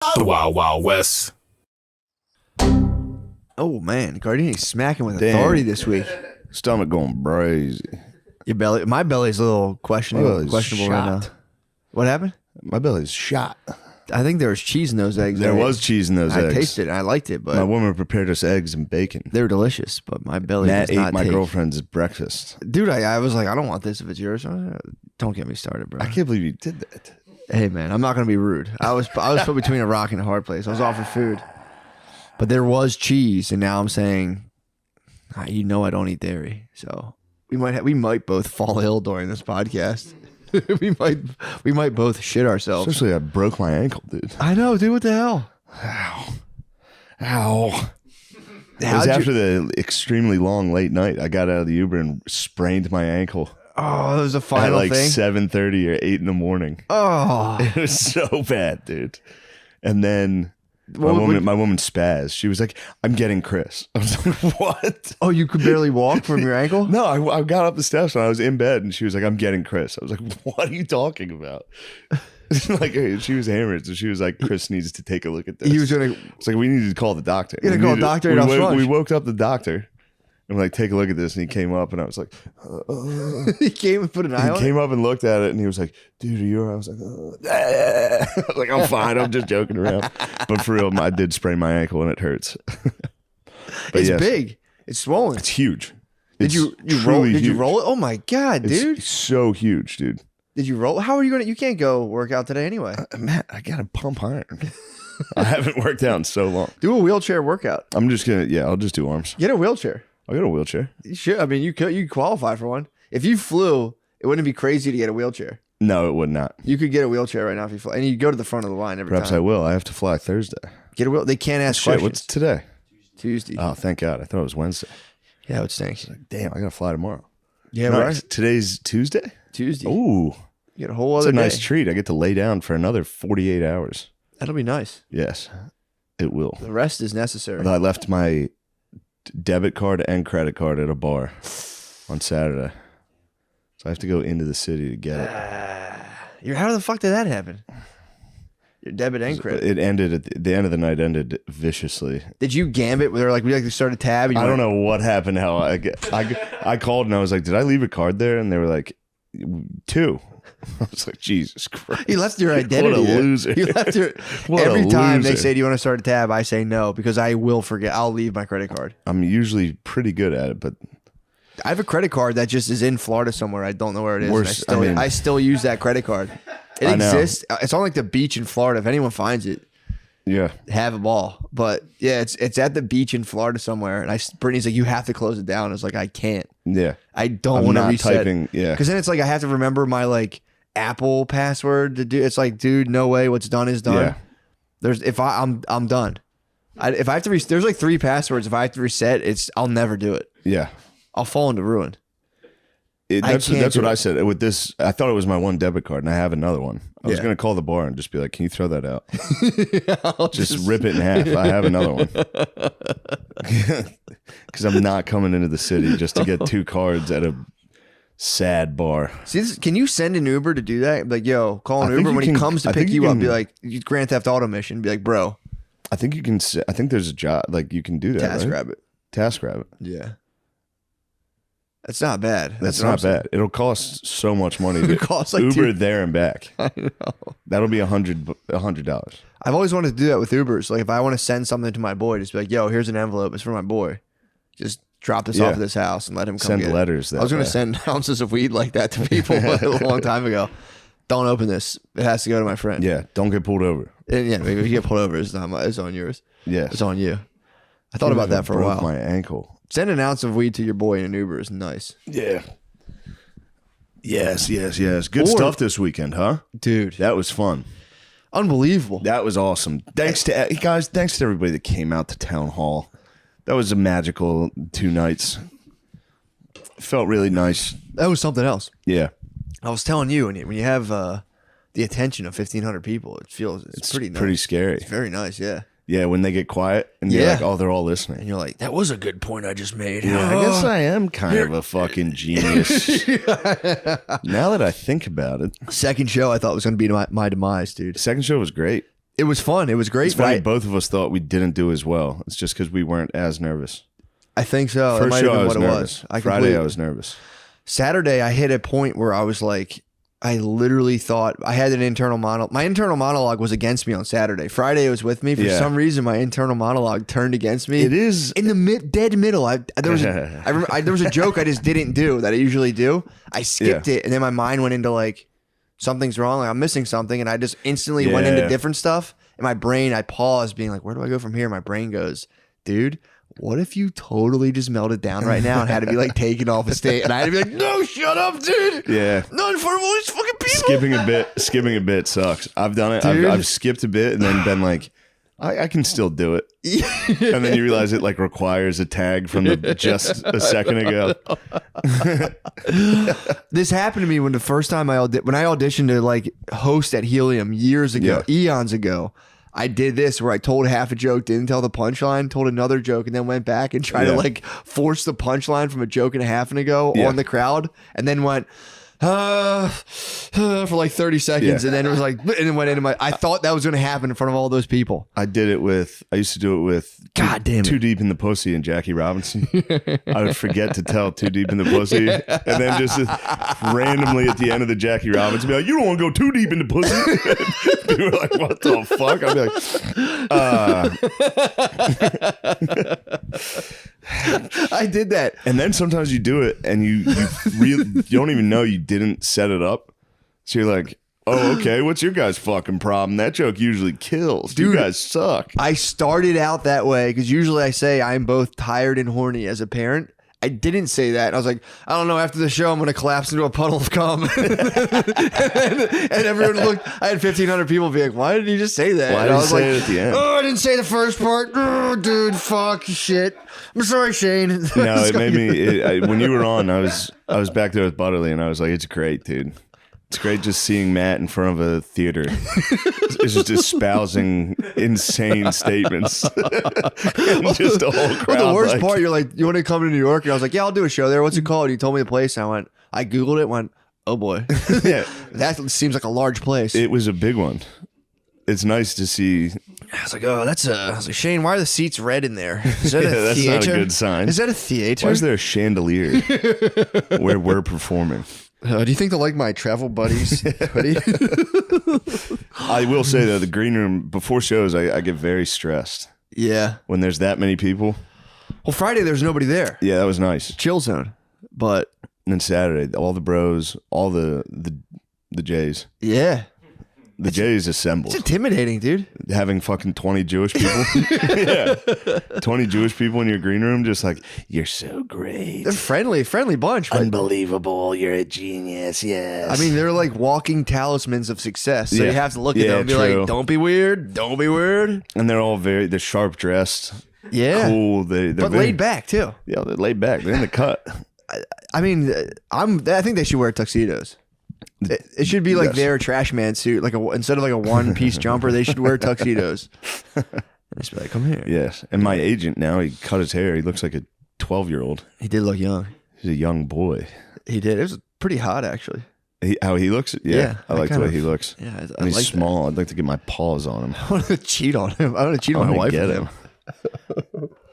The Wild Wild West. Oh man, Gardini's smacking with authority this week. Stomach going crazy. Your belly, my belly's a little questionable right now. What happened? My belly's shot. I think there was cheese in those eggs. There was cheese in those eggs. I tasted it. I liked it, but my woman prepared us eggs and bacon. they were delicious. But my belly Matt does not ate my take. girlfriend's breakfast. Dude, I was like, I don't want this if it's yours. Don't get me started, bro. I can't believe you did that. Hey man, I'm not gonna be rude. I was put between a rock and a hard place. I was offered food, but there was cheese, and now I'm saying, you know, I don't eat dairy, so we might both fall ill during this podcast. we might both shit ourselves. Especially I broke my ankle, dude. I know, dude. What the hell? Ow. It was after the extremely long late night. I got out of the Uber and sprained my ankle. Oh, that was a final at like thing. 7:30 or 8 in the morning. Oh, It was so bad, dude. And then my woman spazzed. She was like, "I'm getting Chris." I was like, "What?" Oh, you could barely walk from your ankle? No, I got up the steps when I was in bed, and she was like, "I'm getting Chris." I was like, "What are you talking about?" Like, she was hammered, so she was like, "Chris needs to take a look at this." He was gonna. It's like, we needed to call the doctor. You gotta call the doctor. We woke up the doctor. And we're like, take a look at this. And he came up, and I was like, He came and put an eye on it? He came up and looked at it, and he was like, dude, are you all right? I was like, I was like, I'm fine. I'm just joking around. But for real, I did sprain my ankle, and it hurts. It's big. It's swollen. It's huge. Did you roll? Did you roll it? Oh my god, dude! It's so huge, dude. Did you roll? How are you gonna? You can't go work out today anyway. Matt, I gotta pump iron. I haven't worked out in so long. Do a wheelchair workout. I'm just gonna. Yeah, I'll just do arms. Get a wheelchair. I'll get a wheelchair. You should. I mean, you could qualify for one. If you flew, it wouldn't be crazy to get a wheelchair. No, it would not. You could get a wheelchair right now if you fly, and you go to the front of the line every Perhaps time. I will. I have to fly Thursday. Get a wheel. They can't ask Shit, questions. what's today? Tuesday. Oh, thank God. I thought it was Wednesday. Yeah, it stinks. Like, damn, I gotta fly tomorrow. Yeah, Nice. right. Today's Tuesday? Tuesday. Ooh. You get a whole It's other a nice day. treat. I get to lay down for another 48 hours. That'll be nice. Yes, it will. The rest is necessary. I left my debit card and credit card at a bar on Saturday. So I have to go into the city to get it. How the fuck did that happen? Your debit and credit. It ended at the end of the night, ended viciously. Did you gambit? Where we like to start a tab? And I don't know what happened. How I called and I was like, did I leave a card there? And they were like, 2. I was like, Jesus Christ. You left your identity. What a loser. You left your. What a Every time they loser. say, "Do you want to start a tab?" I say no because I will forget. I'll leave my credit card. I'm usually pretty good at it, but I have a credit card that just is in Florida somewhere. I don't know where it is. Worse, I still use that credit card. It I know. exists. It's on like the beach in Florida. If anyone finds it, yeah. have a ball. But yeah, it's at the beach in Florida somewhere. And Brittany's like, you have to close it down. I was like, I can't. Yeah. I don't I'm want to not reset. typing. Yeah. Because then it's like I have to remember my like Apple password to do. It's like, dude, no way. What's done is done. Yeah. I'm done. If I have to there's like 3 passwords. If I have to reset, I'll never do it. Yeah. I'll fall into ruin. That's what I said. With this, I thought it was my one debit card, and I have another one. I was going to call the bar and just be like, can you throw that out? just rip it in half. I have another one. Because I'm not coming into the city just to get 2 cards at a sad bar. See, can you send an Uber to do that? Like, yo, call an I think Uber you when he can- comes to I pick think you you up. can- Be like, Grand Theft Auto mission. Be like, bro, I think you can. I think there's a job like you can do that. Task right? Rabbit. Task Rabbit. Yeah. That's not bad. That's what I'm not saying. bad. It'll cost so much money to It costs like Uber two- there and back. I know. That'll be $100. I've always wanted to do that with Ubers. Like, if I want to send something to my boy, just be like, yo, here's an envelope. It's for my boy. Just drop this off at this house and let him come Send get it. letters. I was going to way. send ounces of weed like that to people a long time ago. Don't open this. It has to go to my friend. Yeah, don't get pulled over. And yeah, maybe if you get pulled over, it's on yours. Yes. It's on you. I thought about that for a broke while. My ankle. Send an ounce of weed to your boy in an Uber is nice. Yeah. Yes. Good Or- stuff this weekend, huh? Dude, That was fun. unbelievable. That was awesome. Thanks to everybody that came out to town hall. That was a magical 2 nights. Felt really nice. That was something else. Yeah. I was telling you, when you have the attention of 1,500 people, it's pretty nice. Pretty scary. It's very nice, yeah. Yeah, when they get quiet and you're Yeah. like, oh, they're all listening. And you're like, that was a good point I just made. Yeah, I guess I am kind of a fucking genius. Now that I think about it. Second show I thought was going to be my demise, dude. The second show was great. It was fun. It was great. It's funny, both of us thought we didn't do as well. It's just because we weren't as nervous. I think so. First might show, have been I was what nervous. It was. Friday, I was nervous. Saturday, I hit a point where I was like, I literally thought I had an internal monologue. My internal monologue was against me on Saturday. Friday, it was with me. For some reason, my internal monologue turned against me. It is in the dead middle. There was a joke I just didn't do that I usually do. I skipped it, and then my mind went into like something's wrong. Like I'm missing something, and I just instantly went into different stuff. In my brain, I paused, being like, "Where do I go from here?" My brain goes, "Dude, what if you totally just melted down right now and had to be like taken off a stage?" And I had to be like, "No, shut up, dude. Yeah, not in front of all these fucking people." Skipping a bit sucks. I've done it. I've skipped a bit and then been like, I can still do it. And then you realize it like requires a tag from just a second ago. This happened to me when the first time when I auditioned to like host at Helium years ago, eons ago. I did this where I told half a joke, didn't tell the punchline, told another joke, and then went back and tried to like force the punchline from a joke and a half ago on the crowd, and then went for like 30 seconds, and then it was like, and then went into my. I thought that was going to happen in front of all those people. I used to do it with God damn it. Too Deep in the Pussy and Jackie Robinson. I would forget to tell Too Deep in the Pussy, and then just randomly at the end of the Jackie Robinson be like, "You don't want to go too deep in the pussy." People were like, "What the fuck?" I'd be like, I did that. And then sometimes you do it and you don't even know you didn't set it up. So you're like, "Oh, okay, what's your guys' fucking problem? That joke usually kills. Dude, you guys suck." I started out that way because usually I say I'm both tired and horny as a parent. I didn't say that. I was like, I don't know, after the show, I'm going to collapse into a puddle of cum. and everyone looked, I had 1,500 people be like, why did he just say that? Why did he say it at the end? Oh, I didn't say the first part. Oh, dude, fuck, shit. I'm sorry, Shane. No, it made me, when you were on, I was back there with Butterly, and I was like, it's great, dude. It's great just seeing Matt in front of a theater. It's just espousing insane statements. And just a whole crowd. Well, the worst part, you're like, "You want to come to New York?" And I was like, "Yeah, I'll do a show there. What's it called?" And you told me the place. And I Googled it, went, "Oh boy." Yeah. That seems like a large place. It was a big one. It's nice to see. I was like, "Oh, I was like, Shane, why are the seats red in there? Is that a that's theater? Not a good sign. Is that a theater? Why is there a chandelier where we're performing? Do you think they'll like my travel buddies? I will say though, the green room before shows, I get very stressed. Yeah. When there's that many people. Well, Friday there's nobody there. Yeah, that was nice. Chill zone. But and then Saturday, all the bros, all the Jays. Yeah. The Jays assembled. It's intimidating, dude. Having fucking 20 Jewish people. Yeah. 20 Jewish people in your green room, just like, "You're so great. They're friendly bunch. Unbelievable. You're a genius. Yes." I mean, they're like walking talismans of success. So you have to look at them and be true. like, don't be weird. Don't be weird. And they're all they're sharp dressed. Yeah. Cool. They're but very, laid back, too. Yeah, they're laid back. They're in the cut. I mean, I think they should wear tuxedos. It should be like their trash man suit, like instead of like a one-piece jumper, they should wear tuxedos. Just be like, "Come here." Yes, and my agent now, he cut his hair. He looks like a 12-year-old. He did look young. He's a young boy. He did. It was pretty hot, actually. How he looks? Yeah, I like the way he looks. Yeah, and he's small. I'd like to get my paws on him. I want to cheat on him. I want to cheat on my wife with him.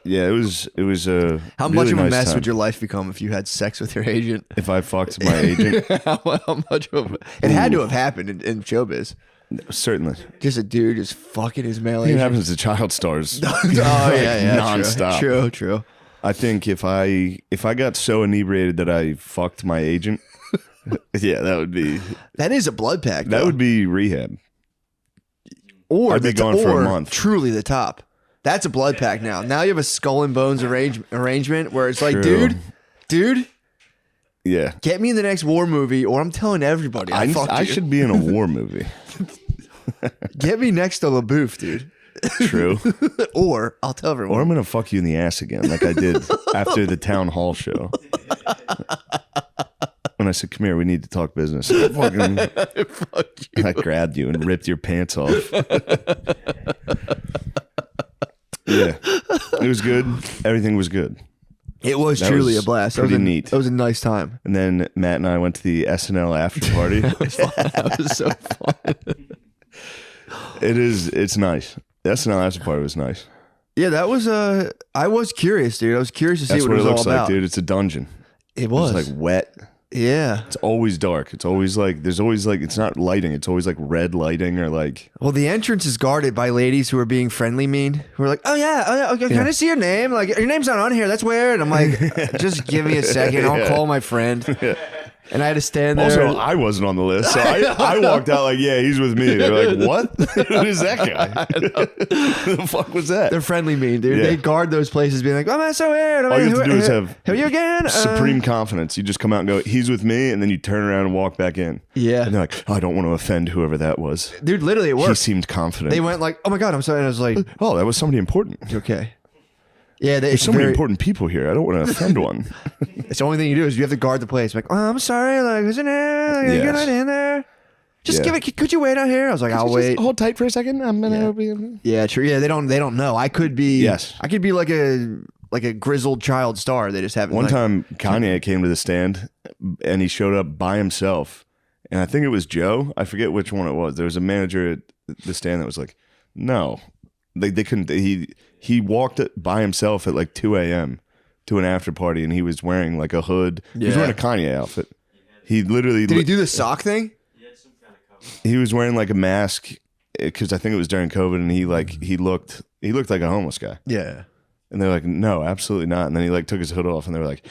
Yeah, it was a How really much of a nice mess time. would your life become if you had sex with your agent? If I fucked my agent? How much of it had to have happened in showbiz. Certainly. Just a dude just fucking his male It agent. happens to child stars. Yeah, nonstop. True. I think if I got so inebriated that I fucked my agent, yeah, that is a blood pack. That would be rehab. Or I'd be gone for a month. Truly the top. That's a blood pack now. Now you have a skull and bones arrangement where it's like, True. dude, yeah, get me in the next war movie, or I'm telling everybody I should be in a war movie. Get me next to LaBouffe, dude. True. Or I'll tell everyone. Or I'm gonna fuck you in the ass again, like I did after the town hall show. When I said, "Come here, we need to talk business," Fuck you. I grabbed you and ripped your pants off. Yeah, it was good. Everything was good. It was truly a blast. Pretty neat. It was a nice time. And then Matt and I went to the SNL after party. That was so fun. It is. It's nice. That's not. That's the part. It was nice. Yeah, that was I was curious, dude. I was curious to see That's what what it it was looks all like, about. dude. It's a dungeon. It was It's like wet. yeah. It's always dark. It's always like there's always like it's not lighting. It's always like red lighting or like. Well, the entrance is guarded by ladies who are being friendly mean. Who are like, oh yeah, okay, can I see your name? Like, your name's not on here. That's weird. I'm like, just give me a second. I'll call my friend. And I had to stand there. Also, I wasn't on the list, so I walked out like, yeah, he's with me. They're like, what? Who is that guy? Who the fuck was that? They're friendly mean, dude. Yeah. They guard those places, being like, oh, that's so weird. All you have to do is have who are you again? supreme confidence. You just come out and go, he's with me, and then you turn around and walk back in. Yeah. And they're like, oh, I don't want to offend whoever that was. Dude, literally, it He worked. seemed confident. They went like, oh my God, I'm sorry. And I was like, oh, that was somebody important. okay. Yeah, There's so many important people here. I don't want to offend one. It's the only thing you do is you have to guard the place. Like, oh, I'm sorry. Like, who's in there? Like, you're not in there. Just give it. Could you wait out here? I was like, I'll wait. Hold tight for a second. I'm gonna be. Yeah, true. Yeah, they don't know. I could be. Yes. I could be like a grizzled child star. They just haven't. One like, time, Kanye came to the stand, and he showed up by himself. And I think it was Joe. I forget which one it was. There was a manager at the stand that was like, "No, they couldn't." He walked by himself at like 2 a.m. to an after party, and he was wearing like a hood. He was wearing a Kanye outfit. He literally Did he do the sock thing? He was wearing like a mask because I think it was during COVID, and he looked like a homeless guy. Yeah. And they're like, "No, absolutely not." And then he like took his hood off, and they were like,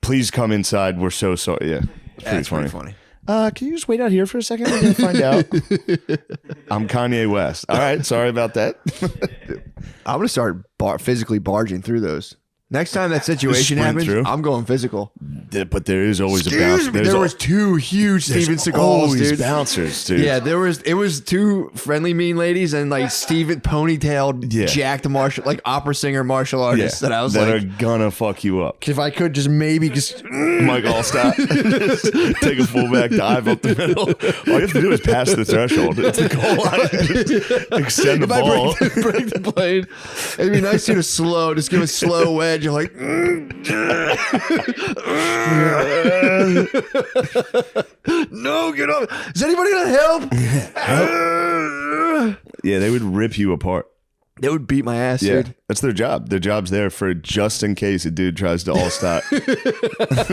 "Please come inside. We're so sorry." Yeah, it's pretty funny. Can you just wait out here for a second? We're gonna find out. I'm Kanye West. All right, sorry about that. I'm gonna start physically barging through those. Next time that situation sprint happens, through. I'm going physical. But there is always a bouncer. There was two huge Steven Seagals, always dude. bouncers, dude. Yeah, it was two friendly mean ladies and like Steven ponytailed, jacked opera singer martial artists that I was that like, are gonna fuck you up. if I could just maybe just Mike Allstott, just take a fullback dive up the middle. All you have to do is pass the threshold. It's the goal line. Just extend the if ball. I break the plane, it'd be nice to just give a slow wedge. You're like, no, get up. Is anybody gonna help? Yeah, they would rip you apart. They would beat my ass, Yeah, dude. that's their job. Their job's there for just in case a dude tries to all stop.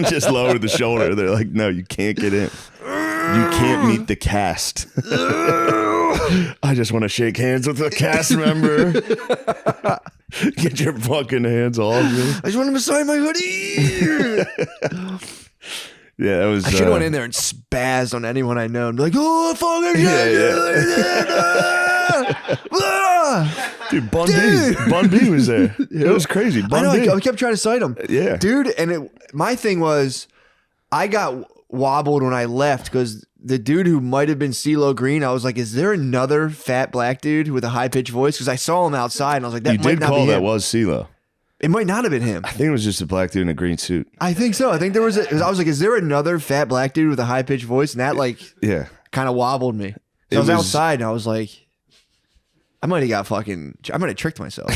Just lower the shoulder. They're like, no, you can't get in. You can't meet the cast. I just want to shake hands with a cast member. Get your fucking hands off me. I just want him to sign my hoodie. Yeah, that was. I should have went in there and spazzed on anyone I know and be like, oh, fucking Dude, Bun B was there. It was crazy. Bun I B. know. I kept trying to cite him. Yeah. Dude, and my thing was, I got wobbled when I left because the dude who might have been CeeLo Green, I was like, is there another fat black dude with a high-pitched voice? Because I saw him outside and I was like, that You might did not call be that him. was CeeLo. It might not have been him. I think it was just a black dude in a green suit. I think so. I think there was I was like, is there another fat black dude with a high-pitched voice? And that Yeah. kind of wobbled me. So I was outside and I was like, I might have tricked myself.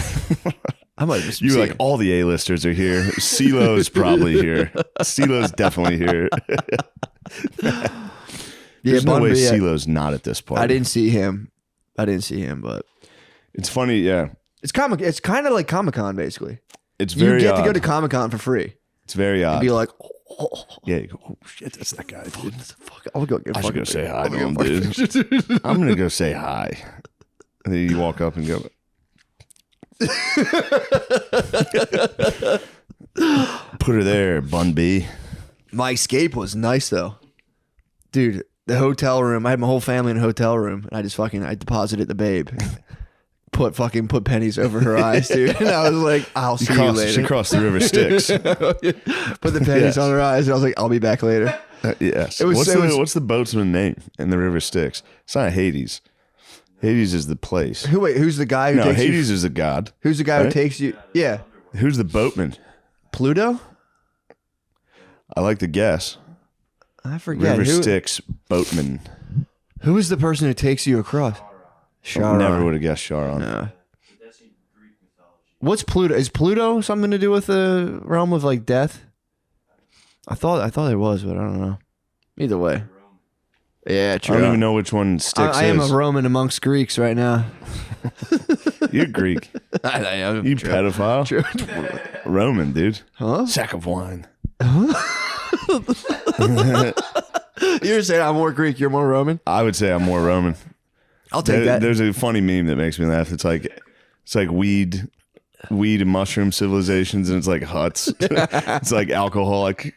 I might have just You were like, all the A-listers are here. CeeLo's probably here. CeeLo's definitely here. There's no way CeeLo's not at this party. I didn't see him, but it's funny, yeah. It's kind of like Comic-Con, basically. It's very You get odd. to go to Comic-Con for free. It's very odd. And be like, yeah, you go, oh shit, that's that guy, dude. I'll go get I should go say hi I'll to go him, get dude. I'm going to go say hi. And then you walk up and go, put her there, Bun B. My escape was nice, though. Dude, the hotel room, I had my whole family in a hotel room, and I deposited the babe. Put pennies over her eyes, dude. And I was like, I'll see you later. She crossed the river Styx. Put the pennies on her eyes, and I was like, I'll be back later. Yes. What's What's the boatsman name in the river Styx? It's not Hades. Hades is the place. Who's the guy who takes Hades you? is a god. Who's the guy who right? takes you? Yeah. Who's the boatman? Pluto? I like to guess. I forget. River Styx boatman. Who is the person who takes you across? Charon. Never would have guessed Charon. No. What's Pluto? Is Pluto something to do with the realm of like death? I thought it was, but I don't know. Either way. Yeah, true. I don't even know which one Styx I am a is. Roman amongst Greeks right now. You're Greek. I am. You pedophile. True. Roman, dude. Huh? Sack of wine. You're saying I'm more Greek, you're more Roman? I would say I'm more Roman. I'll take that. There's a funny meme that makes me laugh. It's like weed and mushroom civilizations, and it's like huts. It's like alcoholic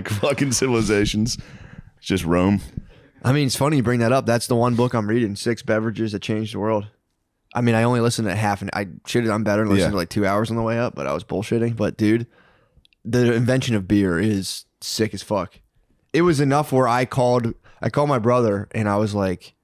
fucking civilizations. It's just Rome. I mean, it's funny you bring that up. That's the one book I'm reading, 6 Beverages That Changed the World. I mean, I only listened to half, and I should have done better and listened to like 2 hours on the way up, but I was bullshitting. But dude, the invention of beer is sick as fuck. It was enough where I called my brother, and I was like,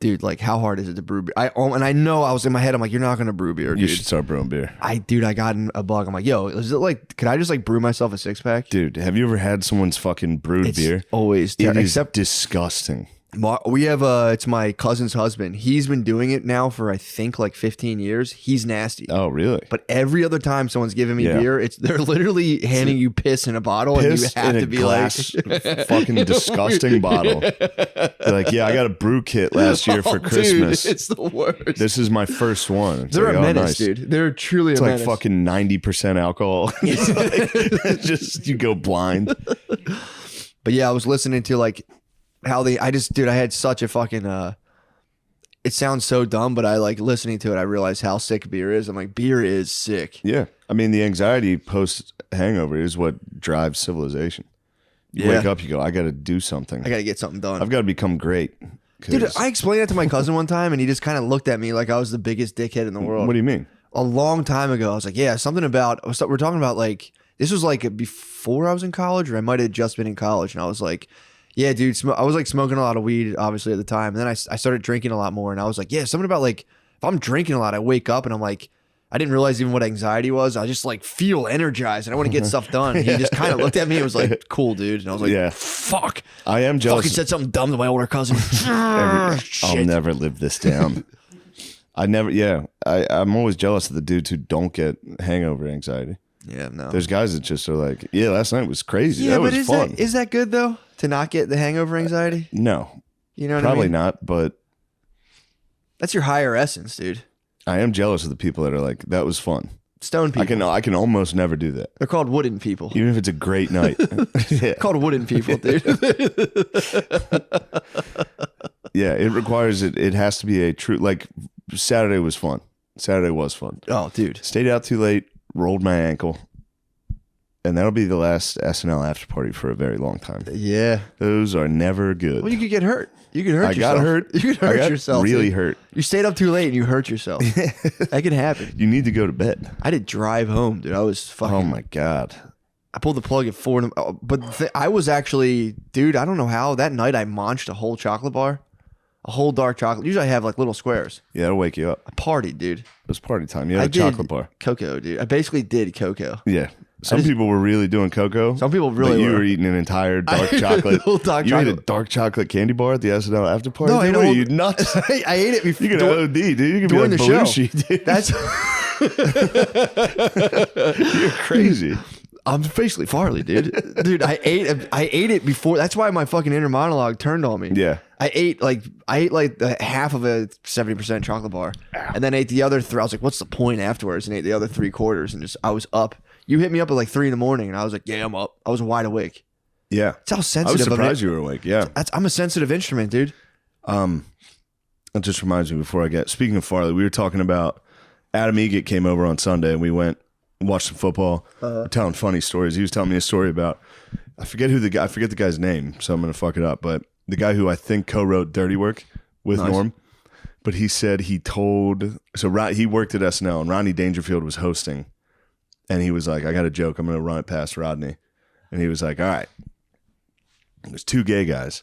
dude, like, how hard is it to brew beer? And I know I was in my head, I'm like, you're not gonna brew beer, dude. You should start brewing beer. I got in a bug. I'm like, yo, is it like, could I just like brew myself a 6-pack? Dude, have you ever had someone's fucking brewed beer? Always It is except disgusting. we have it's my cousin's husband. He's been doing it now for I think like 15 years. He's nasty. Oh, really? But every other time someone's giving me beer, they're literally handing you piss in a bottle, and you Piss have in to a be glass, like, fucking disgusting bottle. They're like, yeah, I got a brew kit last year for Christmas. Dude, it's the worst. This is my first one. It's They're like, a oh, menace, nice. dude. They're truly It's a like menace. fucking 90% alcohol. It's just you go blind. But yeah, I was listening to like how I had such a fucking it sounds so dumb, but I like listening to it, I realized how sick beer is. I'm like, beer is sick. Yeah, I mean the anxiety post hangover is what drives civilization. You wake up, you go, I got to do something. I gotta get something done. I've got to become great. Dude, I explained that to my cousin one time, and he just kind of looked at me like I was the biggest dickhead in the world. What do you mean? A long time ago, I was like, yeah, something about, we're talking about like, this was like before I was in college, or I might have just been in college, and I was like, yeah, dude, I was like smoking a lot of weed, obviously, at the time. And then I started drinking a lot more. And I was like, yeah, something about like, if I'm drinking a lot, I wake up and I'm like, I didn't realize even what anxiety was. I just like feel energized and I want to get stuff done. And he just kind of looked at me and was like, cool, dude. And I was like, Yeah. fuck. I am jealous. Fucking said something dumb to my older cousin. I'll Shit. never live this down. I'm always jealous of the dudes who don't get hangover anxiety. Yeah, no. There's guys that just are like, yeah, last night was crazy. Yeah, that but was fun. is that good though? To not get the hangover anxiety? No, You know what probably I mean? not. But That's your higher essence, dude. I am jealous of the people that are like, that was fun. Stone people. I can almost never do that, They're called wooden people. even if it's a great night. Yeah. Called wooden people, dude. Yeah, it requires it. It has to be a true. Like Saturday was fun. Saturday was fun. Oh, dude. Stayed out too late, rolled my ankle, and that'll be the last SNL after party for a very long time. Yeah. Those are never good. Well, you could get hurt. You could hurt yourself. I got hurt. You could I hurt got yourself. really dude. hurt. You stayed up too late and you hurt yourself. That could happen. You need to go to bed. I did drive home, dude. I was fucking. Oh my god. I pulled the plug at 4. But I was actually, dude. I don't know how that night I munched a whole chocolate bar, a whole dark chocolate. Usually I have like little squares. Yeah, that'll wake you up. I partied, dude. It was party time. You had I a did chocolate bar. cocoa, dude. I basically did cocoa. Yeah. Some people were really doing cocoa. Some people really but you were. were eating an entire dark chocolate. Whole dark you ate a chocolate. dark chocolate candy bar at the SNL after party? No, I Dude, know. what are you nuts? I ate it before. You can OD, dude. You can be during like the show. Belushi, dude. That's. You're crazy. I'm basically Farley, dude. Dude, I ate it before. That's why my fucking inner monologue turned on me. Yeah. I ate like the half of a 70% chocolate bar, and then ate the other 3. I was like, what's the point afterwards? And ate the other 3/4, and just I was up. You hit me up at like 3 a.m, and I was like, yeah, I'm up. I was wide awake. Yeah. That's how I was sensitive. surprised you were awake. Yeah. I'm a sensitive instrument, dude. That just reminds me before I get, speaking of Farley, we were talking about Adam Egget came over on Sunday and we went and watched some football. We're telling funny stories. He was telling me a story about, I forget the guy's name, so I'm going to fuck it up, but the guy who I think co-wrote Dirty Work with Norm. But he said he worked at SNL and Rodney Dangerfield was hosting. And he was like, I got a joke. I'm going to run it past Rodney. And he was like, all right. There's 2 gay guys.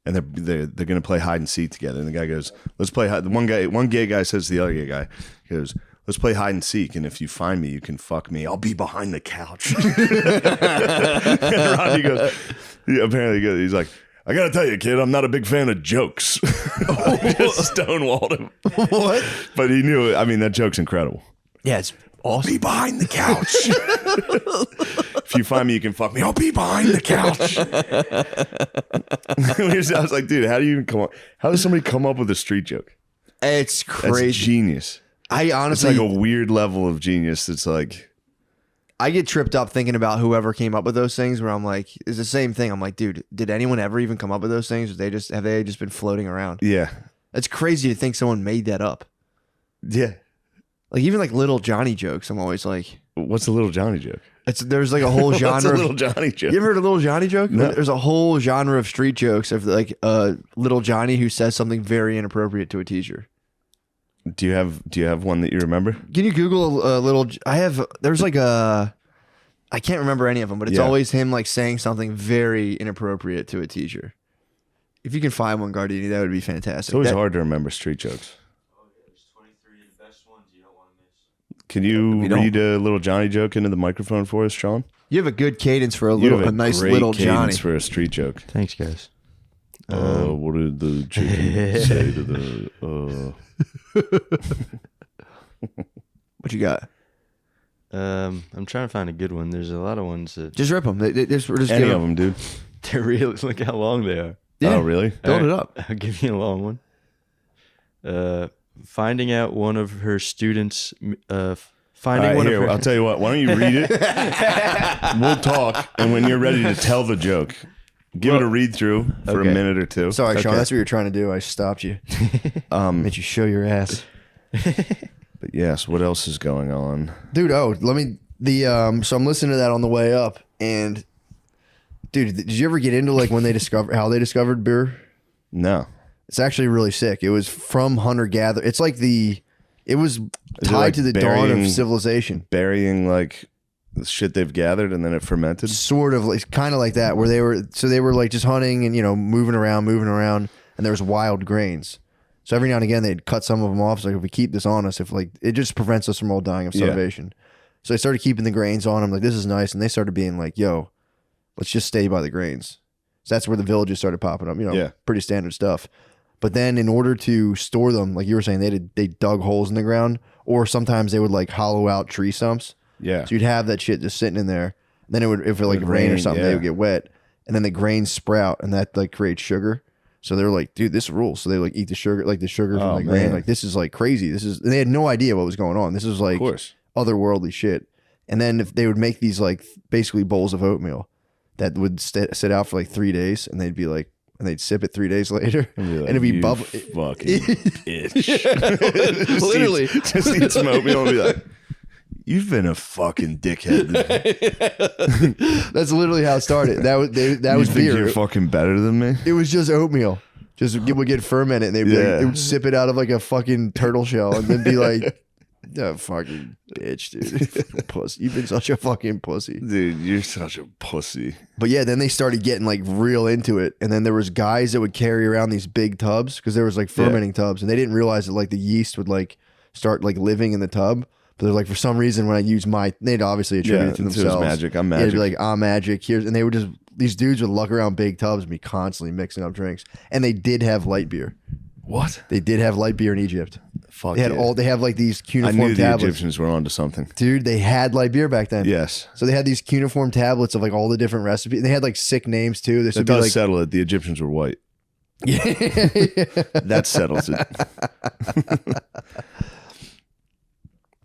And they're going to play hide and seek together. And the guy goes, let's play hide. One gay guy says to the other gay guy, he goes, let's play hide and seek. And if you find me, you can fuck me. I'll be behind the couch. And Rodney goes, he's like, I got to tell you, kid, I'm not a big fan of jokes. Just stonewalled him. What? But he knew it. I mean, that joke's incredible. Yeah, it's awesome. Be behind the couch. If If you find me, you can fuck me. I'll be behind the couch. I was like, dude, how do you even come up? How does somebody come up with a street joke? It's crazy. That's genius. I honestly, It's like a weird level of genius. That's like, I get tripped up thinking about whoever came up with those things. Where I'm like, it's the same thing. I'm like, dude, did anyone ever even come up with those things? Or have they just been floating around? yeah, It's crazy to think someone made that up. yeah. Like even like little Johnny jokes. I'm always like, What's a little Johnny joke? there's like a whole genre. What's a of- little Johnny joke? You ever heard a little Johnny joke? No. There's a whole genre of street jokes of like little Johnny who says something very inappropriate to a teacher. Do you have one that you remember? Can you Google a little? There's like I can't remember any of them, but it's Yeah. always him like saying something very inappropriate to a teacher. If you can find one, Gardini, that would be fantastic. It's always hard to remember street jokes. There's 23 of the best ones you don't want to miss. Can you We don't. read a little Johnny joke into the microphone for us, Sean? You have a good cadence for You have a nice great little cadence Johnny. for a street joke. Thanks, guys. What did the chicken say to the? What you got? I'm trying to find a good one. There's a lot of ones that Just rip them. Just Any give of them, dude? they're real. Look how long they are. Yeah. Oh, really? Build it up. I'll give you a long one. Finding out one of her students. Finding All right, one here, of her. I'll tell you what. Why don't you read it? We'll talk, and when you're ready to tell the joke, give it a read through for Okay. a minute or two. Sorry, Sean. Okay. That's what you're trying to do. I stopped you. Made you show your ass, But yes, what else is going on? dude. Oh, let me So I'm listening to that on the way up, and dude, did you ever get into like when they how they discovered beer? No, It's actually really sick. It was from hunter gatherer. It's like it was it tied like to the dawn burying- of civilization. burying like the shit they've gathered and then it fermented. Sort of like kind of like that, where they were like just hunting and moving around, and there was wild grains. So every now and again they'd cut some of them off. So like if we keep this on us, if like it just prevents us from all dying of Yeah. starvation. So they started keeping the grains on them. Like this is nice, and they started being like, "Yo, let's just stay by the grains." So that's where the villages started popping up. Yeah. Pretty standard stuff. But then in order to store them, like you were saying, they dug holes in the ground, or sometimes they would like hollow out tree stumps. Yeah. So you'd have that shit just sitting in there. Then it would, if it like would rain or rain, something, yeah. they would get wet, and then the grains sprout, and that like creates sugar. So they were like, dude, this rules. So they like eat the sugar from Oh, the grain. man. Like this is like crazy. And they had no idea what was going on. This is Of like course. otherworldly shit. And then if they would make these like basically bowls of oatmeal that would sit out for like 3 days, and they'd be like, and they'd sip it 3 days later, And and it'd be "You bubble. fucking bitch. Just Literally. just eat some oatmeal and be like, you've been a fucking dickhead. That's literally how it started. That was You was think beer. you're fucking better than me? It was just oatmeal. Would get fermented, and they'd be Yeah. like, they would sip it out of like a fucking turtle shell, and then be like, "Oh, fucking bitch, dude, pussy, you've been such a fucking pussy." Dude, you're such a pussy. But yeah, then they started getting like real into it, and then there was guys that would carry around these big tubs because there was like fermenting tubs, and they didn't realize that like the yeast would like start like living in the tub. But they're like, for some reason, when I use they'd obviously attribute it to it was themselves. magic. I'm Yeah, magic. they'd be like, I'm magic. Here's, and they would just, these dudes would luck around big tubs and be constantly mixing up drinks. And they did have light beer. What? They did have light beer in Egypt. Fuck They had yeah. they have like these I cuneiform knew the tablets. Egyptians were onto something. Dude, they had light beer back then. Yes. So they had these cuneiform tablets of like all the different recipes. They had like sick names too. This That would be does like, settle it. The Egyptians were white. yeah. That settles it.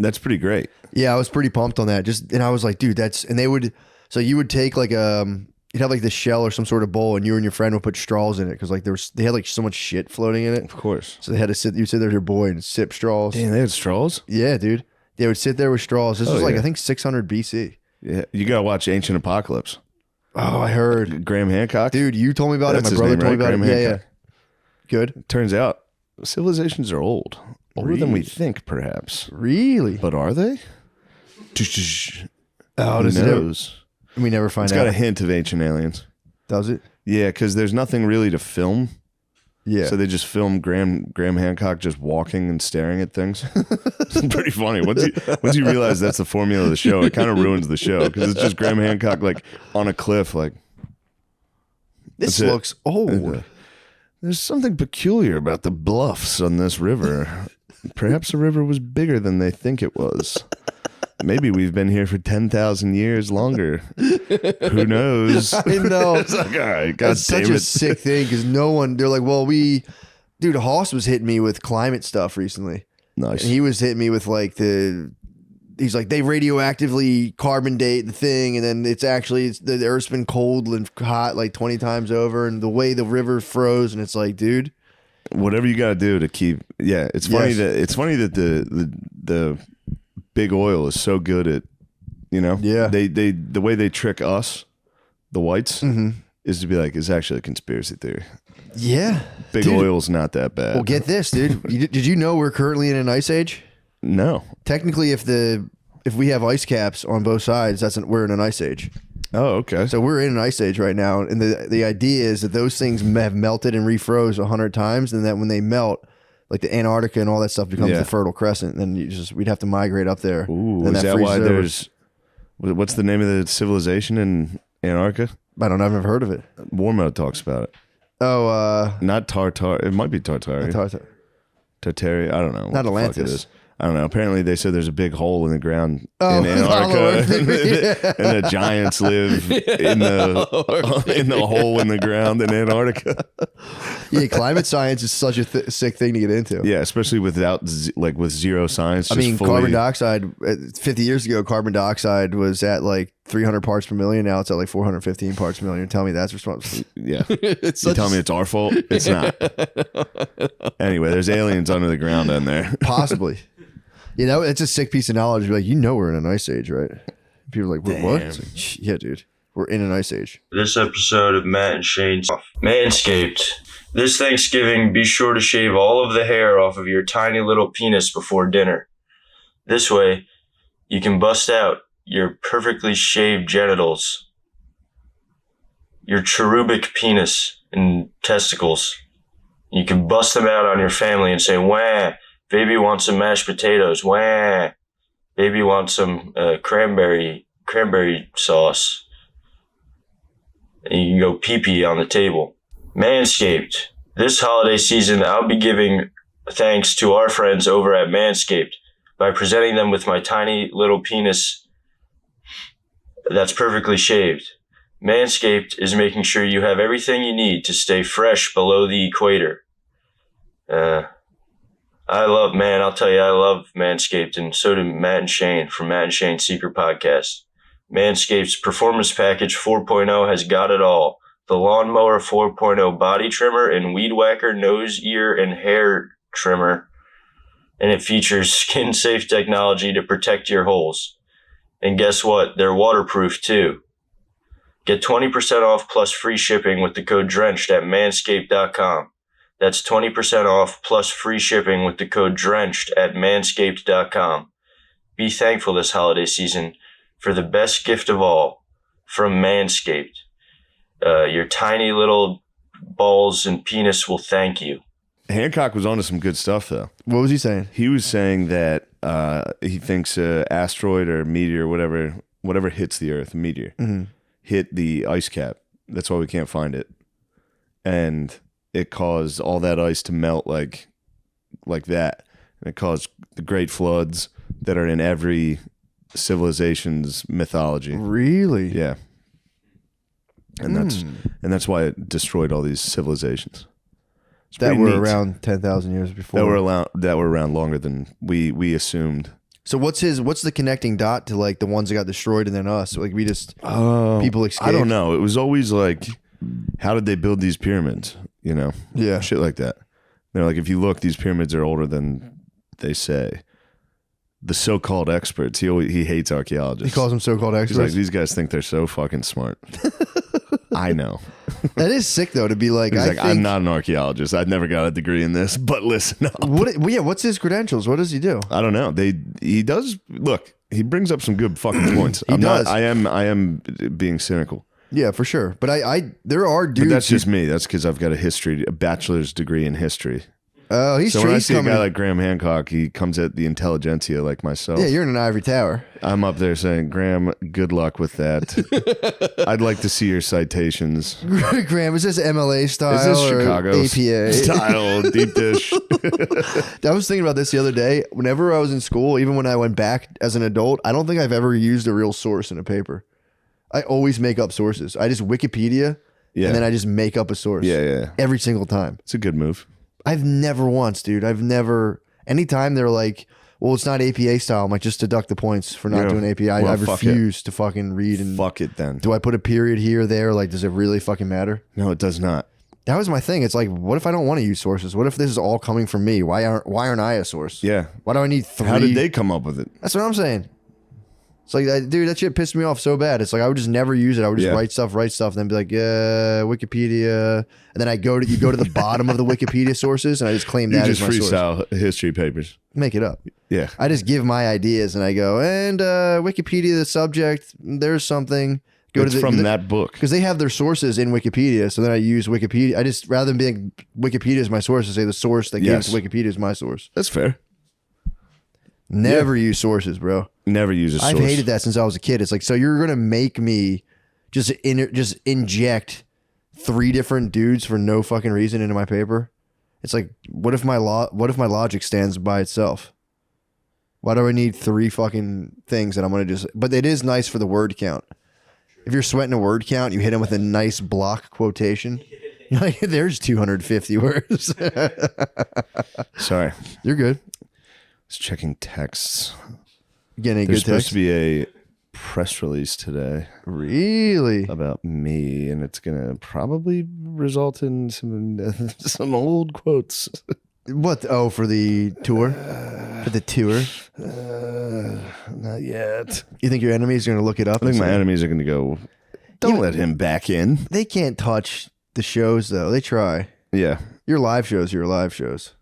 That's pretty great. Yeah, I was pretty pumped on that. And I was like, dude, and they would, so you would take like you'd have like this shell or some sort of bowl, and you and your friend would put straws in it because like they had like so much shit floating in it. Of course. So they had to you'd sit there with your boy and sip straws. Damn, they had straws? Yeah, dude. They would sit there with straws. This Oh, was like, yeah. I think 600 BC. Yeah. You got to watch Ancient Apocalypse. Oh, I heard. Graham Hancock. Dude, you told me about That's it. My his brother name, told me right? about Graham it. Yeah, Hancock. yeah. Good. Turns out civilizations are old. Older than we Really? think, perhaps. Really? But are they? Oh, Who does it ever, knows? we never find It's out. got a hint of ancient aliens. Does it? Yeah, because there's nothing really to film. Yeah. So they just film Graham Hancock just walking and staring at things. It's pretty funny. Once you realize that's the formula of the show, it kind of ruins the show because it's just Graham Hancock like on a cliff, like this that's it. looks old. There's something peculiar about the bluffs on this river. Perhaps the river was bigger than they think it was. maybe we've been here for 10,000 years longer. Who knows? I know. It's like, all right, God That's such damn a it. sick thing because they're like, well, dude, Hoss was hitting me with climate stuff recently. Nice. And he was hitting me with like he's like, they radioactively carbon date the thing. And then the Earth's been cold and hot like 20 times over. And the way the river froze. And it's like, dude. Whatever you got to do to keep. Yeah, it's funny that the big oil is so good at, Yeah. the way they trick us, the whites, is to be like, it's actually a conspiracy theory. Yeah. Big Dude. oil's not that bad. Well, get this, dude. Did you know we're currently in an ice age? No. Technically, if we have ice caps on both sides, we're in an ice age. Oh, okay. So we're in an ice age right now, and the idea is that those things have melted and refroze 100 times, and that when they melt, like the Antarctica and all that stuff becomes the Fertile Crescent, and then we'd have to migrate up there. Ooh, and is that why freezes over. what's the name of the civilization in Antarctica? I don't know. I've never heard of it. Warmo talks about it. Oh, Not Tartar. It might be Tartary. Tartary. I don't know. Not what the fuck Atlantis. it is. I don't know. Apparently, they said there's a big hole in the ground Oh, in Antarctica, yeah. and the giants live in the hole in the ground in Antarctica. Yeah, climate science is such a sick thing to get into. Yeah, especially with zero science. I just mean, fully, carbon dioxide, 50 years ago, carbon dioxide was at like 300 parts per million. Now it's at like 415 parts per million. Tell me that's responsible. Yeah, you tell me it's our fault? It's not. Anyway, there's aliens under the ground down there. Possibly. It's a sick piece of knowledge. You're like, we're in an ice age, right? People are like, what? It's like, yeah, dude. We're in an ice age. This episode of Matt and Shane's Manscaped. This Thanksgiving, be sure to shave all of the hair off of your tiny little penis before dinner. This way, you can bust out your perfectly shaved genitals, your cherubic penis and testicles. You can bust them out on your family and say, wah, baby wants some mashed potatoes. Wah, baby wants some cranberry sauce. And you can go pee-pee on the table. Manscaped. This holiday season, I'll be giving thanks to our friends over at Manscaped by presenting them with my tiny little penis that's perfectly shaved. Manscaped is making sure you have everything you need to stay fresh below the equator. I'll tell you, I love Manscaped, and so do Matt and Shane from Matt and Shane's Secret Podcast. Manscaped's Performance Package 4.0 has got it all. The Lawnmower 4.0 body trimmer and Weed Whacker nose, ear, and hair trimmer. And it features skin-safe technology to protect your holes. And guess what? They're waterproof too. Get 20% off plus free shipping with the code DRENCHED at manscaped.com. That's 20% off plus free shipping with the code DRENCHED at manscaped.com. Be thankful this holiday season for the best gift of all from Manscaped. Your tiny little balls and penis will thank you. Hancock was onto some good stuff, though. What was he saying? He was saying that he thinks an asteroid or meteor, whatever hits the Earth, a meteor, hit the ice cap. That's why we can't find it. And it caused all that ice to melt like that. And it caused the great floods that are in every civilization's mythology. Really? Yeah. And that's why it destroyed all these civilizations. It's That pretty were neat. around 10,000 years before. That were around longer than we assumed. So what's the connecting dot to like the ones that got destroyed and then us? Like we just people escaped. I don't know. It was always like, how did they build these pyramids? Yeah. Shit like that. They're like, if you look, these pyramids are older than they say. The so-called experts. He hates archaeologists. He calls them so-called He's like, experts. these guys think they're so fucking smart. I know. That is sick though to be like. He's I like, think, I'm not an archaeologist. I've never got a degree in this. But listen up. What's his credentials? What does he do? I don't know. He does look. He brings up some good fucking points. He does. I am being cynical. Yeah, for sure. But there are dudes. But that's just me. That's because I've got a bachelor's degree in history. Oh, he's So when I he's see a coming. guy like Graham Hancock, he comes at the intelligentsia like myself. Yeah, you're in an ivory tower. I'm up there saying, Graham, good luck with that. I'd like to see your citations. Graham, is this MLA style Is this or Chicago APA style deep dish? I was thinking about this the other day. Whenever I was in school, even when I went back as an adult, I don't think I've ever used a real source in a paper. I always make up sources. I just Wikipedia, Yeah. and then I just make up a source. Yeah. Every single time. It's a good move. I've never once, dude. I've never. Anytime they're like, well, it's not APA style, I'm like, just deduct the points for not Yeah. doing APA. I Well, fuck refuse to fucking read. And Fuck it then. do I put a period here or there? Like, does it really fucking matter? No, it does not. That was my thing. It's like, what if I don't want to use sources? What if this is all coming from me? Why aren't I a source? Yeah. Why do I need 3? How did they come up with it? That's what I'm saying. It's like, dude, that shit pissed me off so bad. It's like I would just never use it. I would just Yeah. write stuff, and then be like, Wikipedia, and then you go to the bottom of the Wikipedia sources, and I just claim You that just as my source. freestyle history papers. Make it up. Yeah. I just give my ideas, and I go, and Wikipedia, the subject, there's something. Go It's to from that book. because they have their sources in Wikipedia. So then I use Wikipedia. I just rather than being Wikipedia is my source, I say the source that Yes. gives Wikipedia is my source. That's fair. Never use sources, bro. Never use a source. I've hated that since I was a kid. It's like, so you're gonna make me just inject 3 different dudes for no fucking reason into my paper? It's like, what if my logic stands by itself? Why do I need 3 fucking things that I'm gonna just? But it is nice for the word count. If you're sweating a word count, you hit them with a nice block quotation. You're like, there's 250 words. Sorry. You're good. I was checking texts. You getting any There's good supposed text? to be a press release today Really? about me, and it's gonna probably result in some old quotes. What? Oh, for the tour? For the tour? Not yet. You think your enemies are going to look it up? I think and my say- enemies are gonna go. Don't let him back in. They can't touch the shows, though. They try. Yeah, Your live shows, your live shows.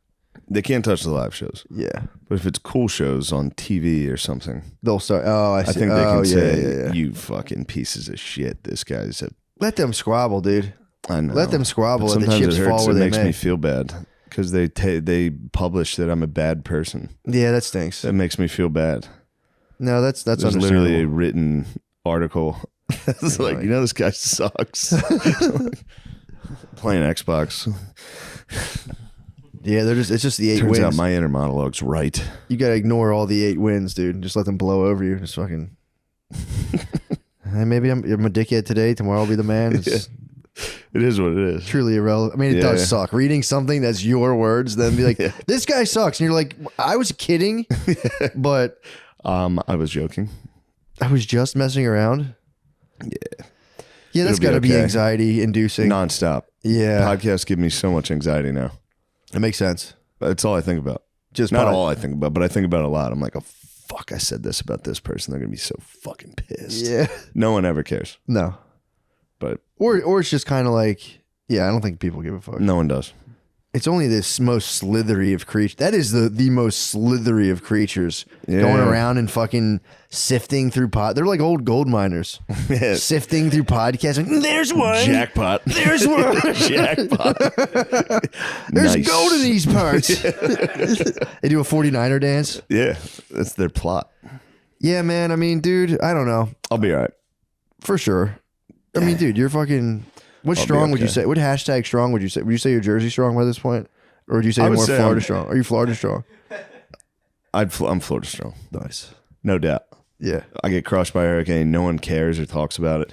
they can't touch the live shows. Yeah. But if it's cool shows on TV or something, They'll start. Oh, I see. I think they can yeah, say, yeah, yeah. "You fucking pieces of shit." This guy's a. Let them squabble, dude. I know. Let them squabble But and the sometimes chips it hurts. fall where It they makes may. me feel bad because they publish that I'm a bad person. Yeah, that stinks. That makes me feel bad. No, that's There's understandable. literally a written article. It's like, you know, this guy sucks. Playing Xbox. Yeah, it's just the 8 Turns wins. out my inner monologue's right. You got to ignore all the 8 wins, dude. And just let them blow over you. Just fucking. Hey, maybe I'm a dickhead today. Tomorrow I'll be the man. It's It is what it is. truly irrelevant. I mean, it Yeah, does yeah. suck. Reading something that's your words, then be like, Yeah. this guy sucks. And you're like, I was kidding, but I was joking. I was just messing around. Yeah. Yeah, that's It'll be got to be okay. anxiety inducing. Nonstop. Yeah, Podcasts give me so much anxiety now. it makes sense. That's all I think about. Just Not pod- all I think about, but I think about it a lot. I'm like, oh, fuck, I said this about this person. They're going to be so fucking pissed. Yeah. No one ever cares, No. but Or it's just kind of like, yeah, I don't think people give a fuck. no one does. It's only this most slithery of creatures. That is the most slithery of creatures Yeah. going around and fucking sifting through They're like old gold miners sifting through podcasts. Like, there's one. Jackpot. There's one. Jackpot. There's Nice. gold in these parts. They do a 49er dance. Yeah, that's their plot. Yeah, man. I mean, dude, I don't know. I'll be all right. For sure. I mean, dude, you're fucking. What I'll be strong would you okay. say? What hashtag strong would you say? Would you say you're Jersey strong by this point? Or would you say I you're would more say Florida I'm- strong? Are you Florida strong? I'm Florida strong, Nice. no doubt. Yeah. I get crushed by a hurricane. No one cares or talks about it.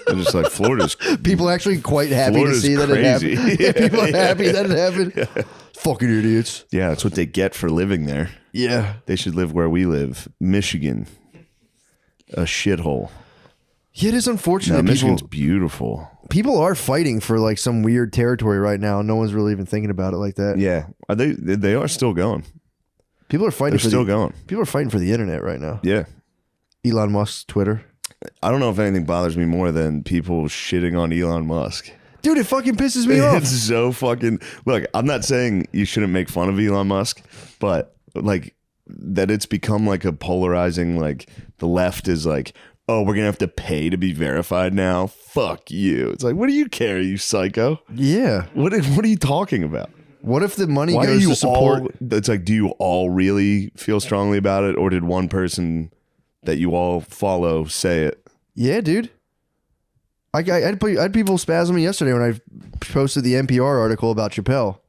I'm just like, Florida's People actually quite happy Florida's to see that crazy. it happened. Yeah, people are happy that it happened. Fucking idiots. yeah, that's what they get for living there. Yeah. They should live where we live, Michigan, a shithole. Yeah, it is No, unfortunate. Michigan's beautiful. People are fighting for like some weird territory right now. No one's really even thinking about it like that. Yeah, are they? They are still going. People are fighting They're for still the, going. People are fighting for the internet right now. Yeah, Elon Musk's Twitter. I don't know if anything bothers me more than people shitting on Elon Musk. Dude, it fucking pisses me off. It's so fucking. Look, I'm not saying you shouldn't make fun of Elon Musk, but like that it's become like a polarizing. Like the left is like, oh, we're gonna have to pay to be verified now. Fuck you. It's like, what do you care, you psycho? Yeah. What are you talking about? What if the money Why goes do you to support? it's like, do you all really feel strongly about it, or did one person that you all follow say it? Yeah, dude. I had people spasming yesterday when I posted the NPR article about Chappelle.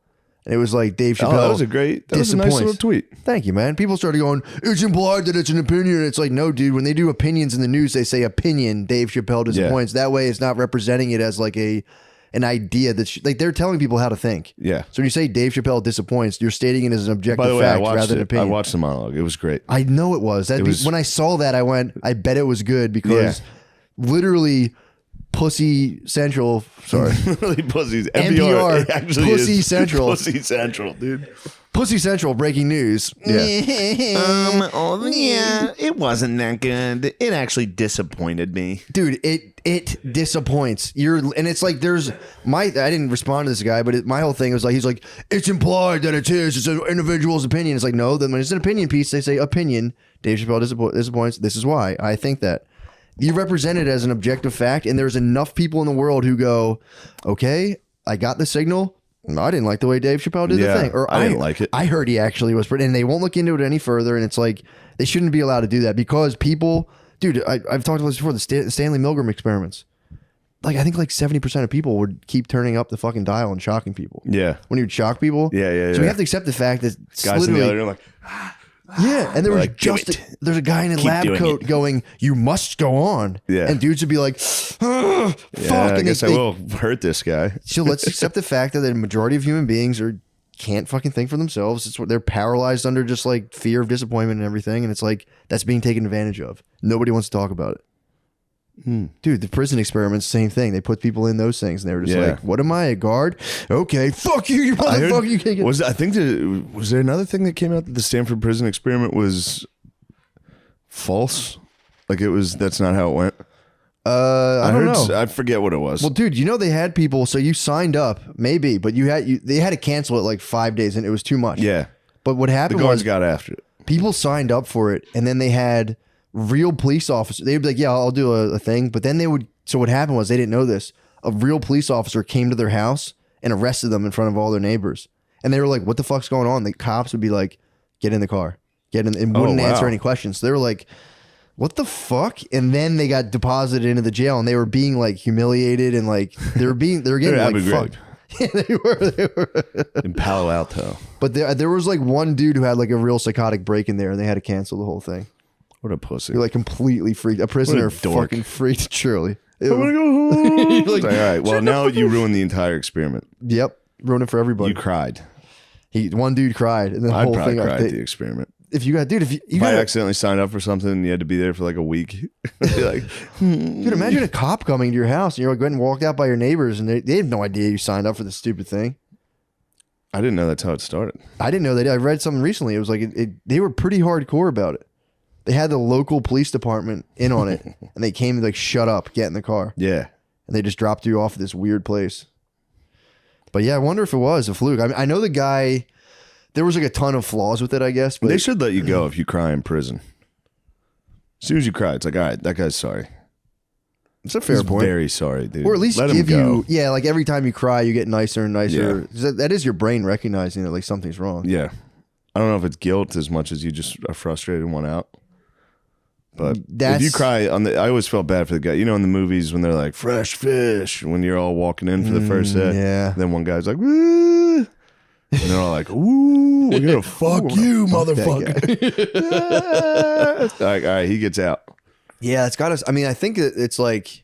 And it was like Dave Chappelle. Oh, that was a nice little tweet. Thank you, man. People started going, it's implied that it's an opinion. It's like, no, dude. When they do opinions in the news, they say opinion. Dave Chappelle disappoints. That way, it's not representing it as like an idea that like they're telling people how to think. Yeah. So when you say Dave Chappelle disappoints, you're stating it as an objective By the way, fact rather than opinion. I watched the monologue. It was great. I know it was. When I saw that, I went, I bet it was good because literally Pussy Central, sorry. Really pussies. NPR, actually Pussy is Central. Pussy Central, dude. Pussy Central, breaking news. Yeah. It wasn't that good. It actually disappointed me. Dude, it disappoints. And it's like I didn't respond to this guy, but my whole thing was like, he's like, it's implied that it's an individual's opinion. It's like, no, then when it's an opinion piece, they say opinion. Dave Chappelle disappoints. This is why I think that. You represent it as an objective fact, and there's enough people in the world who go, okay, I got the signal. I didn't like the way Dave Chappelle did the thing. Or I didn't like it. I heard he actually was, and they won't look into it any further. And it's like, they shouldn't be allowed to do that because people, dude, I've talked about this before, the Stanley Milgram experiments. Like, I think like 70% of people would keep turning up the fucking dial and shocking people. Yeah. When you would shock people. Yeah. So we have to accept the fact that Guys in the other room like, yeah, and there was like, there's a guy in a lab coat going, you must go on. Yeah. And dudes would be like, fuck. I guess I will hurt this guy. So let's accept the fact that the majority of human beings can't fucking think for themselves. It's what they're paralyzed under, just like fear of disappointment and everything. And it's like, that's being taken advantage of. Nobody wants to talk about it. Dude, the prison experiments, same thing. They put people in those things, and they were just like, "What am I, a guard? Okay, fuck you, you motherfucker! You can't get." Was there another thing that came out that the Stanford prison experiment was false? Like that's not how it went. I don't know. I forget what it was. Well, dude, they had people. So you signed up, maybe, but they had to cancel it like 5 days, and it was too much. Yeah. But what happened the guards was got after it. People signed up for it, and then they had real police officers. They'd be like, yeah, I'll do a thing. But then so what happened was, they didn't know this. A real police officer came to their house and arrested them in front of all their neighbors. And they were like, what the fuck's going on? The cops would be like, get in the car. And wouldn't answer any questions. So they were like, what the fuck? And then they got deposited into the jail, and they were being like humiliated, and like they were getting like fucked. Yeah, they were in Palo Alto. But there was like one dude who had like a real psychotic break in there, and they had to cancel the whole thing. What a pussy. You're like completely freaked. A prisoner fucking freaked, surely. I want to go home. Like, all right, well, now you ruined the entire experiment. Yep. Ruined it for everybody. You cried. One dude cried, and the whole probably thing. cried at the experiment. If you got, if I accidentally signed up for something and you had to be there for like a week, like, dude, imagine a cop coming to your house and you're like, going and walked out by your neighbors, and they have no idea you signed up for this stupid thing. I didn't know that's how it started. I didn't know that. I read something recently. It was like they were pretty hardcore about it. They had the local police department in on it, and they came and like, shut up, get in the car. Yeah. And they just dropped you off at this weird place. But yeah, I wonder if it was a fluke. I know the guy, there was like a ton of flaws with it, I guess. But they should let you go if you cry in prison. As soon as you cry, it's like, all right, that guy's sorry. It's a fair He's point. Very sorry, dude. Or at least let give him you, go. yeah, like every time you cry, you get nicer and nicer. Yeah. That is your brain recognizing that like something's wrong. Yeah. I don't know if it's guilt as much as you just are frustrated and want out. But if you cry I always felt bad for the guy. You know, in the movies when they're like, fresh fish, when you're all walking in for the first set. Yeah. Then one guy's like, woo. And they're all like, ooh, we're going to fuck you, motherfucker. All right, he gets out. Yeah, it's got us. I mean, I think it's like,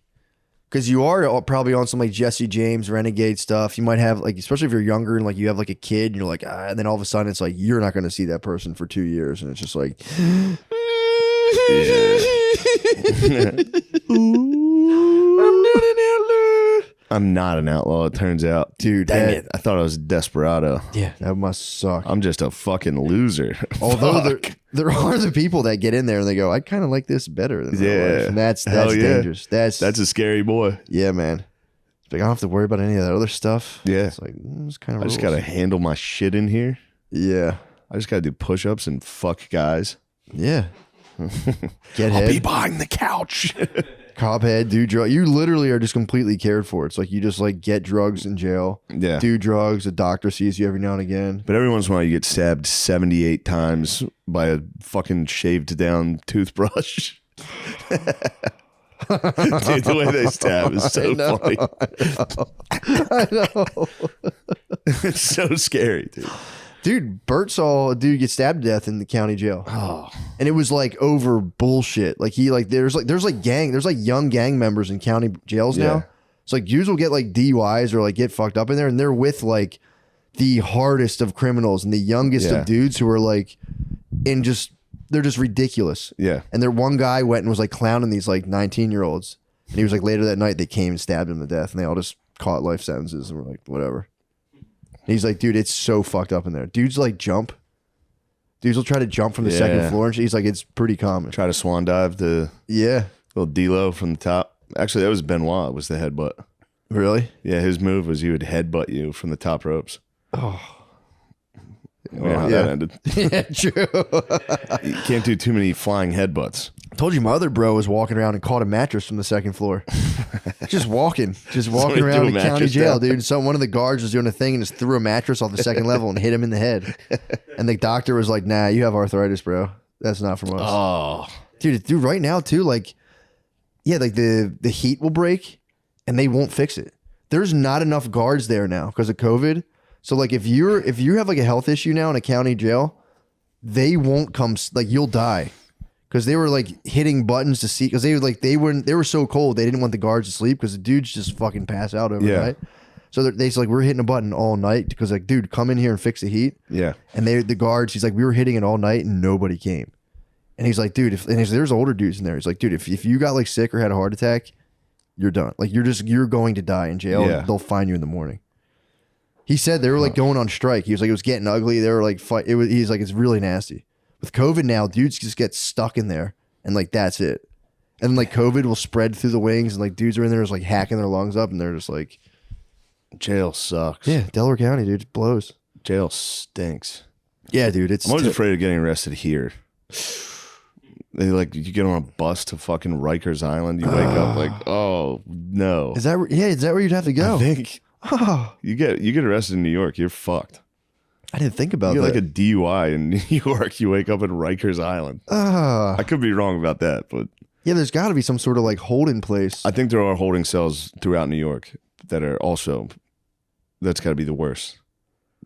because you are probably on some like Jesse James Renegade stuff. You might have like, especially if you're younger and like you have like a kid and you're like, and then all of a sudden it's like, you're not going to see that person for 2 years. And it's just like, I'm not an outlaw, it turns out. Dude, dang it. I thought I was a desperado. Yeah, that must suck. I'm just a fucking loser. Although there are the people that get in there and they go, I kind of like this better than real life. And that's dangerous. That's a scary boy. Yeah, man. It's like, I don't have to worry about any of that other stuff. Yeah. It's like, it's kind of I just got to handle my shit in here. Yeah. I just got to do push-ups and fuck guys. Yeah. Get I'll head. be behind the couch. Cop head, do drugs. You literally are just completely cared for. It's like you just like get drugs in jail. Yeah. Do drugs. A doctor sees you every now and again. But every once in a while, you get stabbed 78 times by a fucking shaved down toothbrush. Dude, the way they stab is so funny. I know. It's so scary, dude. Dude, Bert saw a dude get stabbed to death in the county jail. Oh, And it was like over bullshit. Like there's young gang members in county jails Yeah. now. So like dudes will get like DUIs or like get fucked up in there, and they're with like the hardest of criminals and the youngest Yeah. of dudes who are like they're just ridiculous. yeah. And there one guy went and was like clowning these like 19-year-olds. And he was like later that night they came and stabbed him to death, and they all just caught life sentences and were like, whatever. And he's like, dude, it's so fucked up in there. Dudes like jump. Dudes will try to jump from the second floor, and he's like, it's pretty common. Try to swan dive the Yeah. little D-Lo from the top. Actually, that was Benoit, was the headbutt. Really? Yeah, his move was he would headbutt you from the top ropes. Oh. You know how Yeah. that ended. Yeah, true. You can't do too many flying headbutts. I told you my other bro was walking around and caught a mattress from the second floor. just walking Somebody around threw a the county mattress jail, down. dude. So one of the guards was doing a thing and just threw a mattress off the second level and hit him in the head. And the doctor was like, nah, you have arthritis, bro. That's not from us. Oh. Dude, right now too, like, yeah, like the heat will break and they won't fix it. There's not enough guards there now because of COVID. So like if you have like a health issue now in a county jail, they won't come, like you'll die. Because they were like hitting buttons to see, because they were so cold they didn't want the guards to sleep because the dudes just fucking pass out overnight. So they like, we're hitting a button all night because like, dude, come in here and fix the heat. Yeah. And the guards, he's like, we were hitting it all night and nobody came. And he's like, dude, there's older dudes in there. He's like, dude, if you got like sick or had a heart attack, you're done. Like you're going to die in jail. Yeah. They'll find you in the morning. He said they were like going on strike. He was like, it was getting ugly. They were like, he's like, it's really nasty. With COVID now, dudes just get stuck in there and like, that's it. And like COVID will spread through the wings and like dudes are in there just like hacking their lungs up and they're just like, Jail sucks. yeah, Delaware County, dude, it blows. Jail stinks. Yeah, dude, it's I'm always afraid of getting arrested here. They like, you get on a bus to fucking Rikers Island. You wake up like, oh no. Is that where you'd have to go? I think Oh, you get arrested in New York, you're fucked. I didn't think about You that. get like a DUI in New York, you wake up at Rikers Island. I could be wrong about that, but Yeah, there's got to be some sort of like holding place. I think there are holding cells throughout New York that are also, that's got to be the worst.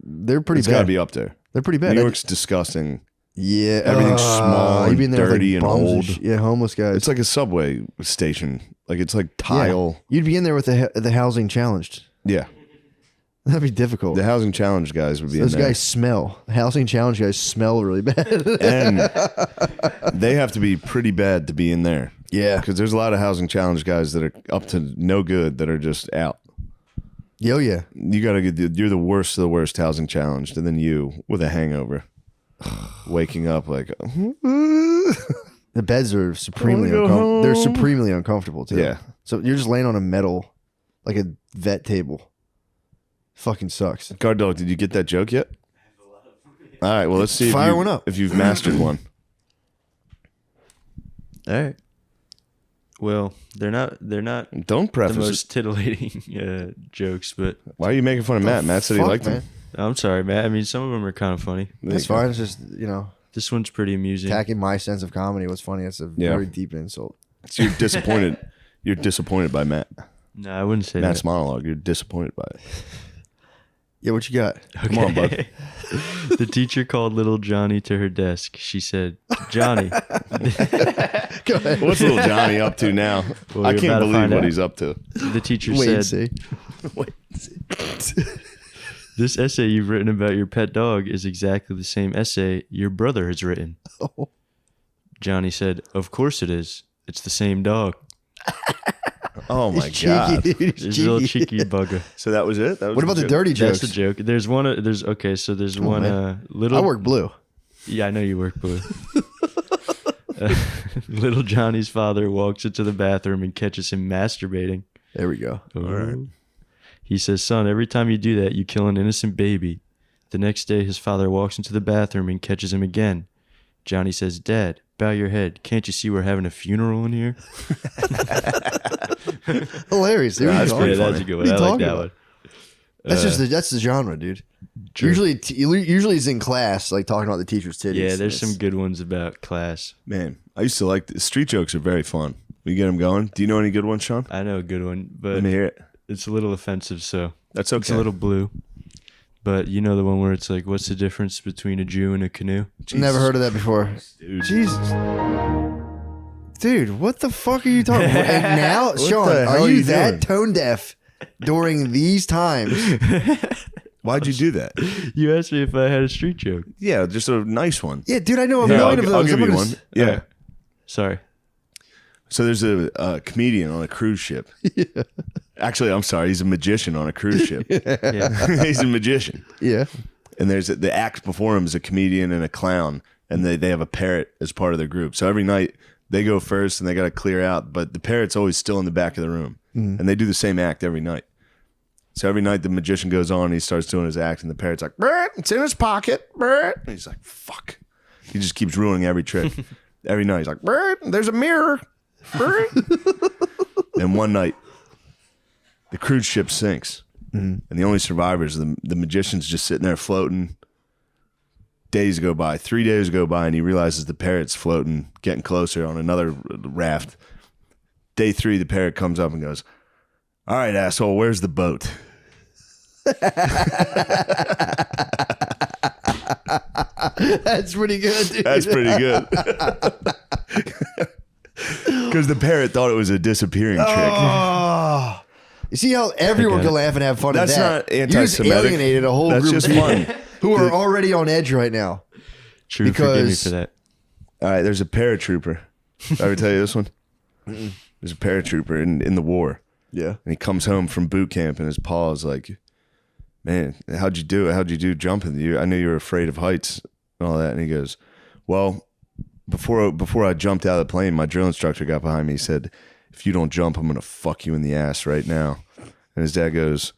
They're pretty It's got to bad. be up there. They're pretty bad. New York's disgusting. Yeah, Everything's small you'd be and in there with, dirty and bums old. yeah, homeless guys. It's like a subway station. Like it's like tile. You'd be in there with the housing challenged. Yeah. That'd be difficult. The housing challenge guys would be Those in there. guys smell. The housing challenge guys smell really bad. And they have to be pretty bad to be in there. Yeah. Because there's a lot of housing challenge guys that are up to no good that are just out. Yo, yeah. You got to get, you're the worst of the worst housing challenged. And then you with a hangover, waking up like, The beds are supremely go uncomfortable. home. They're supremely uncomfortable too. Yeah. So you're just laying on a metal, like a vet table. Fucking sucks. Guard dog, did you get that joke yet? All right, well, let's see Fire one up. if you've mastered one. All right. Well, they're not Don't the preface it. most titillating jokes, but Why are you making fun of Matt? Matt said he Fuck, liked man. them. I'm sorry, Matt. I mean, some of them are kind of funny. That's fine. It's just, This one's pretty amusing. attacking my sense of comedy was funny. It's a Yeah. very deep insult. So you're disappointed. You're disappointed by Matt. No, I wouldn't say Matt's that. monologue. You're disappointed by it. Yeah, what you got? Come on, bud. The teacher called little Johnny to her desk. She said, Johnny. Go ahead. What's little Johnny up to now? Well, I you're can't about to believe find what out. he's up to. The teacher Wait and said, see. this essay you've written about your pet dog is exactly the same essay your brother has written. Oh. Johnny said, of course it is. It's the same dog. Oh my He's god! cheeky, dude. He's This little cheeky. cheeky bugger. So that was it. That was What about the joke? dirty jokes? That's the joke. There's one. There's one man. little. I work blue. Yeah, I know you work blue. Little Johnny's father walks into the bathroom and catches him masturbating. There we go. All right. He says, son, every time you do that, you kill an innocent baby. The next day, his father walks into the bathroom and catches him again. Johnny says, Dad, bow your head. Can't you see we're having a funeral in here? Hilarious. Dude. That's pretty That's funny. a good What one. are I you like talking that about? one. That's the genre, dude. True. Usually he's in class, like talking about the teacher's titties. Yeah, there's It's- some good ones about class. Man, I used to like street jokes are very fun. We get them going. Do you know any good ones, Sean? I know a good one, Let but me hear it. it's a little offensive, so That's it's okay. a little blue. But you know the one where it's like, what's the difference between a Jew and a canoe? Never heard of that before. Dude. Jesus. Dude, what the fuck are you talking about? And now, Sean, the hell are are you you that doing? tone deaf during these times? Why'd you do that? You asked me if I had a street joke. Yeah, just a nice one. Yeah, dude, I know a Yeah, million of I'll those. give I'm you gonna one. s- Yeah. Sorry. So there's a comedian on a cruise ship. Actually, I'm sorry. He's a magician on a cruise ship. Yeah. He's a magician. Yeah. And there's the act before him is a comedian and a clown, and they have a parrot as part of their group. So every night they go first and they got to clear out, but the parrot's always still in the back of the room, and they do the same act every night. So every night the magician goes on, and he starts doing his act, and the parrot's like, "Bert, it's in his pocket, Bert." And he's like, "Fuck." He just keeps ruining every trick. Every night he's like, "Bert, there's a mirror, Bert." And one night the cruise ship sinks. And the only survivors, the magician's just sitting there floating. Days go by, 3 days go by, and he realizes the parrot's floating, getting closer on another raft. Day 3, the parrot comes up and goes, "All right, asshole, where's the boat?" That's pretty good, dude. That's pretty good. Because the parrot thought it was a disappearing trick. Oh. You see how everyone I got can it. laugh and have fun That's at that? not You just anti-Semitic. alienated a whole That's group just of people fun. who are already on edge right now. True. Forgive me Because- for that. All right, there's a paratrooper. Did I ever tell you this one? There's a paratrooper in the war. Yeah. And he comes home from boot camp, and his pa is like, "Man, how'd you do it? How'd you do jumping? I knew you were afraid of heights and all that." And he goes, "Well, before I jumped out of the plane, my drill instructor got behind me. He said, 'If you don't jump, I'm gonna fuck you in the ass right now.'" And his dad goes,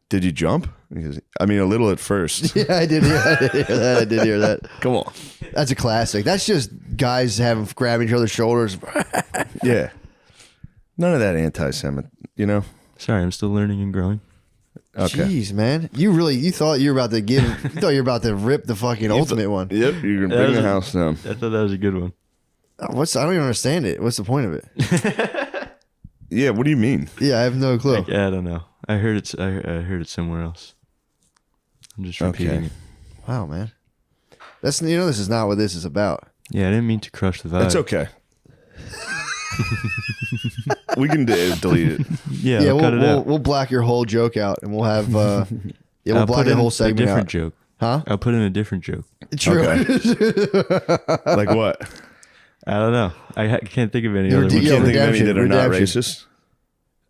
"Did you jump?" And he goes, "I mean, a little at first." Yeah, I did hear that. I did hear that. Come on. That's a classic. That's just guys grabbing each other's shoulders. Yeah. None of that anti-Semitic, you know? Sorry, I'm still learning and growing. Okay. Jeez, man. You thought you were about to rip the fucking ultimate one. Yep, you're gonna That bring was the a- house down. I thought that was a good one. I don't even understand it. What's the point of it? Yeah, what do you mean? Yeah, I have no clue. Like, I don't know. I heard it. I heard it somewhere else. I'm just repeating Okay. it. Wow, man. This is not what this is about. Yeah, I didn't mean to crush the vibe. That's okay. We can delete it. Yeah, Yeah, I'll cut it out. we'll black your whole joke out, and we'll have we'll I'll black put the in whole a segment different out. joke. Huh? I'll put in a different joke. True. Like what? I don't know. I can't think of any Your other D- ones. Yeah, Can't think of any redemption, that are not redemption. racist.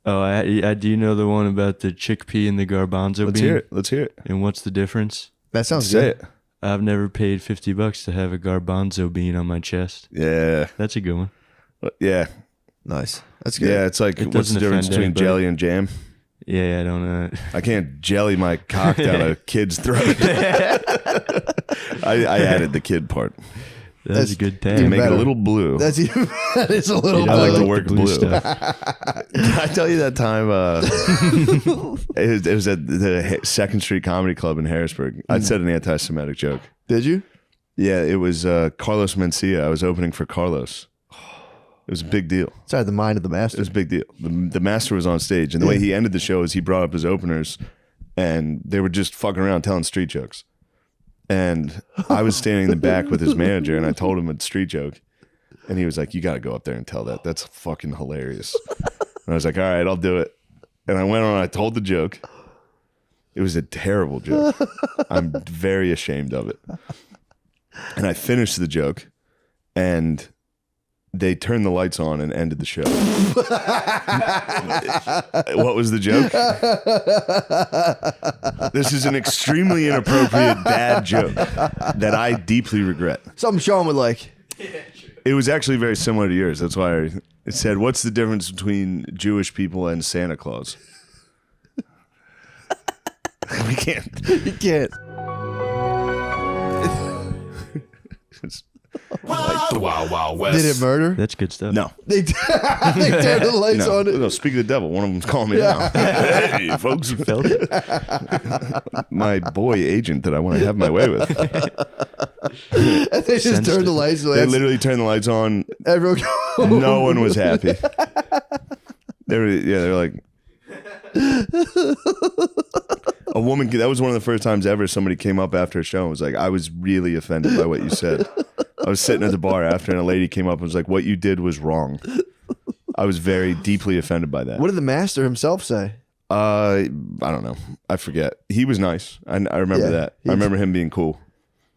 Oh, I do know the one about the chickpea and the garbanzo Let's bean. hear it. Let's hear it. And what's the difference? That sounds Say good. it. I've never paid $50 to have a garbanzo bean on my chest. Yeah. That's a good one. Yeah. Nice. That's good. Yeah. It's like, It what's the doesn't difference offend between anybody. jelly and jam? Yeah, I don't know. I can't jelly my cock down a kid's throat. I added the kid part That's a good to tag. make it better. a little blue. That is a little. You I know, like to the work blue blue. stuff. Did I tell you that time? It was at the Second Street Comedy Club in Harrisburg. I said an anti-Semitic joke. Did you? Yeah, it was Carlos Mencia. I was opening for Carlos. It was a big deal. Sorry, the mind of the It master. was a big deal. The master was on stage, and the way he ended the show is he brought up his openers, and they were just fucking around telling street jokes. And I was standing in the back with his manager, and I told him a street joke, and he was like, "You got to go up there and tell that. That's fucking hilarious." And I was like, "All right, I'll do it." And I went on. I told the joke. It was a terrible joke. I'm very ashamed of it. And I finished the joke, and they turned the lights on and ended the show. What was the joke? This is an extremely inappropriate, bad joke that I deeply regret. Something Sean would like. It was actually very similar to yours. That's why it said, "What's the difference between Jewish people and Santa Claus?" We can't. You can't. The Wild Wild West. Did it murder? That's good stuff. No. They turned the lights on it. No, speak of the devil. One of them's calling me now. Hey, folks. You felt it? My boy agent that I want to have my way with. And they just Sensed turned it. the lights. They literally turned the lights on. Everyone. No one was happy. They're like a woman. That was one of the first times ever somebody came up after a show and was like, "I was really offended by what you said." I was sitting at the bar after, and a lady came up and was like, "What you did was wrong." I was very deeply offended by that. What did the master himself say? I don't know. I forget. He was nice. I remember Yeah, that. I remember him being cool.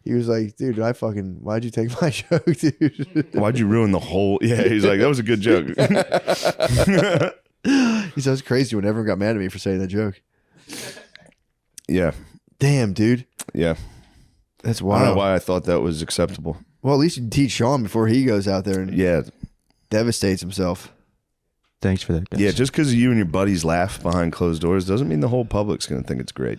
He was like, dude, why'd you take my joke, dude? Why'd you ruin the whole? Yeah, he's like, that was a good joke. He said, it's crazy when everyone got mad at me for saying that joke. Yeah, Damn, dude. yeah. That's I don't know wild. why I thought that was acceptable. Well, at least you can teach Sean before he goes out there and Yeah, devastates himself. Thanks for that, guys. yeah. Just because you and your buddies laugh behind closed doors doesn't mean the whole public's going to think it's great.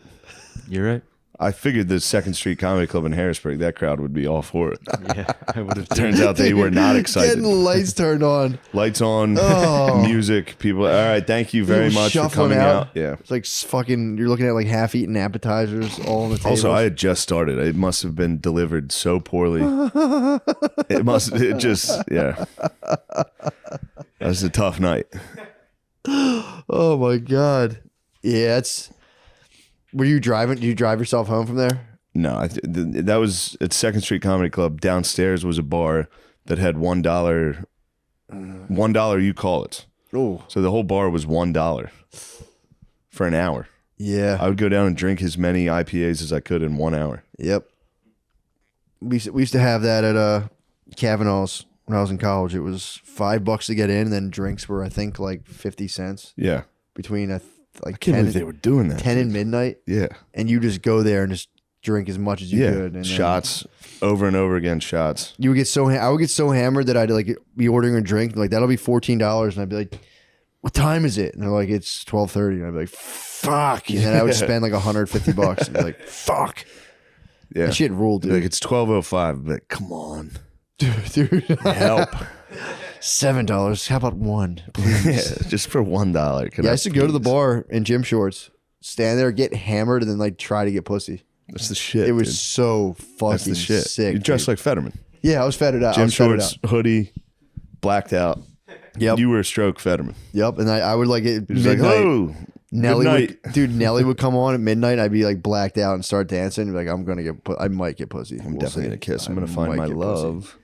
You're right. I figured the Second Street Comedy Club in Harrisburg, that crowd would be all for it. Yeah, I would have. Turns out they were not excited. Getting the lights turned on. Lights on, Oh. music, people. All right, thank you very People much for shuffling coming out. out. Yeah. It's like fucking, you're looking at like half-eaten appetizers all on the table. Also, I had just started. It must have been delivered so poorly. It just, yeah. That was a tough night. Oh my God. Yeah, it's. Were you driving? Did you drive yourself home from there? No, that was at Second Street Comedy Club. Downstairs was a bar that had $1. $1 you call it. Oh. So the whole bar was $1 for an hour. Yeah. I would go down and drink as many IPAs as I could in 1 hour. Yep. We used to have that at Kavanaugh's when I was in college. It was $5 to get in, and then drinks were I think like 50 cents Yeah. between I like can't 10, believe they were doing that. 10 and midnight, Yeah. and you just go there and just drink as much as you Yeah. could. And then Shots over and over again. Shots. You would get so I would get so hammered that I'd like be ordering a drink like that'll be $14, and I'd be like, "What time is it?" And they're like, "It's 12:30," and I'd be like, "Fuck!" And then I would spend like $150 and be like, "Fuck!" Yeah. That shit ruled, dude. Like it's 12:05. But come on, dude. help. $7. How about one, please? Yeah, just for $1. Can Yeah, I used to go to the please? bar in gym shorts, stand there, get hammered, and then like try to get pussy. That's the shit. It was dude. so fucking That's the shit. sick. You dressed dude. like Fetterman. Yeah, I was fettered out. I Gym was fettered shorts, out. hoodie, blacked out. Yep. You were a stroke Fetterman. Yep. And I would like it. He was like, midnight. "Oh, Nelly good would, night." dude, Nelly would come on at midnight. I'd be like blacked out and start dancing. Like I'm gonna I might get pussy. I'm definitely gonna kiss. I'm gonna find my love.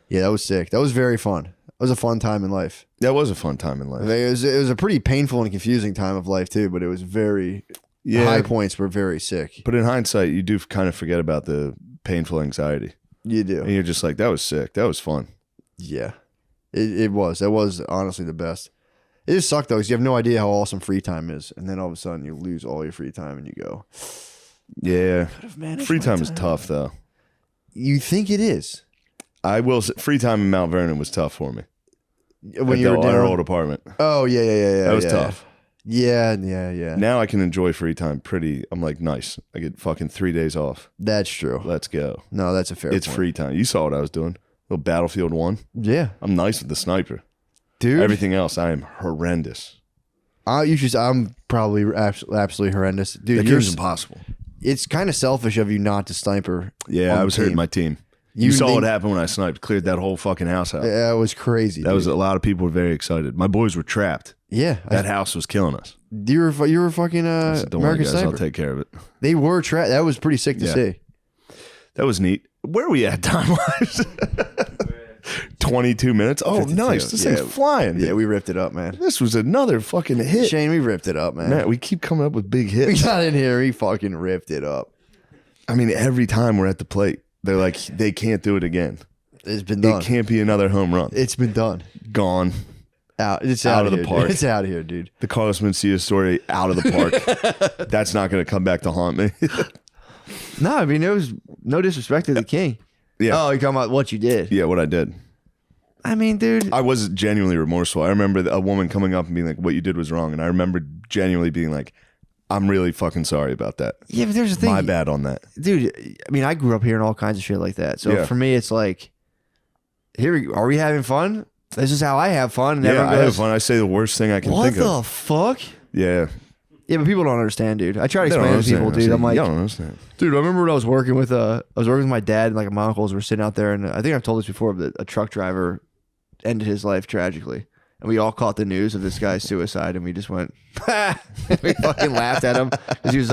Yeah, that was sick. That was very fun. That was a fun time in life. That was a fun time in life. It was a pretty painful and confusing time of life too. But it was very Yeah, high points were very sick. but in hindsight, you do kind of forget about the painful anxiety, You and do. you're just like, "That was sick. That was fun." Yeah, it was. That was honestly the best. It just sucked though, because you have no idea how awesome free time is, and then all of a sudden you lose all your free time, and you go. Yeah, managed free my time is time. tough though. You think it is I will say, free time in Mount Vernon was tough for me. when At you were our down? old apartment. Oh yeah. That was yeah. tough. Yeah. Now I can enjoy free time pretty. I'm like, nice. I get fucking 3 days off. That's true. Let's go. No, that's a fair. It's point. free time. You saw what I was doing. Little Battlefield 1. Yeah, I'm nice with the sniper. dude. Everything else, I am horrendous. I'm probably absolutely horrendous, dude. That You're, game's impossible. it's kind of selfish of you not to sniper. Yeah, on I the was hurting team. my team. You You saw think- what happened when I sniped. Cleared that whole fucking house out. That was crazy. That was dude. a lot of people were very excited. My boys were trapped. Yeah. That house was killing us. You were fucking I said, don't worry, American guys. Sniper. I'll take care of it. They were trapped. That was pretty sick to Yeah. see. That was neat. Where are we at time wise? 22 minutes. Oh, 52. nice. This Yeah. thing's flying. Yeah, we ripped it up, man. This was another fucking hit. Shane, we ripped it up, man. Man, we keep coming up with big We hits. got in here, we fucking ripped it up. I mean, every time we're at the plate, they're like, they can't do it again. It's been done. It can't be another home run. It's been done. Gone. It's Out out of of the here, park. Dude. It's out of here, dude. The Carlos Mencia story out of the park. That's not going to come back to haunt me. No, I mean, it was no disrespect to the king. Yeah. Oh, you're talking about what you did. Yeah, what I did. I mean, dude. I was genuinely remorseful. I remember a woman coming up and being like, what you did was wrong. And I remember genuinely being like, I'm really fucking sorry about that. Yeah, but there's a thing. My bad on that. Dude, I mean, I grew up hearing all kinds of shit like that. So Yeah. for me, it's like, Are we having fun? This is how I have fun. And Yeah, everyone I have goes, fun. I say the worst thing I can what think the of. fuck? Yeah. Yeah, but people don't understand, dude. I try to They don't explain to people, understand. dude. I'm like, you don't understand. dude, I remember when I was working with my dad and like my uncles were sitting out there, and I think I've told this before, but a truck driver ended his life tragically. And we all caught the news of this guy's suicide, and we just went, we fucking laughed at him because he was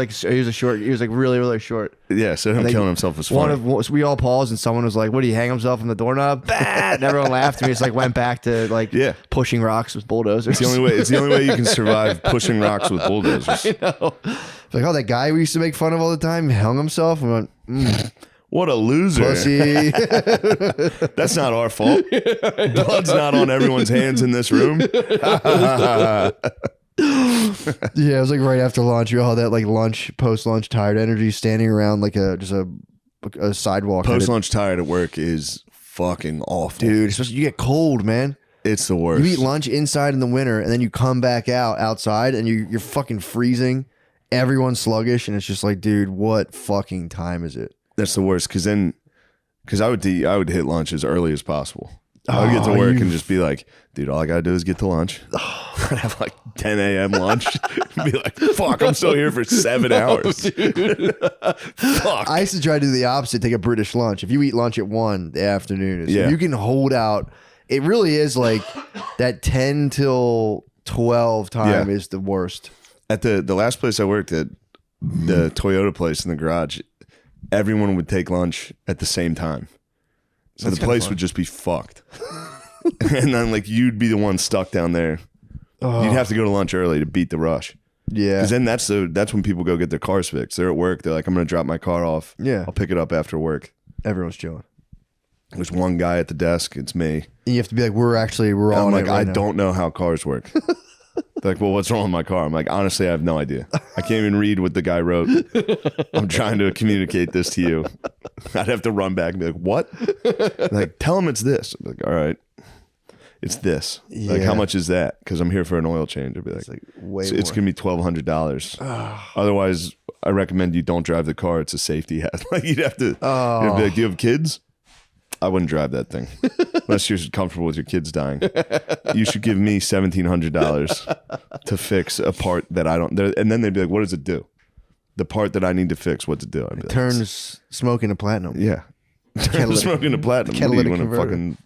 like really, really short. Yeah, so him think killing himself was funny. So we all paused, and someone was like, "What? Did he hang himself on the doorknob?" And everyone laughed, and we just like went back to like pushing rocks with bulldozers. It's the only way you can survive pushing rocks with bulldozers. I know. It's like, oh, that guy we used to make fun of all the time hung himself. And we went, What a loser. pussy. That's not our fault. Blood's not on everyone's hands in this room. Yeah, it was like right after lunch. You all had that like post-lunch tired energy, standing around like a sidewalk. Post-lunch tired at work is fucking awful. Dude, especially you get cold, man. It's the worst. You eat lunch inside in the winter, and then you come back outside, and you're fucking freezing. Everyone's sluggish, and it's just like, dude, what fucking time is it? That's the worst because I would hit lunch as early as possible. I would get to work and just be like, dude, all I gotta do is get to lunch. I'd have like 10 a.m. lunch. Be like, fuck, I'm still here for 7 hours. Fuck. I used to try to do the opposite, take a British lunch. If you eat lunch at 1, the afternoon is. Yeah. If you can hold out. It really is like that 10 till 12 time is the worst. At the last place I worked at, the Toyota place in the garage, everyone would take lunch at the same time. So the place would just be fucked. And then like you'd be the one stuck down there. You'd have to go to lunch early to beat the rush. Yeah. Because then that's when people go get their cars fixed. They're at work. They're like, I'm going to drop my car off. Yeah. I'll pick it up after work. Everyone's chilling. There's one guy at the desk. It's me. And you have to be like, we're And all I'm like, I don't know how cars work. They're like, well, what's wrong with my car? I'm like, honestly, I have no idea. I can't even read what the guy wrote. I'm trying to communicate this to you. I'd have to run back and be like, what? Like, tell him it's this. I'm like, all right. It's this. Like, how much is that? Because I'm here for an oil change. I'd be like, it's going to be $1,200. Otherwise, I recommend you don't drive the car. It's a safety hazard. Like, you'd have to be like, do you have kids? I wouldn't drive that thing unless you're comfortable with your kids dying. You should give me $1,700 to fix a part that I don't. And then they'd be like, what does it do? The part that I need to fix, what to do? I'd be like, turns smoke into platinum. yeah. Smoking a platinum. What, catalytic you want to converter. fucking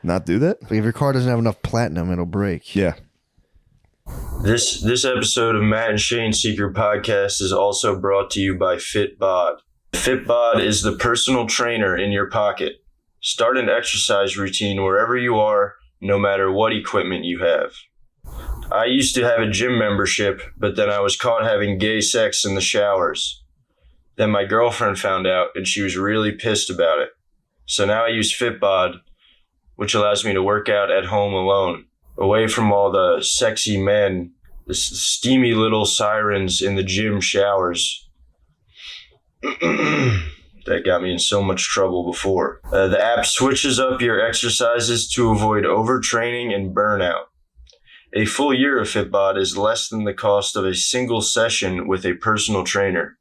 not do that? Like if your car doesn't have enough platinum, it'll break. Yeah. This episode of Matt and Shane Secret Podcast is also brought to you by FitBod. FitBod is the personal trainer in your pocket. Start an exercise routine wherever you are, no matter what equipment you have. I used to have a gym membership, but then I was caught having gay sex in the showers. Then my girlfriend found out, and she was really pissed about it. So now I use FitBod, which allows me to work out at home alone, away from all the sexy men, the steamy little sirens in the gym showers. That got me in so much trouble before. The app switches up your exercises to avoid overtraining and burnout. A full year of FitBod is less than the cost of a single session with a personal trainer.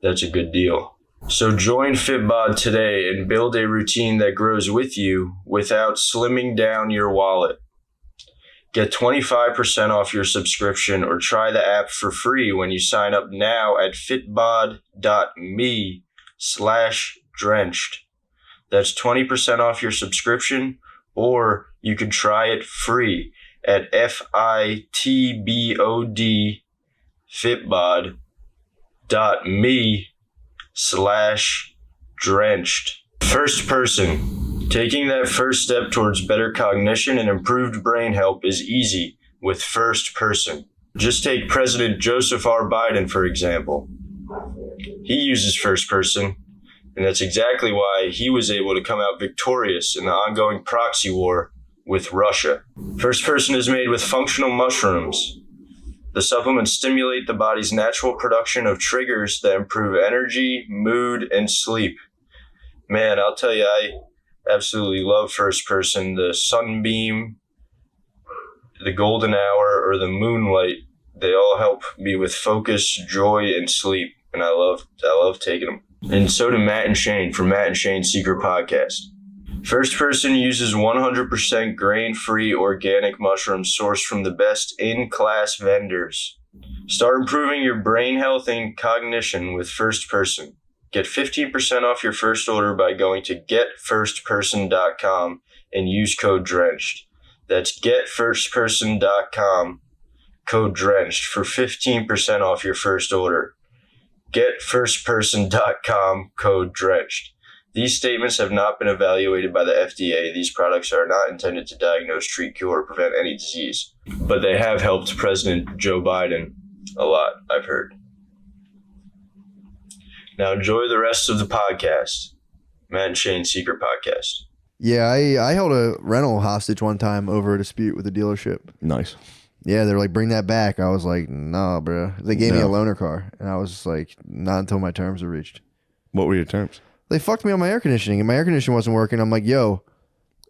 That's a good deal. So join FitBod today and build a routine that grows with you without slimming down your wallet. Get 25% off your subscription or try the app for free when you sign up now at fitbod.me/drenched. That's 20% off your subscription, or you can try it free at FITBOD fitbod.me/drenched. First person. Taking that first step towards better cognition and improved brain health is easy with first person. Just take President Joseph R. Biden, for example. He uses first person, and that's exactly why he was able to come out victorious in the ongoing proxy war with Russia. First person is made with functional mushrooms. The supplements stimulate the body's natural production of triggers that improve energy, mood, and sleep. Man, I'll tell you, I absolutely love first person. The sunbeam, the golden hour, or the moonlight, they all help me with focus, joy, and sleep. And I love taking them. And so do Matt and Shane from Matt and Shane's Secret Podcast. First Person uses 100% grain-free organic mushrooms sourced from the best in-class vendors. Start improving your brain health and cognition with First Person. Get 15% off your first order by going to getfirstperson.com and use code DRENCHED. That's getfirstperson.com, code DRENCHED for 15% off your first order. Getfirstperson.com, code DRENCHED. These statements have not been evaluated by the FDA. These products are not intended to diagnose, treat, cure, or prevent any disease. But they have helped President Joe Biden a lot, I've heard. Now enjoy the rest of the podcast. Matt and Shane's Secret Podcast. Yeah, I held a rental hostage one time over a dispute with a dealership. Nice. Yeah, they're like, bring that back. I was like, nah, bro. They gave me a loaner car. And I was like, not until my terms are reached. What were your terms? They fucked me on my air conditioning, and my air conditioning wasn't working. I'm like, yo,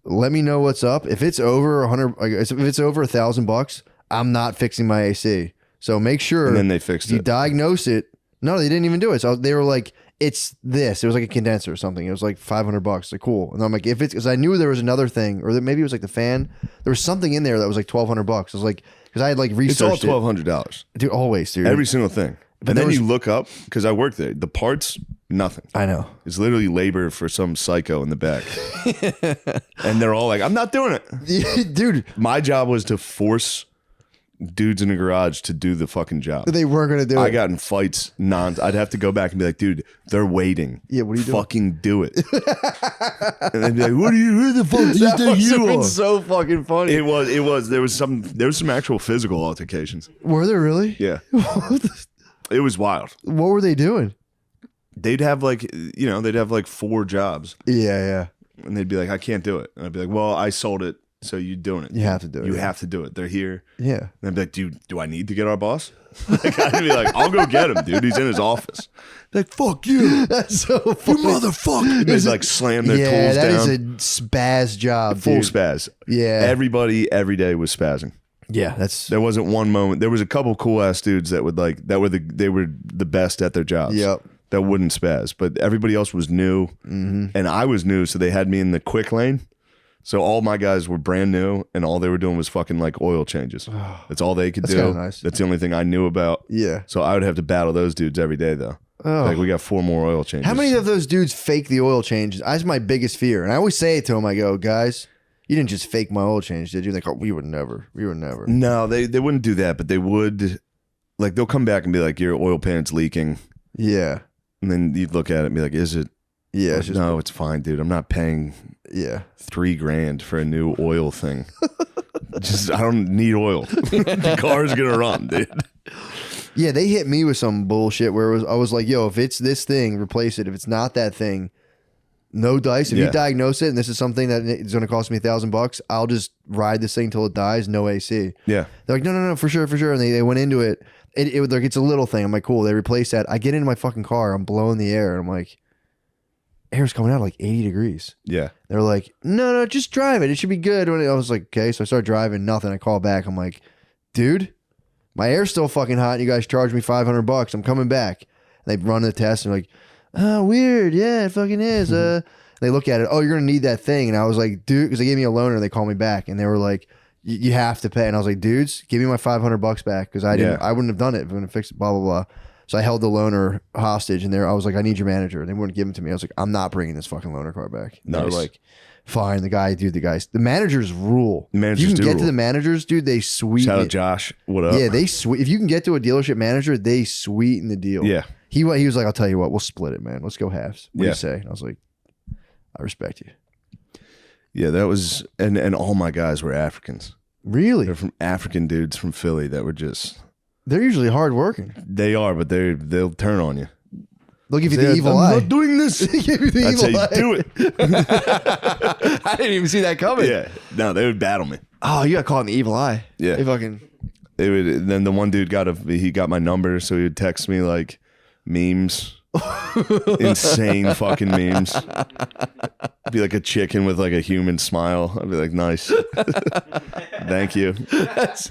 let me know what's up. If it's over if it's over $1,000, I'm not fixing my AC. So make sure. And then they fixed you it. diagnose it. No, they didn't even do it. So they were like, it's this. It was like a condenser or something. It was like $500. Like, cool. And I'm like, if it's, because I knew there was another thing, or that maybe it was like the fan. There was something in there that was like $1,200. I was like, because I had like researched It's all $1,200. Dude, always, dude. Every single thing. But And then there you was- look up, because I work there, the parts, nothing. I know. It's literally labor for some psycho in the back. And they're all like, I'm not doing it. Dude, My job was to force dudes in the garage to do the fucking job. they weren't going to do it. I got in fights. I'd have to go back and be like, dude, they're waiting. Yeah, what are you doing? Fucking do it. And they'd be like, who the fuck do you That think must have you been are? so fucking funny. It was. There was some actual physical altercations. Were there really? Yeah. It was wild. What were they doing? They'd have like 4 jobs. Yeah. And they'd be like, I can't do it. And I'd be like, well, I sold it, so you're doing it. You have to do it. You yeah. have to do it. They're here. Yeah. And I'd be like, dude, do I need to get our boss? Like, I'd be like, I'll go get him, dude. He's in his office. They're like, fuck you. That's so You funny. motherfucker. They'd like slam their tools that down. is a spaz job, Full dude. spaz. Yeah. Everybody every day was spazzing. Yeah, that's There wasn't one moment. There was a couple cool ass dudes that would like they were the best at their jobs. Yep. That wouldn't spaz, but everybody else was new, and I was new, so they had me in the quick lane. So all my guys were brand new, and all they were doing was fucking like oil changes. That's all they could That's do. kinda nice. That's the only thing I knew about. yeah. So I would have to battle those dudes every day, though. Oh. Like we got 4 more oil changes. How many of those dudes fake the oil change? That's my biggest fear. And I always say it to them. I go, guys, you didn't just fake my oil change, did you? They go, we would never. No, they wouldn't do that, but they would. Like they'll come back and be like, your oil pan's leaking, Yeah. and then you'd look at it and be like, is it? Yeah. Like, It's just, no, it's fine, dude. I'm not paying yeah. $3,000 for a new oil thing. Just I don't need oil. The car's gonna run, dude. Yeah, they hit me with some bullshit where I was like, yo, if it's this thing, replace it. If it's not that thing, no dice. If Yeah. you diagnose it and this is something that is going to cost me $1,000, I'll just ride this thing till it dies, no AC. Yeah. They're like, no, for sure. And they went into it. It like, it's a little thing. I'm like, cool. They replaced that. I get into my fucking car. I'm blowing the air. And I'm like, air's coming out like 80 degrees. Yeah. They're like, no, just drive it. It should be good. And I was like, okay. So I start driving. Nothing. I call back. I'm like, dude, my air's still fucking hot. And you guys charge me $500. I'm coming back. And they run the test and they're like, oh, weird. Yeah, it fucking is. They look at it. Oh, you're going to need that thing. And I was like, dude, because they gave me a loaner. They called me back and they were like, you have to pay. And I was like, dudes, give me my $500 back because I wouldn't have done it if I'm going to fix it, blah, blah, blah. So I held the loaner hostage and I was like, I need your manager. And they wouldn't give him to me. I was like, I'm not bringing this fucking loaner car back. And they were Nice. like, fine. The managers rule. Managers if you can do get to rule. the managers, dude, they sweeten Shout out it. Josh. What up? Yeah, if you can get to a dealership manager, they sweeten the deal. Yeah. He was like, I'll tell you what, we'll split it, man. Let's go halves. What do Yeah. you say? And I was like, I respect you. Yeah, that was and all my guys were Africans. Really? They're from African dudes from Philly that were just They're usually hard working. they are, but they'll turn on you. They'll give you Say, the evil I'm eye. not doing this. They give you the I'd say, evil eye. do it. I didn't even see that coming. Yeah. No, they would battle me. Oh, you got caught in the evil eye. Yeah. They fucking. They would. Then the one dude got my number, so he would text me like memes, insane fucking memes. Be like a chicken with like a human smile. I'd be like, nice, thank you. That's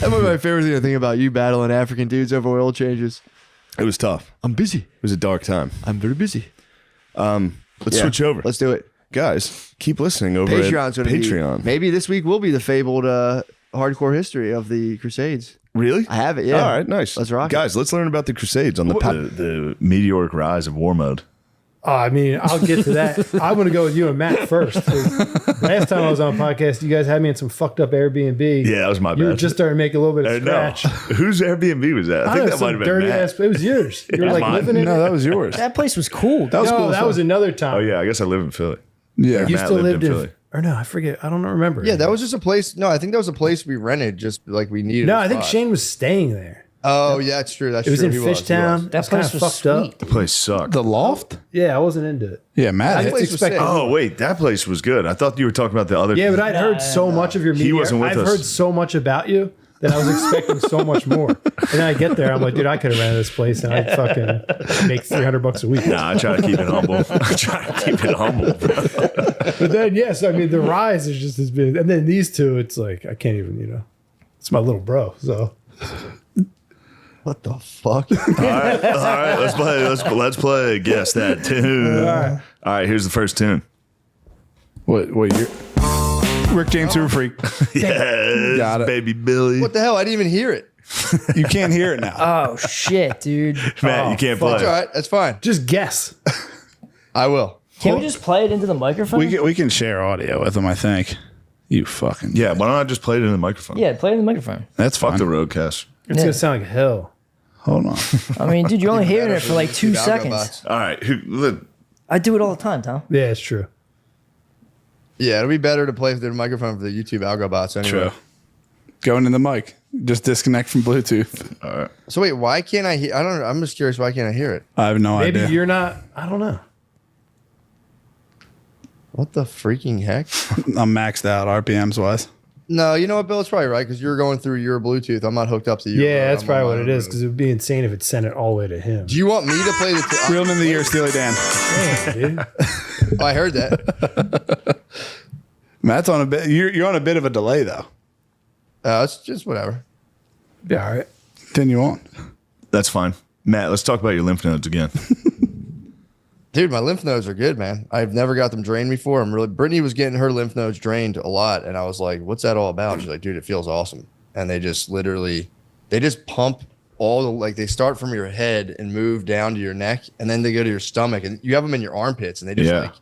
one of my favorite things to think about you battling African dudes over oil changes. It was tough. I'm busy. It was a dark time. I'm very busy. Let's Yeah. switch over. Let's do it. guys, keep listening over Patreon's at gonna Patreon. be. Maybe this week will be the fabled hardcore history of the Crusades. Really? I have it. Yeah. All right, nice. Let's rock it. Guys, let's learn about the Crusades on the meteoric rise of war mode. Oh, I mean, I'll get to that. I'm going to go with you and Matt first. Last time I was on a podcast, you guys had me in some fucked up Airbnb. Yeah, that was my You bad. were just starting to make a little bit of No. scratch. Whose Airbnb was that? I think that might have been dirty Matt. ass. It was yours. You were like mine. living in No, it. that was yours. That place was cool. That was No, cool. that was another time. Oh yeah, I guess I live in Philly. Yeah. You Matt still lived lived in in Philly. or no, I forget. I don't remember. Yeah, that was just a place. No, I think that was a place we rented just like we needed. No, a I think spot. Shane was staying there. Oh, yeah, that's true. That's It was true. in He Fishtown. That kind place of was fucked sweet. up. The place sucked. The loft? Yeah, I wasn't into it. Yeah, Matt. I hit- was place was sick. expecting. Oh wait, that place was good. I thought you were talking about the other. Yeah, but I'd heard so much of your media. wasn't with I've us. heard so much about you that I was expecting so much more. And then I get there, I'm like, dude, I could have rented this place and I'd fucking make $300 a week. Nah, I try to keep it humble. I try to keep it humble. But then, yes, I mean, the rise is just as big. And then these two, it's like, I can't even, it's my little bro. So What the fuck? All right, let's play. Let's play. Guess that tune. All right, here's the first tune. What year? Rick James Super Freak. Yes, Got it. baby Billy. What the hell? I didn't even hear it. You can't hear it now. Oh shit, dude! Matt, you can't That's play. all right. That's fine. just guess. I will. Can't we just play it into the microphone? We can share audio with them, I think. You fucking. Yeah, why don't I just play it in the microphone? Yeah, play it in the microphone. That's Fuck fine. the roadcast. It's going to sound like hell. Hold on. I mean, dude, you're only hearing it for like 2 Algo seconds. bots. All right, look. I do it all the time, Tom. Yeah, it's true. Yeah, it'll be better to play through the microphone for the YouTube algo bots anyway. True. Going in the mic. Just disconnect from Bluetooth. So wait, why can't I hear? I don't know. I'm just curious. Why can't I hear it? I have no Maybe idea. you're not, I don't know. What the freaking heck? I'm maxed out RPMs wise. No, you know what, Bill? It's probably right because you're going through your Bluetooth. I'm not hooked up to you. Yeah, that's I'm probably on what my it own is because it would be insane if it sent it all the way to him. Do you want me to play the? Reel him in the ear, Steely Dan. Damn, dude. I heard that. Matt's on a bit. You're on a bit of a delay though. It's just whatever. Be all right. Continue on. That's fine. Matt, let's talk about your lymph nodes again. Dude, my lymph nodes are good, man. I've never got them drained before. Brittany was getting her lymph nodes drained a lot, and I was like, "What's that all about?" She's like, "Dude, it feels awesome." And they just pump all the they start from your head and move down to your neck, and then they go to your stomach, and you have them in your armpits, and they just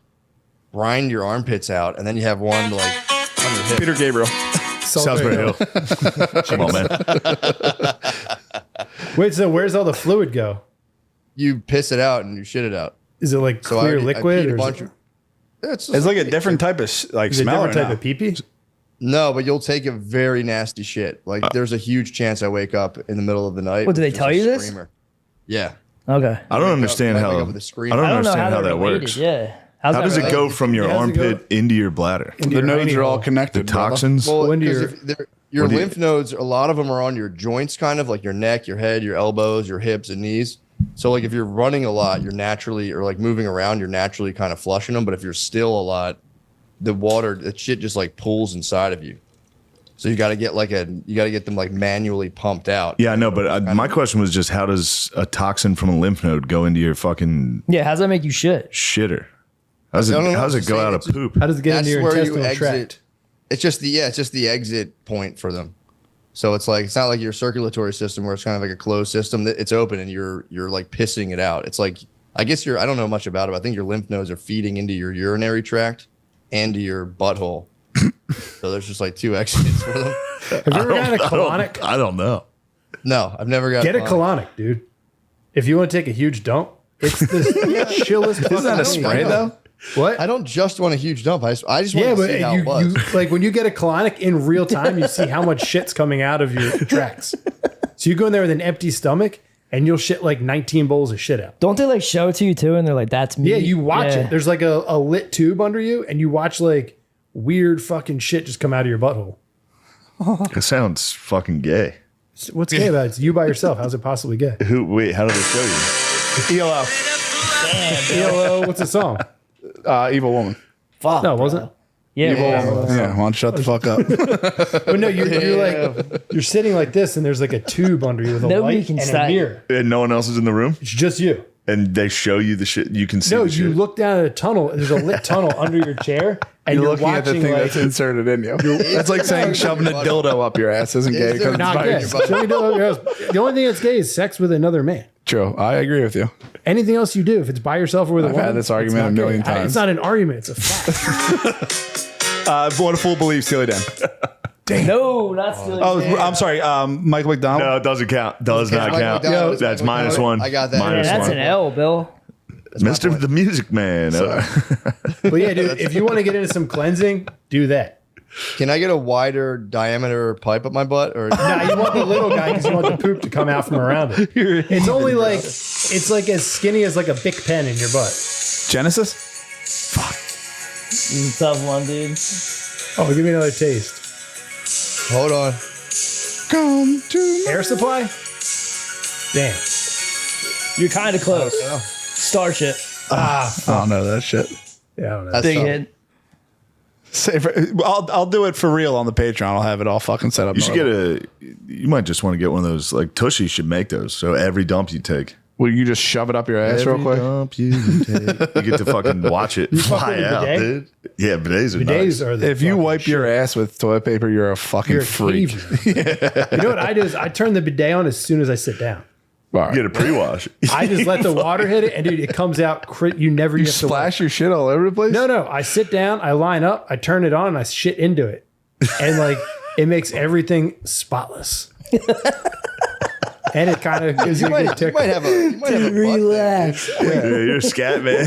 grind your armpits out, and then you have one on your hip. Peter Gabriel. Salisbury Hill. Come on, man. Wait, so where's all the fluid go? You piss it out and you shit it out. Is it like So clear I liquid peed or a bunch is it, It's It's like a different type of is it a smell. different type of pee-pee? No, but you'll take a very nasty shit. Like there's a huge chance I wake up in the middle of the night. What, do they with just tell a you this? screamer. Yeah. Okay. I don't understand I how. wake I up with a scream. don't I don't know understand how, how they're that related. works. Yeah. How that does it related? go from your How does it go- armpit into your bladder? Into The your nodes are all anal? The connected. brother. toxins. Well, When do because your- your when do you- lymph nodes, a lot of them are on your joints, kind of like your neck, your head, your elbows, your hips, and knees. So, like, if you're running a lot, you're naturally, or like moving around, you're naturally kind of flushing them. But if you're still a lot, the shit just like pulls inside of you. So you got to get them like manually pumped out. Yeah, no, but my question was just how does a toxin from a lymph node go into your fucking Yeah, how's that make you shit? shitter? How's it, No, no, no, how's I'm it go saying out of it's- poop? How does it get That's into your where you intestinal exit. tract? It's just the exit point for them. So it's not like your circulatory system where it's kind of like a closed system. It's open and you're like pissing it out. It's like, I guess I don't know much about it, but I think your lymph nodes are feeding into your urinary tract and to your butthole. So there's just like two exits for them. Have you ever gotten a colonic? I don't know. No, I've never got Get a colonic, dude. If you want to take a huge dump, it's the chillest. Isn't that a fucking spray thing. though? What? I don't just want a huge dump. I just want Yeah, to but see how it was. you like when you get a colonic in real time, you see how much shit's coming out of your tracts. So you go in there with an empty stomach and you'll shit like 19 bowls of shit out. Don't they like show it to you too? And they're like, "That's me." Yeah, you watch Yeah. it. There's like a lit tube under you, and you watch like weird fucking shit just come out of your butthole. It sounds fucking gay. What's gay about it? It's you by yourself. How's it possibly gay? Wait, how do they show you? ELO. ELO, what's the song? Evil Woman. Fuck. No, it wasn't. Yeah. Yeah, why don't you shut the fuck up? But no, you're sitting like this, and there's like a tube under you with a Nobody light can and stop a you. mirror. And no one else is in the room? It's just you. And they show you the shit. You can see. No, the you shit. look down at a tunnel. There's a lit tunnel under your chair, and You're you're looking at the watching thing like that's inserted in you. That's like saying shoving a dildo up your ass isn't gay Is there because it's not not by gay. your butt. Show me the only thing that's gay is sex with another man. True. I agree with you. Anything else you do, if it's by yourself or with a I've woman, had this it's argument not a million gay. times. It's not an argument. It's a fact. What a fool believes Steely Dan. No, not Steely Oh, Dan. I'm sorry. Michael McDonald. No, it doesn't count. Does not Michael count. McDonald is That's Michael minus McDonald. one. I got that. Man, Minus that's one. an L, Bill. Mr. The Music Man. But yeah, dude, if you want to get into some cleansing, do that. Can I get a wider diameter pipe up my butt? Or Nah, you want the little guy because you want the poop to come out from around it. It's only like it's like as skinny as like a Bic pen in your butt. Genesis. Tough one, dude. Oh, give me another taste. hold on. Come to. Air supply? Damn. You're kind of close. Yeah. Starship. I don't know that shit. Yeah, I don't know. That's Big tough. hit. I'll do it for real on the Patreon. I'll have it all fucking set up. You should get a. You might just want to get one of those. Like Tushy should make those. So every dump you take, Will you just shove it up your ass real every quick? dump you take, you get to fucking watch it fuck fly with a out, bidet? dude. Yeah, bidets are Bidets nice. are the If you fucking wipe shit. your ass with toilet paper, you're a fucking You're a freak. caveman. You know what I do is I turn the bidet on as soon as I sit down. All right. Get a pre-wash. I just let the water hit it, and dude, it comes out. You never You have to splash your shit all over the place? No. I sit down, I line up, I turn it on, and I shit into it, and like it makes everything spotless. And it kind of gives you a good You might tickle. have a butt thing. Relax. Yeah, you're a scat man.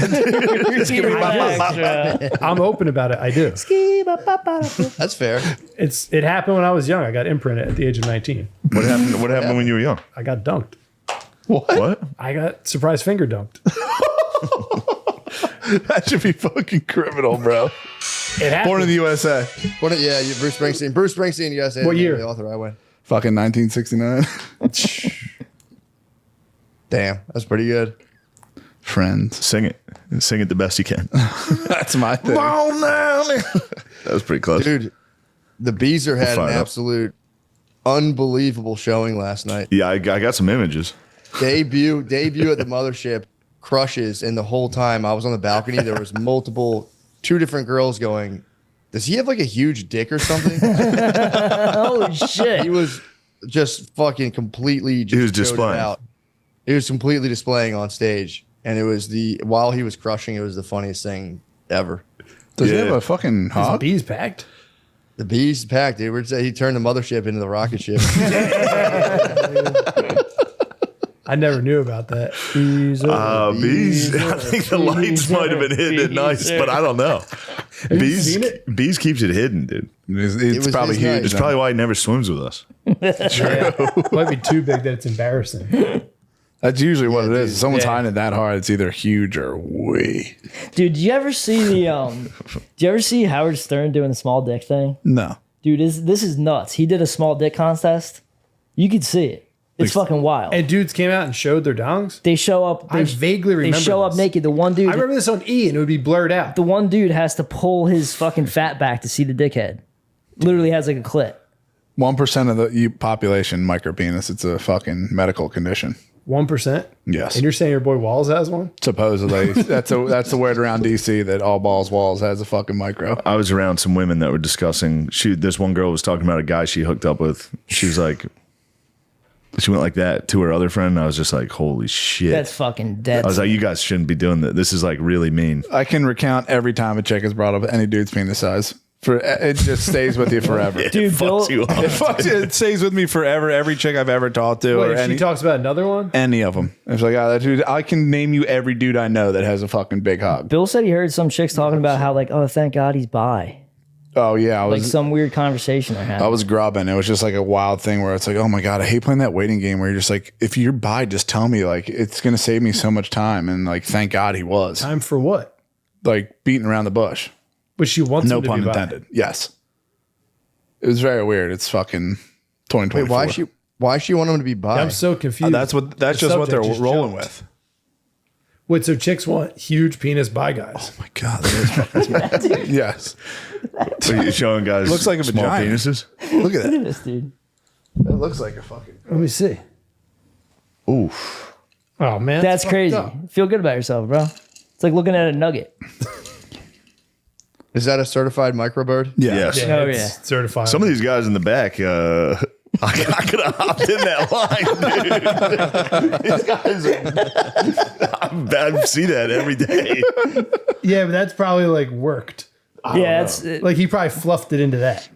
Relax. I'm open about it. I do. That's fair. It happened when I was young. I got imprinted at the age of 19. What happened? What happened when you were young? I got dunked. What? I got surprise finger dunked. That should be fucking criminal, bro. It happened. Born in the USA. Yeah, you Bruce Springsteen. Bruce Springsteen, you guys say What year? the author I win. Fucking 1969. Damn, that's pretty good. Friends. Sing it. Sing it the best you can. That's my thing. That was pretty close. Dude, the Beezer had We'll an find out. absolute unbelievable showing last night. Yeah, I got some images. Debut at the mothership, crushes, and the whole time I was on the balcony, there was two different girls going, does he have like a huge dick or something? Holy shit. He was just fucking completely just He was goated displaying. out. He was completely displaying on stage. And it was while he was crushing, it was the funniest thing ever. Does he Yeah. have a fucking His hog? bees packed. The bees packed. He turned the mothership into the rocket ship. I never knew about that. Bees are- Bees. I think the lights might have been hitting it nice, but I don't know. you Bees. seen it? Bees keeps it hidden, dude. It's was probably his huge. night. It's probably why he never swims with us. Might be too big that it's embarrassing. That's usually what it is. If someone's Yeah. hiding it that hard, it's either huge or way. Dude, do you ever see do you ever see Howard Stern doing the small dick thing? No. Dude, this is nuts. He did a small dick contest. You could see it. It's fucking wild. And dudes came out and showed their dongs. They show up. I vaguely They remember show up this. naked. The one dude. I remember this on E, and it would be blurred out. The one dude has to pull his fucking fat back to see the dickhead. Literally has like a clit. 1% of the population micropenis. It's a fucking medical condition. 1%. Yes. And you're saying your boy Walls has one? Supposedly. that's the word around DC that all balls walls has a fucking micro. I was around some women that were discussing. This one girl was talking about a guy she hooked up with. She was like, she went like that to her other friend. And I was just like, holy shit. That's fucking dead. I was like, you guys shouldn't be doing that. This is like really mean. I can recount every time a chick has brought up any dude's penis size. It just stays with you forever. Dude, It Bill, fucks you up. It stays with me forever. Every chick I've ever talked to, Wait, or if any she talks about another one? any of them. It's like, that dude. I can name you every dude I know that has a fucking big hog. Bill said he heard some chicks talking about how like, oh, thank God he's bi. Oh yeah, Like some weird conversation they're having. I was grubbing. It was just like a wild thing where it's like, oh my God, I hate playing that waiting game where you're just like, if you're bi, just tell me. Like, it's going to save me so much time. And like, thank God he was. Time for what? Like, beating around the bush. But she wants No him to pun be bi. intended. Yes. It was very weird. It's fucking 2024. Wait, why she want him to be bi? I'm so confused. That's The just what they're subject just rolling jumped. with. Wait, so chicks want huge penis bi guys. Oh my God. That is fucking yes. So you're showing guys Looks like a small vagina. penises. Look at that. this dude. It looks like a fucking. Let me see. Oof. Oh man, That's fucked crazy. up. Feel good about yourself, bro. It's like looking at a nugget. Is that a certified microbird? Yes. Yeah, Oh, it's yeah. certified. Some of these guys in the back, I could have hopped in that line, dude. These guys I see that every day. yeah, but that's probably like worked. Yeah, it's Like he probably fluffed it into that.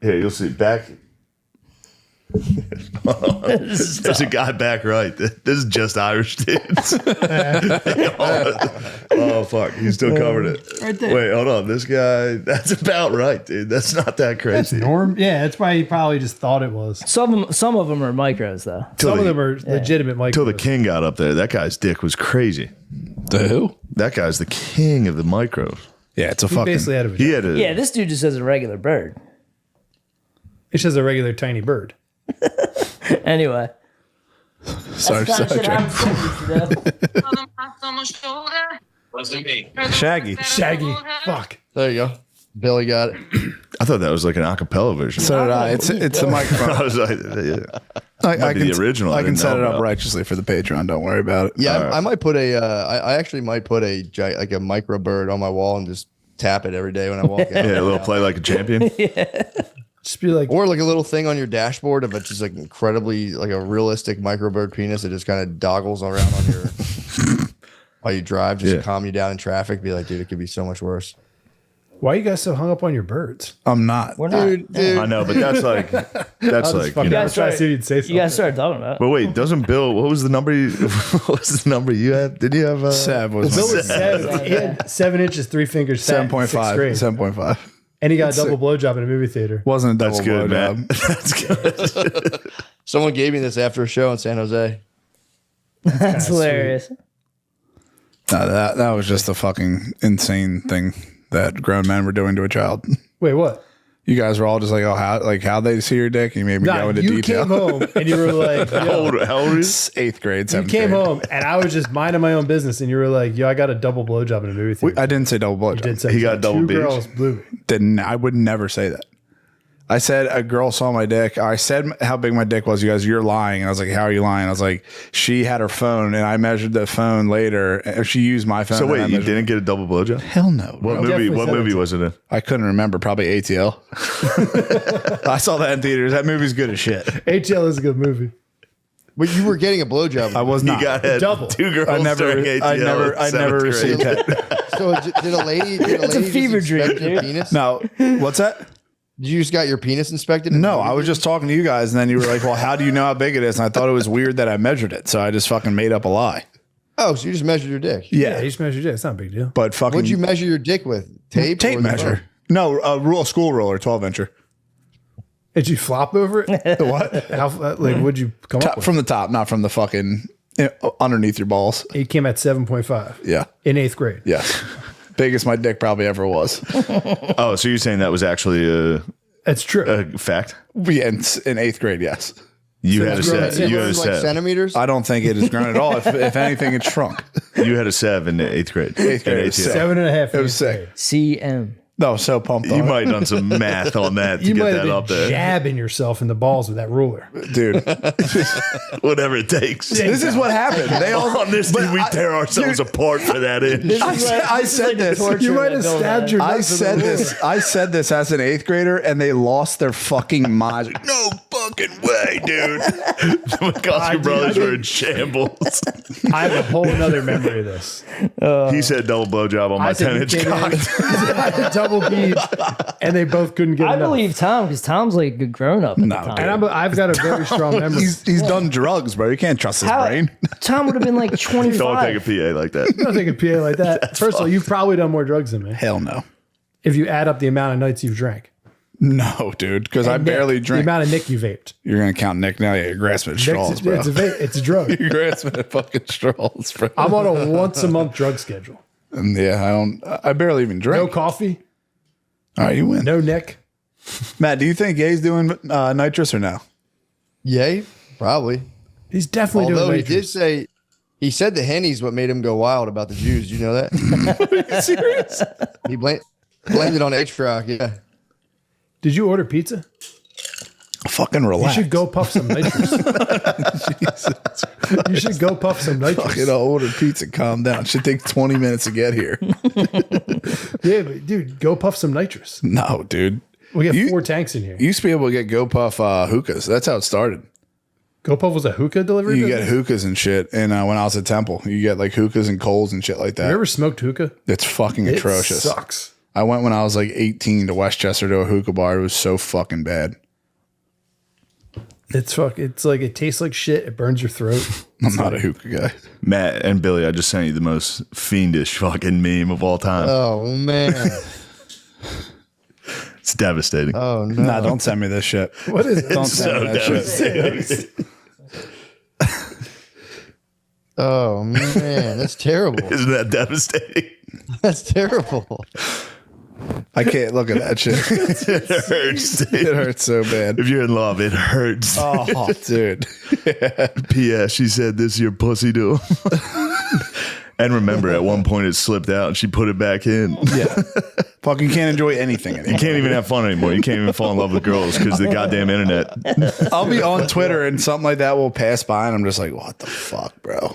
Here, you'll see back. There's a guy back right. This is just Irish dudes. Oh fuck, he still covered it. Right there. Wait, hold on. This guy, that's about right, dude. That's not that crazy. Norm. Yeah, that's why he probably just thought it was. some of them are micros though. Some of them are legitimate micros. Till the king got up there. That guy's dick was crazy. The who? That guy's the king of the micros. Yeah, it's a He fucking. basically had a He vagina. had a Yeah, this dude just has a regular bird. It's just a regular tiny bird. Anyway. Sorry, That's the kind of shit sorry. I'm saying, Shaggy. Shaggy. Fuck. There you go. Billy got it. I thought that was like an acapella version. So did I. It's a microphone. I was like, yeah. I Might be can, the original. I can didn't set know it up about. righteously for the Patreon. Don't worry about it. Yeah, I might put I actually might put like a microbird on my wall and just tap it every day when I walk out. Yeah, a little play like a champion. Just be like, Or like a little thing on your dashboard of it's just like incredibly like a realistic microbird penis that just kind of doggles around on your while you drive, just to calm you down in traffic. Be like, dude, it could be so much worse. why are you guys so hung up on your birds? I'm not. We're not. Dude, I know, but that's like Fucking, you I know. was trying to see if you'd say something. You guys started talking about it. But wait, doesn't Bill? What was the number? What was the number you had? Did you have? Sev was Bill my was 7. He had 7 inches, 3 fingers, fat in 7.5. sixth grade. 7.5. And he got a double blowjob in a movie theater. Wasn't a double That's good, blowjob. man. That's good. someone gave me this after a show in San Jose. That's hilarious. No, that was just a fucking insane thing that grown men were doing to a child. Wait, what? You guys were all just like, oh, how they see your dick? You made me go Nah, into you detail. came home and you were like, How yo, old are you? It's 8th grade, you 7th came grade. home and I was just minding my own business and you were like, yo, I got a double blowjob in a movie theater. I didn't say double blowjob. You did say He got double two B's. girls blew me. I would never say that. I said a girl saw my dick. I said how big my dick was. You guys, you're lying. And I was like, how are you lying? I was like, she had her phone and I measured the phone later. Or she used my phone. So and I wait, you measured- didn't get a double blowjob? Hell no. What movie? definitely What said movie it. was it in? I couldn't remember. Probably ATL. I saw that in theaters. That movie's good as shit. ATL is a good movie. But you were getting a blowjob. I was not. You got had Double. 2 girls I never during ATL. I never received that. So did a lady? Did a It's a lady fever just dream, inspect your dude. penis? No. What's that? Did you just got your penis inspected? No, I was just talking to you guys, and then you were like, "Well, how do you know how big it is?" And I thought it was weird that I measured it, so I just fucking made up a lie. Oh, so you just measured your dick? Yeah, Yeah, you just measured it. It's not a big deal. but fucking What'd you measure your dick with? Tape? tape or the measure? phone? No, a school roller, 12-incher. Did you flop over it? What? How, like, what'd you come up with? From the top, not from the fucking underneath your balls. It came at 7.5 Yeah. in 8th grade. Yes. Biggest my dick probably ever was. Oh, so you're saying that was actually That's true. a fact? Yeah, in 8th grade, yes. You had a it's grown set. You had a Like set. centimeters? I don't think it has grown at all. If anything, it's shrunk. You had a 7 in 8th grade. 8th grade In was ATL. 7.5. It was sick. CM. No, so pumped You on might have done some math on that to You get might have that been up there. jabbing yourself in the balls with that ruler. it. Dude. Whatever it takes. This is what happened. They all On this thing, we tear ourselves apart for that inch. I said this. You might have stabbed your I nuts with said a ruler. this. I said this as an 8th grader, and they lost their fucking minds. No fucking way, dude. The McCoskey brothers were in shambles. I have a whole other memory of this. He said double blowjob on my I think 10-inch he came in, cock. I had double bead, and they both couldn't get I enough. believe Tom because Tom's like a good grown up. No, Time. And I've got a very strong memory. He's done drugs, bro. You can't trust his How- brain. Tom would have been like 25. Don't take a PA like that. I don't think a PA like that. First of all, you've probably done more drugs than me Hell no. if you add up the amount of nights you've drank. No, dude, because I And barely Nick, drink. The amount of Nick you vaped. You're gonna count Nick now? Yeah, you're grasping at straws, Nick's, bro. it's a vape. It's a drug. You're grasping at fucking straws, bro. I'm on a once a month drug schedule. And yeah, I barely even No drink. coffee, All right, you win. no Nick. Matt, do you think Gay's doing nitrous or no? Yay, probably. He's definitely Although doing he did nitrous. say, he said the Henny's what made him go wild about the Jews. You know that? Are you serious? He blamed it on H-Rock. Yeah. Did you order pizza? fucking relax. You should go puff some nitrous. You should go puff some nitrous. Fucking I'll order pizza. Calm down. Should take 20 minutes to get here. Yeah, but dude, go puff some nitrous. No, dude. We got 4 tanks in here. You used to be able to get GoPuff hookahs. That's how it started. GoPuff was a hookah delivery You business? get hookahs and shit. And when I was at Temple, you get like hookahs and coals and shit like that. You ever smoked hookah? It's fucking It atrocious. sucks. I went when I was like 18 to Westchester to a hookah bar. It was so fucking bad. It's like it tastes like shit. It burns your throat. I'm not a hookah guy. Matt and Billy, I just sent you the most fiendish fucking meme of all time. Oh man. It's devastating. Oh no. Nah, don't send me this shit. What is it? Don't send me that shit. Oh man, that's terrible. Isn't that devastating? That's terrible. I can't look at that shit. It hurts. It hurts so bad. If you're in love, it hurts. Oh, dude. P.S. She said this your pussy to him. And remember, at one point it slipped out and she put it back in. Yeah. Fucking can't enjoy anything anymore. You can't even have fun anymore. You can't even fall in love with girls because the goddamn internet. I'll be on Twitter and something like that will pass by and I'm just like, what the fuck, bro?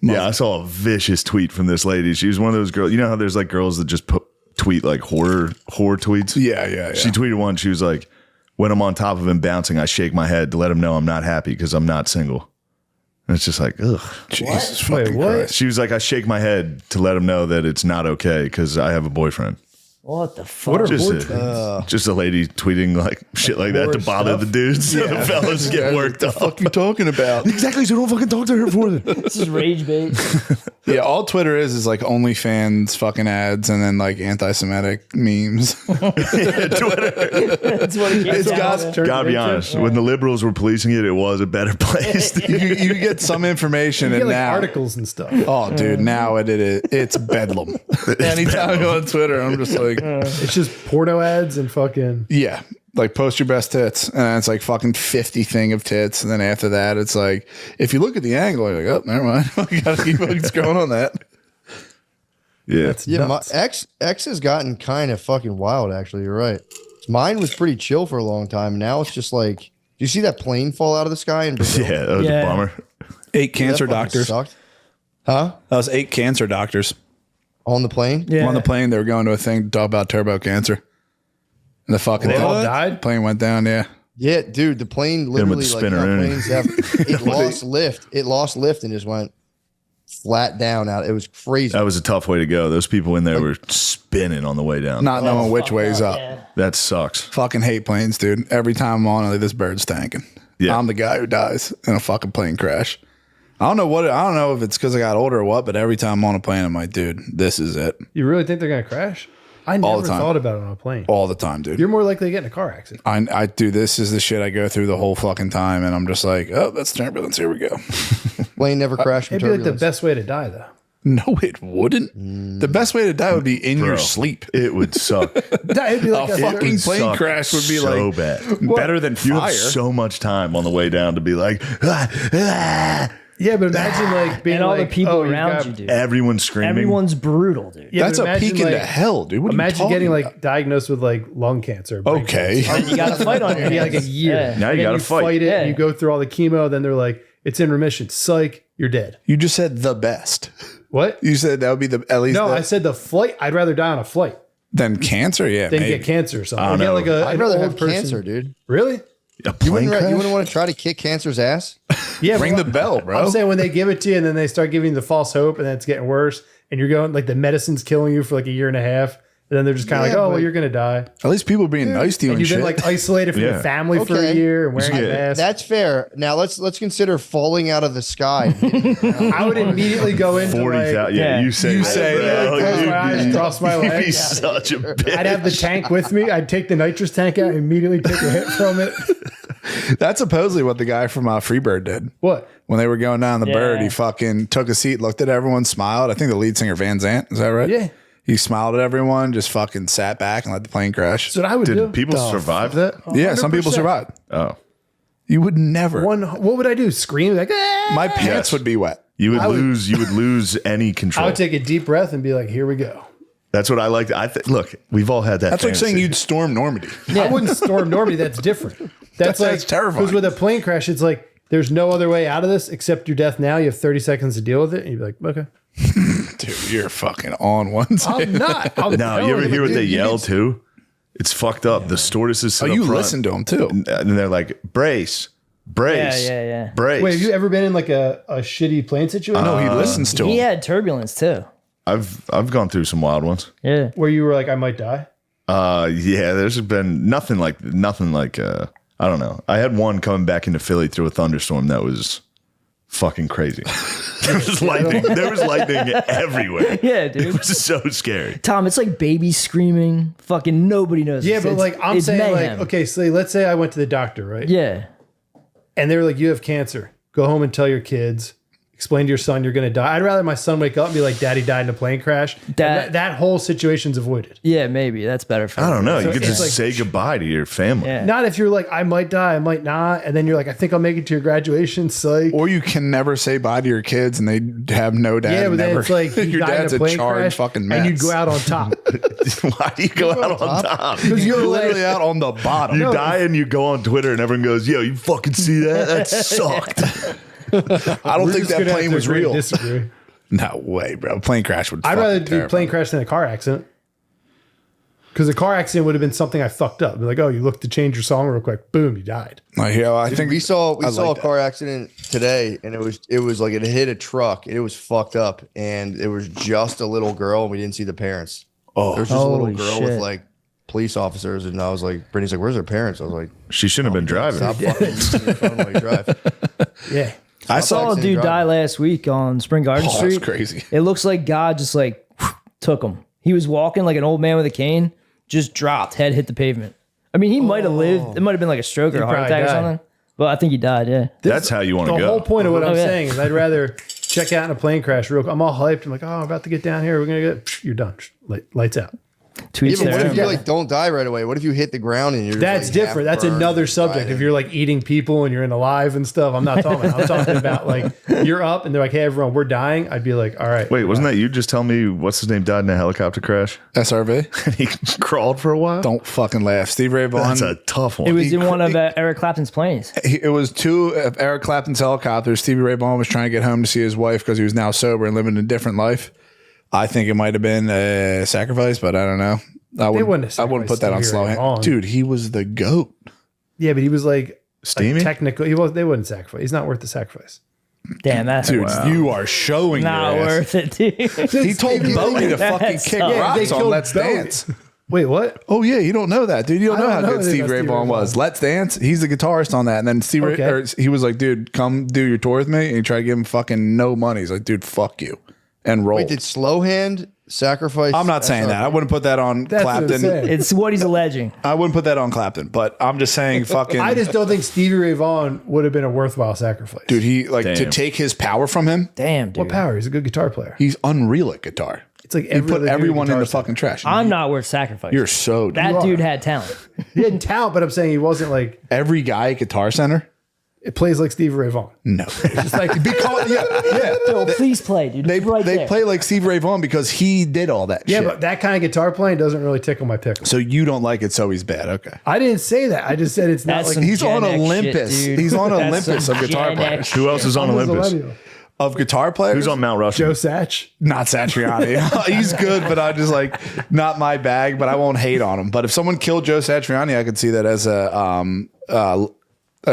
Yeah, I saw a vicious tweet from this lady. She was one of those girls. You know how there's like girls that just tweet like horror tweets? Yeah. She tweeted one. She was like, when I'm on top of him bouncing, I shake my head to let him know I'm not happy because I'm not single. And it's just like, ugh. Jesus fucking what? Christ. She was like, I shake my head to let him know that it's not okay because I have a boyfriend. What the fuck? What are Just board a, tweets? just a lady tweeting like shit like that to Horror bother stuff? the dudes. So the fellas get worked up. What the fuck you talking about? Exactly. So don't fucking talk to her for them. This is rage bait. Yeah, all Twitter is like OnlyFans fucking ads and then like anti-Semitic memes. That's what it It's got- Gotta be honest. When the liberals were policing it, it was a better place. you get some information You get and like now articles and stuff. oh dude, now it's bedlam. Anytime I go on Twitter, I'm just like It's just porno ads and fucking. yeah, like post your best tits, and then it's like fucking 50 thing of tits, and then after that, it's like if you look at the angle, you're like, oh, never mind, you gotta keep fucking scrolling on that. Yeah. That's Yeah, my nuts. X has gotten kind of fucking wild. Actually, you're right. Mine was pretty chill for a long time. Now it's just like, do you see that plane fall out of the sky in Brazil? Yeah, that was Yeah. a bummer. 8 That cancer fucking doctors. sucked. Huh? That was 8 cancer doctors On the plane? Yeah. on the plane. They were going to a thing to talk about turbo cancer. And the fucking They all died? plane went down. Yeah. Yeah, dude, the plane with the literally like spinner how in it. planes have it lost lift. It lost lift and just went flat down out. It was crazy. That was a tough way to go. Those people in there were spinning on the way down. Not knowing which way's up. Yeah. That sucks. Fucking hate planes, dude. Every time I'm on, I'm like, this bird's tanking. Yeah. I'm the guy who dies in a fucking plane crash. I don't know if it's because I got older or what, but every time I'm on a plane, I'm like, dude, this is it. You really think they're gonna crash? I All never the time. thought about it on a plane. All the time, dude. You're more likely to get in a car accident. I do. This is the shit I go through the whole fucking time, and I'm just like, oh, that's turbulence. Here we go. Plane never crashed from It'd be like the turbulence. best way to die, though. No, it wouldn't. The best way to die would be in your Bro, sleep. It would suck. It'd be like A a fucking It would plane suck crash would be so like bad. better than You fire. have so much time on the way down to be like, Yeah, but imagine like being And all like, the people oh, you around got- you, dude. everyone's screaming. Everyone's brutal, dude. Yeah, That's but a peek imagine, into like- hell, dude. What are you Imagine talking getting about? like diagnosed with like lung cancer. brain Okay. cancer. And you got to fight on your It'd be hands. like a year. Yeah. Now you And got to then fight. it. Yeah. And you go through all the chemo. Then they're like, it's in remission. Psych, you're dead. You just said the best. What? You said that would be the at least No, the, I said the flight. I'd rather die on a flight than cancer. Yeah, than maybe. get cancer or something. I don't Or get know. like a, I'd an rather old have person. cancer, dude. Really? A You plane wouldn't, crash? you wouldn't want to try to kick cancer's ass? Yeah. Ring but the bell, bro. I'm saying when they give it to you and then they start giving you the false hope and then it's getting worse and you're going like the medicine's killing you for like a year and a half. And then they're just kind of Yeah, like, oh, well, but- you're going to die. At least people being nice to you And and you've shit. been like isolated from Yeah. your family for a Okay. year and wearing a Yeah. mask. That's fair. Now let's consider falling out of the sky. I would immediately go into 40,000. like, Yeah, Yeah. you say You that, say bro. that. close my eyes, cross my You'd be legs. such a bitch. I'd have the tank with me. I'd take the nitrous tank out, immediately take a hit from it. That's supposedly what the guy from Freebird did. What? When they were going down the bird, Yeah. he fucking took a seat, looked at everyone, smiled. I think the lead singer Van Zant, is that right? Yeah. He smiled at everyone, just fucking sat back and let the plane crash. That's what I would do. Did people survive that? Yeah, some people 100%. survived. Oh. You would never. What would I do? Scream like, ah! My pants Yes. would be wet. You would I would- lose any I control. would take a deep breath and be like, here we go. That's what I like. Look, we've all had that. That's like saying fantasy. you'd storm Normandy. I wouldn't storm Normandy. That's different. That's terrifying. Because with a plane crash, it's like there's no other way out of this except your death now. You have 30 seconds to deal with it. And you'd be like, okay. Dude, you're fucking on one side. I'm not. I'm No, you telling ever hear what dude, they you yell need- too? It's fucked up. The stewardesses sit Oh, up you front, listen to them too. and they're like, brace, brace, Yeah. brace. Wait, have you ever been in like a shitty plane situation? No, he listens to He them. had turbulence too. I've gone through some wild ones. Yeah. Where you were like, I might die? Yeah, there's been nothing like I don't know. I had one coming back into Philly through a thunderstorm that was fucking crazy. There was lightning. There was lightning everywhere. Yeah, It dude. was so scary. Tom, it's like babies screaming. Fucking nobody knows. Yeah, It's- but like I'm it's saying, mayhem. like, okay, so let's say I went to the doctor, right? Yeah. And they were like, you have cancer. Go home and tell your kids. Explain to your son you're going to die. I'd rather my son wake up and be like, Daddy died in a plane crash. And that whole situation's avoided. Yeah, maybe. That's better for I don't know. So You could it's just like- say goodbye to your family. Yeah. Not if you're like, I might die, I might not. And then you're like, I think I'll make it to your graduation. Psych. Or you can never say bye to your kids and they have no dad. Yeah, but then never. it's like you your died dad's in a plane charred crash fucking mess. and you'd go out on top. Why do you go out on top? Because You're literally out on the bottom. You die and you go on Twitter and everyone goes, "Yo, you fucking see that? That sucked." I don't think that plane was real. Disagree. No way, bro. Plane crash would. I'd rather do terrify plane me. crash than a car accident. Because a car accident would have been something I fucked up. Be like, oh, you looked to change your song real quick. Boom, you died. Like, yeah, I think we saw I a like that. car accident today, and it was like it hit a truck. It was fucked up, and it was just a little girl, and we didn't see the parents. Oh, There was just a little Holy girl shit. with like police officers, and I was like, Brittany's like, "Where's her parents?" I was like, She shouldn't have been driving. "Stop fucking using your phone while you drive." Yeah. I Stop Saw a accident dude die driving. last week on Spring Garden Oh, that's Street. crazy. It looks like God just like took him. He was walking like an old man with a cane, just dropped, head hit the pavement. I mean, he might have lived. It might have been like a stroke or a heart probably attack or died. something. But I think he died. Yeah. That's how you want The to whole go. point of what I'm Oh, yeah. saying is I'd rather check out in a plane crash real quick. I'm all hyped. I'm like, oh, I'm about to get down here. We're going to get, you're done. Lights out. Tweets Even what there. if you like don't die right away? What if you hit the ground and you're just, That's like, different. half That's burned another and subject. died? If you're like eating people and you're in alive and stuff, I'm not talking about. I'm talking about like you're up and they're like, hey, everyone, we're dying. I'd be like, all right. Wait, wasn't that you just telling me what's his name died in a helicopter crash? SRV. And he crawled for a while? Don't fucking laugh. Steve Ray Vaughan. That's a tough one. It was in one of Eric Clapton's planes. It was two of Eric Clapton's helicopters. Stevie Ray Vaughan was trying to get home to see his wife because he was now sober and living a different life. I think it might have been a sacrifice, but I don't know. I wouldn't have wouldn't put that on sacrificed slow Stevie Ray hand. Vaughan. Dude, he was the GOAT. Yeah, but he was like Steamy? technical. They wouldn't sacrifice. He's not worth the sacrifice. Damn, that's Dude, you are showing not your ass. worth it, dude. He told Bowie to fucking That's kick tough. rocks they on killed Let's Bowie. Dance. Wait, what? Oh yeah, you don't know that, dude. You don't I know don't how know good anything Steve about Ray Stevie Vaughan Ray was. Vaughan. Let's Dance. He's the guitarist on that, and then Steve Okay. he was like, dude, come do your tour with me, and he tried to give him fucking no money. He's like, dude, fuck you, and roll. Wait, did Slowhand sacrifice? I'm not saying that. I wouldn't put that on That's what I'm Clapton. saying. It's what he's alleging. I wouldn't put that on Clapton, but I'm just saying, fucking. I just don't think Stevie Ray Vaughan would have been a worthwhile sacrifice. dude, he like to Damn. take his power from him. Damn, dude. what power? He's a good guitar player. He's unreal at guitar. It's like He every put other dude everyone in guitar the set. fucking trash. I'm not worth sacrificing. You're so that dude had talent. He had talent, but I'm saying he wasn't like every guy at Guitar Center. it plays like Stevie Ray Vaughan. No, It's like because yeah. Yo, please play, dude. They It's right they there. play like Steve Ray Vaughan because he did all that. yeah, shit. but that kind of guitar playing doesn't really tickle my pickle. So you don't like it, so he's bad. Okay. I didn't say that. I just said it's not That's like some He's on Gen X Olympus. shit, dude. He's on That's Olympus some of guitar Gen players. X Who else is on I was a Olympus? millennial. Of guitar players, Who's on Mount Rushmore? Joe Satch. not Satriani. He's good, but I just like not my bag. But I won't hate on him. But if someone killed Joe Satriani, I could see that as a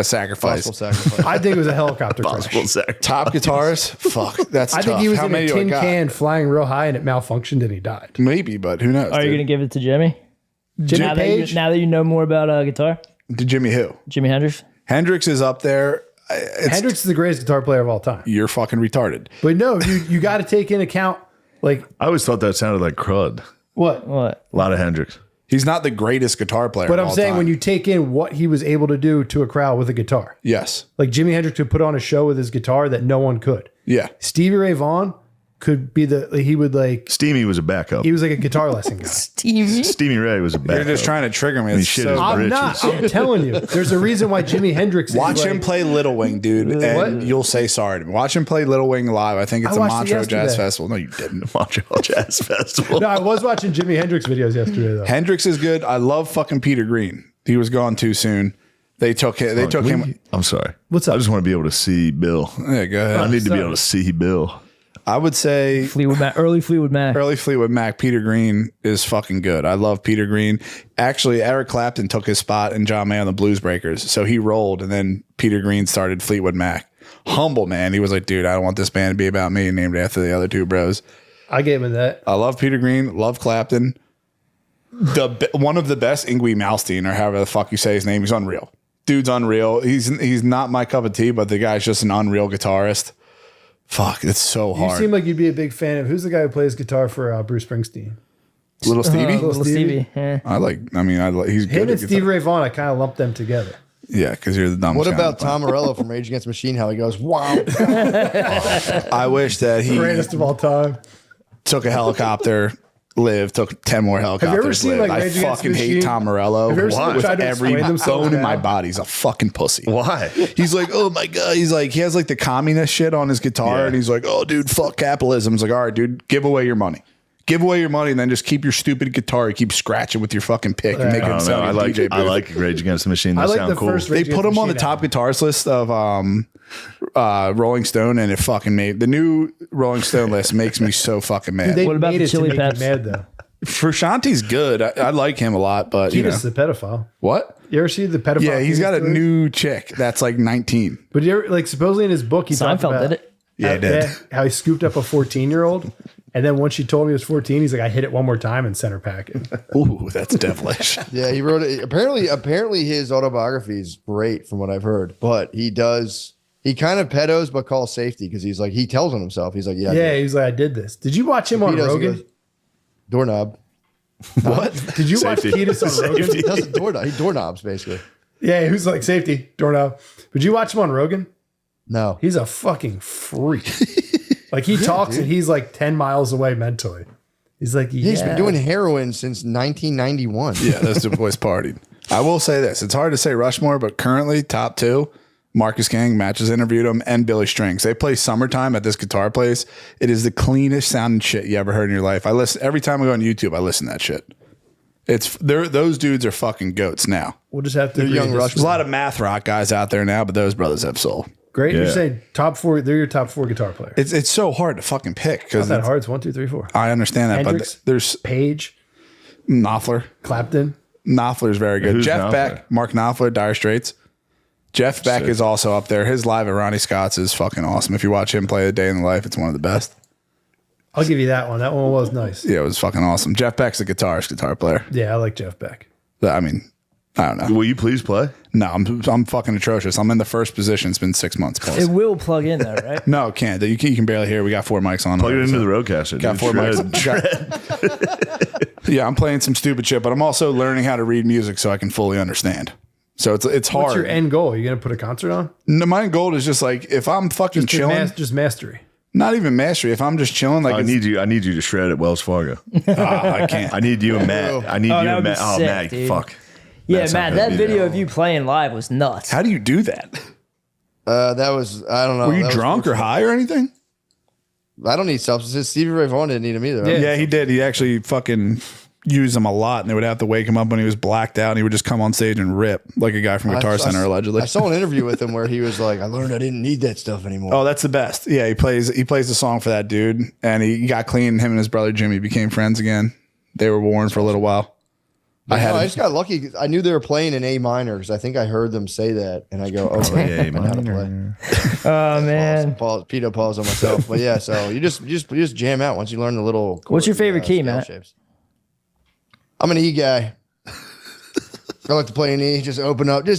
sacrifice. Possible sacrifice. I think it was a helicopter Possible crash. sack. Top guitarist, fuck, that's I tough. think he was How in many a do I tin got? can flying real high and it malfunctioned and he died. Maybe, but who knows? Are you dude? going to give it to Jimmy? Jimmy Now Page. that you know more about guitar? To Jimmy who? Jimi Hendrix? Hendrix is up there. Hendrix is the greatest guitar player of all time. You're fucking retarded. But no, you got to take into account like I always thought that sounded like crud. what? What? A lot of Hendrix. He's not the greatest guitar player. But of I'm all saying time. when you take in what he was able to do to a crowd with a guitar, yes, like Jimi Hendrix could put on a show with his guitar that no one could. yeah, Stevie Ray Vaughan could be he would like Steamy was a backup. he was like a guitar lesson guy. Stevie? Steamy Ray was a backup. you're just trying to trigger me. He It's shit so- his I'm britches. not. I'm telling you. There's a reason why Jimi Hendrix. Watch is him like, play Little Wing, dude, and What? you'll say sorry to me. Watch him play Little Wing live. I think it's I a watched it Montreux Jazz yesterday. Festival. No, you didn't. Montreal Jazz Festival. No, I was watching Jimi Hendrix videos yesterday though. Hendrix is good. I love fucking Peter Green. He was gone too soon. They took him. I'm sorry. What's up? I just want to be able to see Bill. Yeah, go ahead. I need to be sorry. able to see Bill. I would say Early Fleetwood Mac. early Fleetwood Mac. Peter Green is fucking good. I love Peter Green. Actually, Eric Clapton took his spot in John May on the Blues Breakers, so he rolled, and then Peter Green started Fleetwood Mac. Humble man. He was like, dude, I don't want this band to be about me. Named after the other two bros. I gave him that. I love Peter Green. Love Clapton. One of the best, Yngwie Malmsteen, or however the fuck you say his name. He's unreal. Dude's unreal. He's not my cup of tea, but the guy's just an unreal guitarist. Fuck, it's so You hard. seem like you'd be a big fan of who's the guy who plays guitar for Bruce Springsteen? Little Stevie. Little Stevie. Yeah. He's good. Him at and Steve guitar. Ray Vaughan, I kind of lumped them together. Yeah, because you're the dumb. What about Tom Morello from Rage Against the Machine? How he goes, wow. I wish that he Greatest of all time. took a helicopter, took 10 more helicopters. seen, lived. like, I Rage Against the fucking hate Machine? Tom Morello. Have you ever seen him With try to every explain themselves bone in now? my body, he's a fucking pussy. Why? He's like, oh my God. He's like, he has like the communist shit on his guitar. Yeah. And he's like, oh, dude, fuck capitalism. It's like, all right, dude, give away your money. Give away your money and then just keep your stupid guitar. You keep scratching with your fucking pick and make I it don't know. sound I like like DJ booth. I like Rage Against the Machine. They I like sound the cool. first They Rage put Against him on the Machine top guitarist list of Rolling Stone, and it fucking made the new Rolling Stone list makes me so fucking mad. They What about made the it to Chili make you Peps? mad though. Frusciante's good. I like him a lot, but you know Kiedis is a pedophile. what? You ever see the pedophile? Yeah, he's Kiedis got a stories? new chick that's like 19. But you ever, like supposedly in his book he talked Seinfeld about did it. Yeah, he did. how he scooped up a 14-year-old, and then once she told me he was 14, he's like, I hit it one more time and sent her packing. Ooh, that's devilish. Yeah, he wrote it. Apparently his autobiography is great from what I've heard, but he kind of pedos, but calls safety because he's like, he tells on himself. He's like, yeah, Yeah, he's like, I did this. Did you watch him on He does, he Rogan? goes, doorknob. What? Did you watch Safety. Kiedis on Rogan? He does doorknob. He doorknobs basically. Yeah, he was like, safety, doorknob. Did you watch him on Rogan? No. He's a fucking freak. Like he talks and he's like 10 miles away mentally. He's like, yeah. He's been doing heroin since 1991. Yeah, those two boys partied. I will say this. It's hard to say Rushmore, but currently top two, Marcus King, Matches interviewed him, and Billy Strings. They play Summertime at this guitar place. It is the cleanest sounding shit you ever heard in your life. I listen every time I go on YouTube, I listen to that shit. Those dudes are fucking goats now. We'll just have to. They're agree young this- Rush. There's a lot of math rock guys out there now, but those brothers have soul. Great. You're Yeah. saying top four. They're your top four guitar players. It's so hard to fucking pick Not because that hard. It's 1, 2, 3, 4. I understand that, Hendrix? but there's Page, Knopfler. Clapton. Knopfler's very good. Who's Jeff Knopfler? Beck, Mark Knopfler, Dire Straits. Jeff Beck is also up there. His live at Ronnie Scott's is fucking awesome. If you watch him play A Day in the Life, it's one of the best. I'll give you that one. That one was nice. Yeah, it was fucking awesome. Jeff Beck's a guitar player. Yeah, I like Jeff Beck. I mean, I don't know. Will you please play? No, I'm fucking atrocious. I'm in the first position. It's been 6 months plus. It will plug in though, right? No, it can't. You can barely hear. We got 4 mics on. Plug it into so- the roadcaster. Got dude. 4 Shred. mics. Yeah, I'm playing some stupid shit, but I'm also learning how to read music so I can fully understand. So it's hard. What's your end goal? Are you going to put a concert on? No, my goal is just like if I'm fucking chilling, Just mastery. not even mastery. If I'm just chilling, like I need you to shred at Wells Fargo. I can't. I need you and Matt. I need Oh, you that and would be Matt. Oh, sick, Matt, dude. fuck. Yeah, That's not Matt, gonna that be video there. of you playing live was nuts. How do you do that? That was, I don't know. Were you That was drunk or fortunate. high or anything? I don't need substances. Stevie Ray Vaughan didn't need them either. Yeah. Yeah, he did. He actually fucking used them a lot, and they would have to wake him up when he was blacked out, and he would just come on stage and rip like a guy from Guitar Center, allegedly. I saw an interview with him where he was like, I learned I didn't need that stuff anymore. Oh, that's the best. Yeah, he plays the song for that dude, and he got clean. Him and his brother Jimmy became friends again. They were warring for a little while. I just got lucky. 'Cause I knew they were playing in A minor because I think I heard them say that, and I go, "Oh, Yeah, yeah, I know how to play." Oh man. Pedo pause on myself, but yeah. So you just jam out once you learn the little. What's your favorite key, scale Matt? Shapes. I'm an E guy. I like to play an E. Just open up. E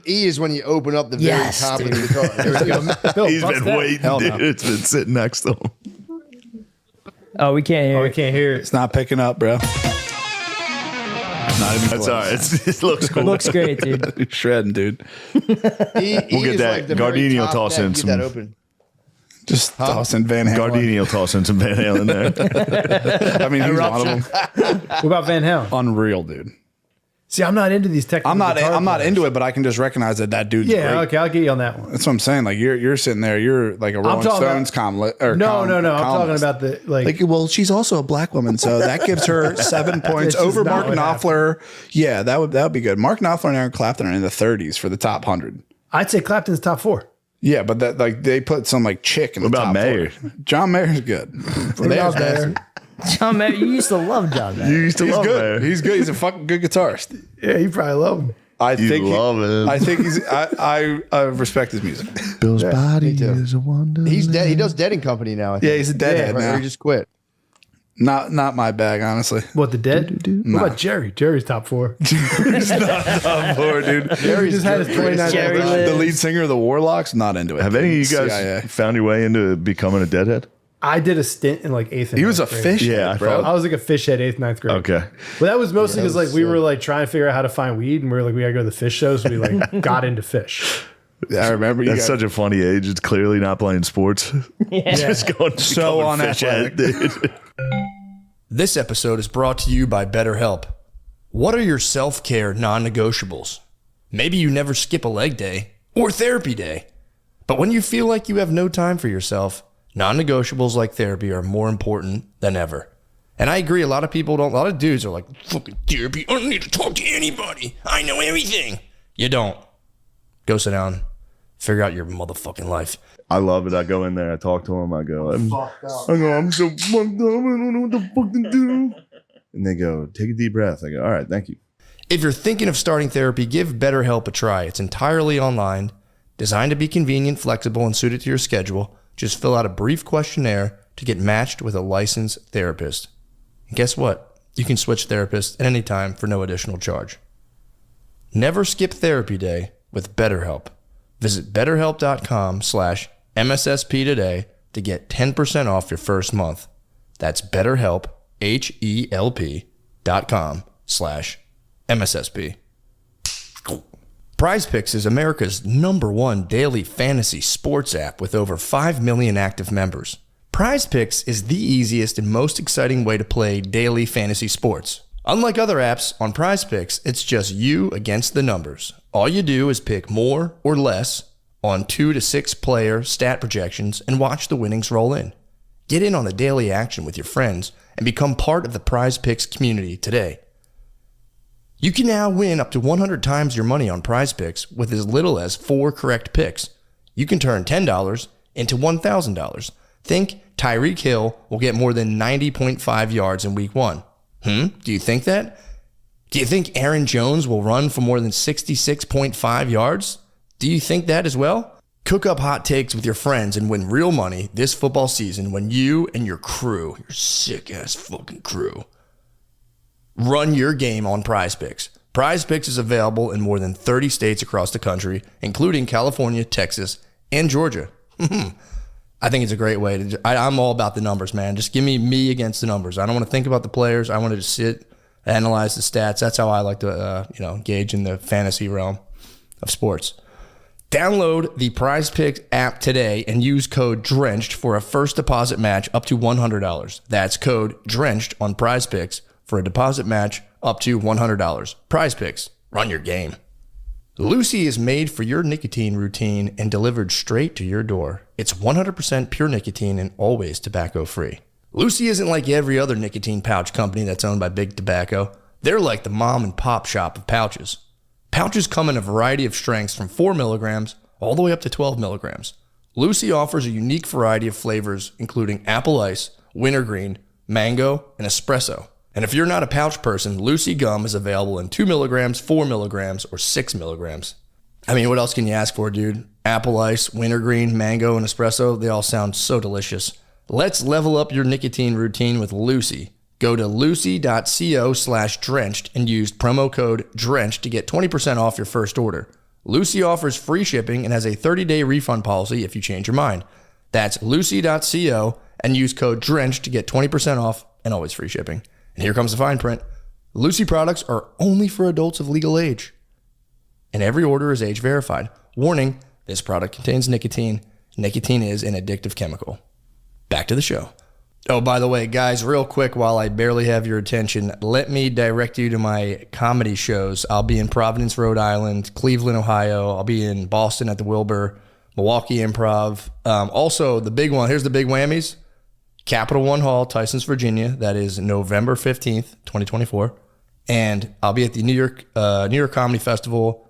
is when you open up the very Yes, top of the guitar. There we go. Bill, He's bust been that. waiting, Hell no. dude. It's been sitting next to him. Oh, we can't hear Oh, we it. can't hear it. It's not picking up, bro. Not even That's close. all right. It looks cool. Looks great, dude. You're shredding, dude. E We'll get is that. like the very Gardini will top toss neck. in Keep some- that open. Just tossing Van Halen. Gardini will toss in some Van Halen there. I mean, he's one of them. What about Van Halen? Unreal, dude. See, I'm not into these technical. I'm not players. into it, but I can just recognize that dude's Yeah, great. okay, I'll get you on that one. That's what I'm saying. Like you're sitting there, you're like a Rolling Stones No. I'm I'm talking about the like, well, she's also a black woman, so that gives her 7 points This is over not Mark what Knopfler. Yeah, that would be good. Mark Knopfler and Aaron Clapton are in the 30s for the top 100. I'd say Clapton's top 4. Yeah, but that like they put some like chick in the What about top Mayer? 4. John Mayer's good. Mayer's better. John Mayer, you used to love John Mayer. You used to He's love good. Mayer. He's good. He's a fucking good guitarist. Yeah, you probably love him. I You think love him. I think he's. I respect his music. Bill's body me too. is a wonder. He's dead. He does Dead and Company now. I think. Yeah, he's a deadhead Right, or now. he just quit. Not my bag, honestly. What, the Dead? What about Jerry? Jerry's top 4. Top 4, dude. Jerry just had his 29. Jerry birthday. lives. The lead singer of the Warlocks, not into it. Have any of you guys CIA. found your way into becoming a deadhead? I did a stint in like 8th and He was a 9th grade. fish, Yeah, I bro. I was like a fish head 8th, 9th grade. Okay. But that was mostly because like we were like trying to figure out how to find weed, and we were like, we gotta go to the fish shows. So we like got into fish. I remember you That's guys. such a funny age. It's clearly not playing sports. Just going So becoming a fish unathletic. head, dude. This episode is brought to you by BetterHelp. What are your self-care non-negotiables? Maybe you never skip a leg day or therapy day. But when you feel like you have no time for yourself, non-negotiables like therapy are more important than ever. And I agree, a lot of dudes are like, fucking therapy, I don't need to talk to anybody. I know everything. You don't. Go sit down. Figure out your motherfucking life. I love it. I go in there. I talk to them. I go, I'm so fucked up. I don't know what the fuck to do. And they go, take a deep breath. I go, all right, thank you. If you're thinking of starting therapy, give BetterHelp a try. It's entirely online, designed to be convenient, flexible, and suited to your schedule. Just fill out a brief questionnaire to get matched with a licensed therapist. And guess what? You can switch therapists at any time for no additional charge. Never skip therapy day with BetterHelp. Visit betterhelp.com/MSSP today to get 10% off your first month. That's BetterHelp, HELP.com/MSSP. PrizePicks is America's #1 daily fantasy sports app with over 5 million active members. PrizePicks is the easiest and most exciting way to play daily fantasy sports. Unlike other apps, on PrizePicks, it's just you against the numbers. All you do is pick more or less on 2 to 6 player stat projections and watch the winnings roll in. Get in on the daily action with your friends and become part of the PrizePicks community today. You can now win up to 100 times your money on PrizePicks with as little as 4 correct picks. You can turn $10 into $1,000. Think Tyreek Hill will get more than 90.5 yards in week 1. Do you think that? Do you think Aaron Jones will run for more than 66.5 yards? Do you think that as well? Cook up hot takes with your friends and win real money this football season when you and your crew, your sick-ass fucking crew, run your game on PrizePicks. PrizePicks is available in more than 30 states across the country, including California, Texas, and Georgia. I think it's a great way to. I'm all about the numbers, man. Just give me against the numbers. I don't want to think about the players. I want to just sit, analyze the stats. That's how I like to, engage in the fantasy realm of sports. Download the PrizePicks app today and use code DRENCHED for a first deposit match up to $100. That's code DRENCHED on PrizePicks for a deposit match up to $100. PrizePicks, run your game. Lucy is made for your nicotine routine and delivered straight to your door. It's 100% pure nicotine and always tobacco-free. Lucy isn't like every other nicotine pouch company that's owned by Big Tobacco. They're like the mom and pop shop of pouches. Pouches come in a variety of strengths from 4 milligrams all the way up to 12 milligrams. Lucy offers a unique variety of flavors, including apple ice, wintergreen, mango, and espresso. And if you're not a pouch person, Lucy gum is available in 2 milligrams, 4 milligrams, or 6 milligrams. I mean, what else can you ask for, dude? Apple ice, wintergreen, mango, and espresso, they all sound so delicious. Let's level up your nicotine routine with Lucy. Go to lucy.co/drenched and use promo code DRENCHED to get 20% off your first order. Lucy offers free shipping and has a 30-day refund policy if you change your mind. That's lucy.co and use code DRENCHED to get 20% off and always free shipping. And here comes the fine print. Lucy products are only for adults of legal age. And every order is age verified. Warning, this product contains nicotine. Nicotine is an addictive chemical. Back to the show. Oh, by the way, guys, real quick, while I barely have your attention, let me direct you to my comedy shows. I'll be in Providence, Rhode Island, Cleveland, Ohio. I'll be in Boston at the Wilbur, Milwaukee Improv. Also, the big one, here's the big whammies. Capital One Hall, Tysons, Virginia. That is November 15th, 2024. And I'll be at the New York Comedy Festival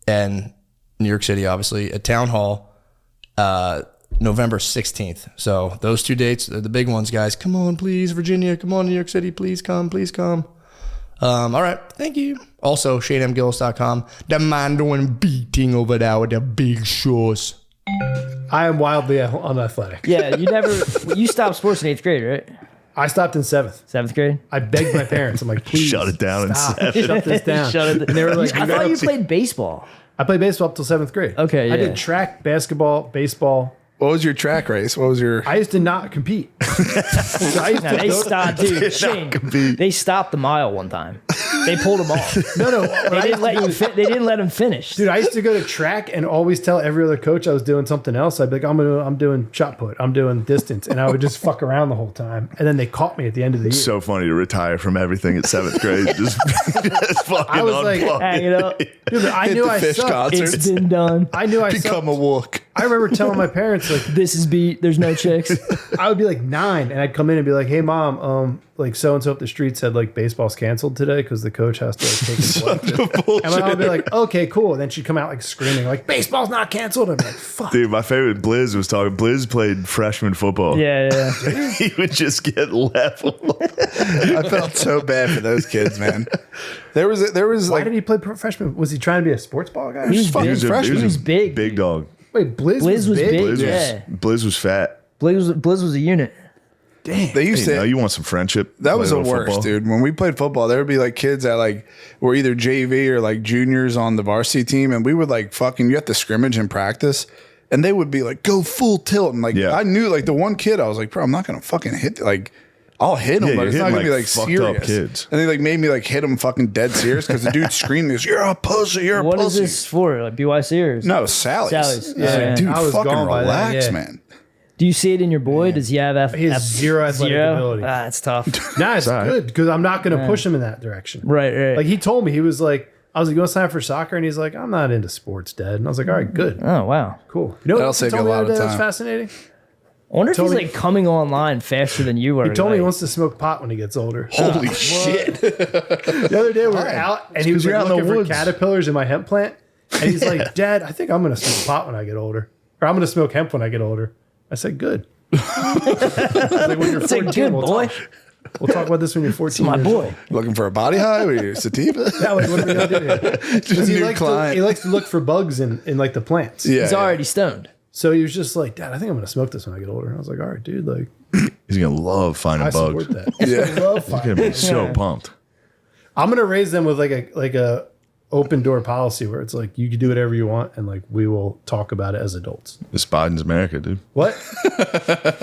and New York City, obviously, at Town Hall, November 16th. So those 2 dates are the big ones, guys. Come on, please, Virginia. Come on, New York City. Please come. Please come. All right. Thank you. Also, ShaneMGillis.com. The man doing beating over there with the big shows. I am wildly unathletic. Yeah, you stopped sports in 8th grade, right? I stopped in 7th. 7th grade? I begged my parents. I'm like, please Shut it down stop. in 7th. Shut this down. Shut it. And they were like, I thought you played baseball. I played baseball up till 7th grade. Okay, I yeah. did track, basketball, baseball. What was your track race? What was your? I used to not compete. So I used Now, to they go- stopped, dude. Shane, they stopped the mile one time. They pulled him off. No. They didn't let him finish. Dude, I used to go to track and always tell every other coach I was doing something else. I'd be like, I'm doing shot put, I'm doing distance, and I would just fuck around the whole time. And then they caught me at the end of the year. So funny to retire from everything at 7th grade. Just fucking I was like, unplug. Hang it up. Dude, I Hit knew the I fish sucked. concerts. It's been done. I knew I Become sucked. a wook. I remember telling my parents, like, This is beat. There's no chicks. I would be like 9, and I'd come in and be like, "Hey, mom, like so and so up the street said like baseball's canceled today because the coach has to like, take his life." And my mom would be like, "Okay, cool." And then she'd come out like screaming, like, "Baseball's not canceled." I'd be like, "Fuck." Dude, my favorite Blizz was talking. Blizz played freshman football. Yeah. He would just get leveled. I felt so bad for those kids, man. There was Why like did he play freshman? Was he trying to be a sports ball guy? He was fucking big. freshman. He was big. Big dog. Wait, Blizz Blizz was big. Blizz, Yeah. Blizz was fat. Blizz was a unit. they used Hey, to. now you want some friendship? That was the Play a little worst, football? dude. When we played football, there would be like kids that like were either JV or like juniors on the varsity team, and we would like fucking you have to scrimmage and practice, and they would be like go full tilt, and like Yeah. I knew like the one kid I was like, bro, I'm not gonna fucking hit like. I'll hit him, Yeah, but you're it's not hitting, gonna be like, like fucked serious. up kids. And they like made me like hit him fucking dead serious because the dude screamed this, "You're a pussy, you're a What is pussy." this for? Like BYC or? No, Sally's. Sally's. Yeah, Yeah. dude, I was fucking gone by then, relax, yeah. man. Do you see it in your boy? Does he have He has zero athletic ability. Ah, it's tough. Nah, it's all right. good because I'm not going to push him in that direction. right. Like he told me, he was like, I was like, "You want to sign up for soccer?" And he's like, "I'm not into sports, Dad." And I was like, "All right, good, Oh wow. cool." You know That'll what save he you told a me lot the of other day that was time. fascinating? I wonder if he's Told me- like coming online faster than you are. He told me he like- wants to smoke pot when he gets older. Holy shit. The other day we were out and he was 'cause you're like out in the looking for woods. caterpillars in my hemp plant. And he's like, "Dad, I think I'm going to smoke pot when I get older. Or I'm going to smoke hemp when I get older." I said, "Good." I was like, "When you're It's like, 14, good boy. We'll talk about this when you're 14. My years boy. old." Looking for a body high with your sativa? Yeah, like, what are we going to do here? Because he new likes, client. he likes to look for bugs in like the plants. Yeah. He's already stoned. So he was just like, "Dad, I think I'm going to smoke this when I get older." I was like, "All right, dude. Like, He's gonna love finding I bugs. support that." Yeah. I love He's fire. gonna be so pumped. I'm going to raise them with like a open door policy where it's like you can do whatever you want and like we will talk about it as adults. This Biden's America, dude. What?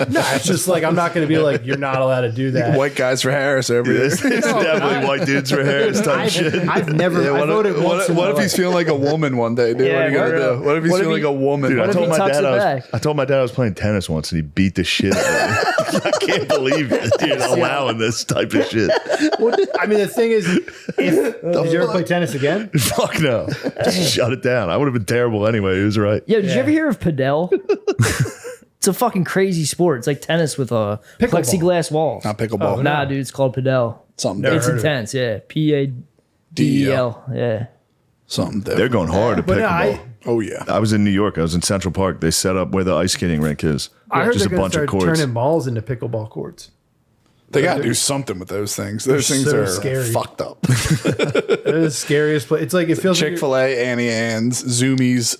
No, it's just like I'm not going to be like you're not allowed to do that. White guys for Harris over here. It's definitely white dudes for Harris type shit. I've never. I voted once. in What my if he's life. feeling like a woman one day, dude? Yeah, what are you for gonna real. do? What if he's What if feeling he- like a woman? Dude, What I if told he my tucks dad it I was. back? I told my dad I was playing tennis once, and he beat the shit out of me. I can't believe it, dude. Allowing this type of shit. I mean, the thing is, did you ever play tennis again? Fuck no. Just shut it down. I would have been terrible anyway. He was right. Yo, did you ever hear of padel? It's a fucking crazy sport. It's like tennis with a Pickleball. plexiglass wall. Not pickleball. Oh, Nah, dude, it's called padel. Something Never It's heard of it. intense. Yeah, PADEL. Yeah. Something They're different. going hard at But no, pickleball. Oh yeah. I was in New York. I was in Central Park. They set up where the ice skating rink is. I heard Just they're a going to bunch of start courts. turning balls into pickleball courts. They gotta do something with those things. Those things so are scary. fucked up. They're the scariest place. It's like it feels like Chick-fil-A, Annie Ann's, Zoomies.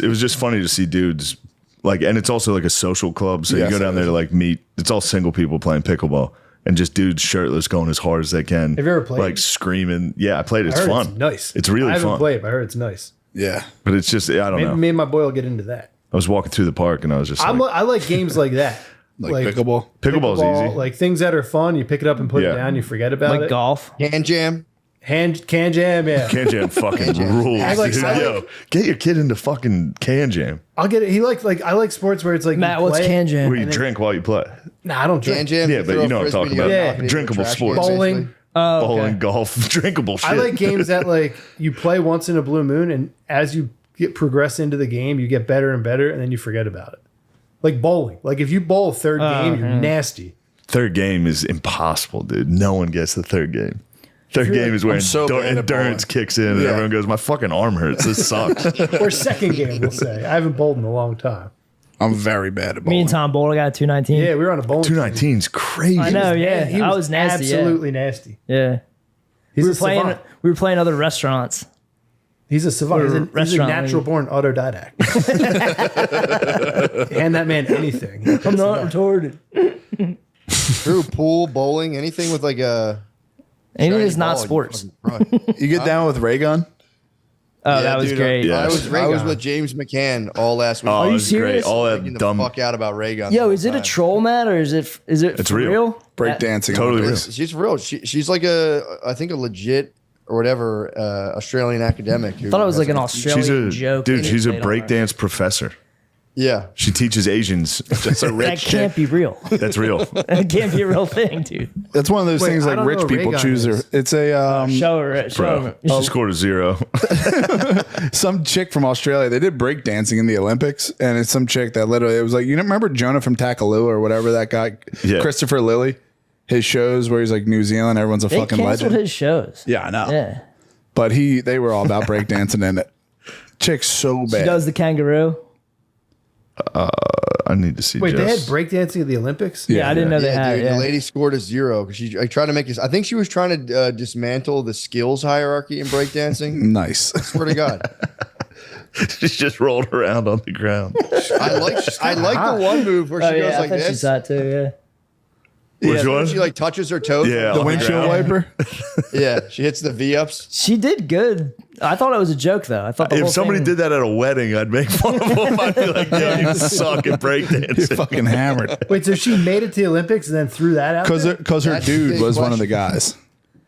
It was just funny to see dudes like, and it's also like a social club. So Yes, you go down it there is. to like meet. It's all single people playing pickleball, and just dudes shirtless going as hard as they can. Have you ever played? Like screaming. Yeah, I played. It's I heard fun. It's nice. It's really I haven't fun. played, but I heard it's nice. Yeah. But it's just I don't Maybe know. me and my boy will get into that. I was walking through the park and I was just I like, like games like that. Like pickleball. pickleball's easy. Like things that are fun. You pick it up and put Yeah. it down. You forget about Like it. golf. Hand jam. Can jam, yeah. Can Jam fucking rules. I like- dude. I like- Yo, get your kid into fucking Can Jam. I'll get it. He likes like I like sports where it's like Matt, you what's play, can jam? Where you drink while you play. Nah, I don't Can drink. jam. Yeah, but you know what I'm talking about. Yeah. Drinkable sports. Bowling. Bowling, golf, drinkable shit. I like games that like you play once in a blue moon, and as you progress into the game, you get better and better, and then you forget about it. Like bowling. Like if you bowl a third game, you're nasty. Third game is impossible, dude. No one gets the third game. Third game is where so bad at endurance kicks in and everyone goes, my fucking arm hurts. This sucks. Or second game, we'll say. I haven't bowled in a long time. I'm very bad at Me bowling. and Tom Bowler got a 219. Yeah, we were on a bowling. 219 is crazy. I know. Yeah, He I was nasty. Absolutely nasty. Yeah. He's We a savant. were playing other restaurants. He's a savant. He's a Restaurant natural born autodidact. Hand that man anything. I'm not retarded. Through pool, bowling, anything with like a Anything shiny that's not ball, you sports. fucking crush. You get down with ray gun? Oh, that was dude, great. Yeah. I was Ray gun. with James McCann all last week. Oh, Are it you was great. serious? All Freaking that the dumb. fuck out about ray guns. Yo, the is it a whole time. troll, Matt, or is it It's for real. Breakdancing. Totally real. She's for real. She's like I think a legit or whatever Australian academic. I thought it was like an Australian She's a joke. dude. that She's a they played on breakdance professor. Yeah. She teaches Asians. That's a her. rich That can't chick. be real. That's real. That can't be a real thing, dude. That's one of those Wait, things I like don't know rich what ray people gun choose. is. It's a Show her. Show Bro, her. she scored a 0. some chick from Australia. They did breakdancing in the Olympics, and it's some chick that literally it was like, you know, remember Jonah from Takalua or whatever, that guy, Yeah. Christopher Lilly, his shows where he's like New Zealand, everyone's a They fucking canceled legend. his shows. Yeah, I know. Yeah. But they were all about breakdancing in it. Chick's so She bad. does the kangaroo. I need to see. Wait, they had Jess. breakdancing at the Olympics? Yeah, I didn't know they Yeah, had. dude, Yeah. the lady scored a 0 because she tried to make this. I think she was trying to dismantle the skills hierarchy in breakdancing. Nice. Swear to God, She just rolled around on the ground. I like the one move where she Oh, goes yeah, I like thought she this. saw it too. Yeah. Which one? She like touches her toes. Yeah, The on windshield ground. wiper. Yeah, she hits the V ups. She did good. I thought it was a joke though. I thought the whole If somebody thing, did that at a wedding, I'd make fun of them. I'd be like, "Yo, you suck at breakdancing." Fucking hammered. Wait, so she made it to the Olympics and then threw that out? there? Because her That's the dude big was one of question. the guys.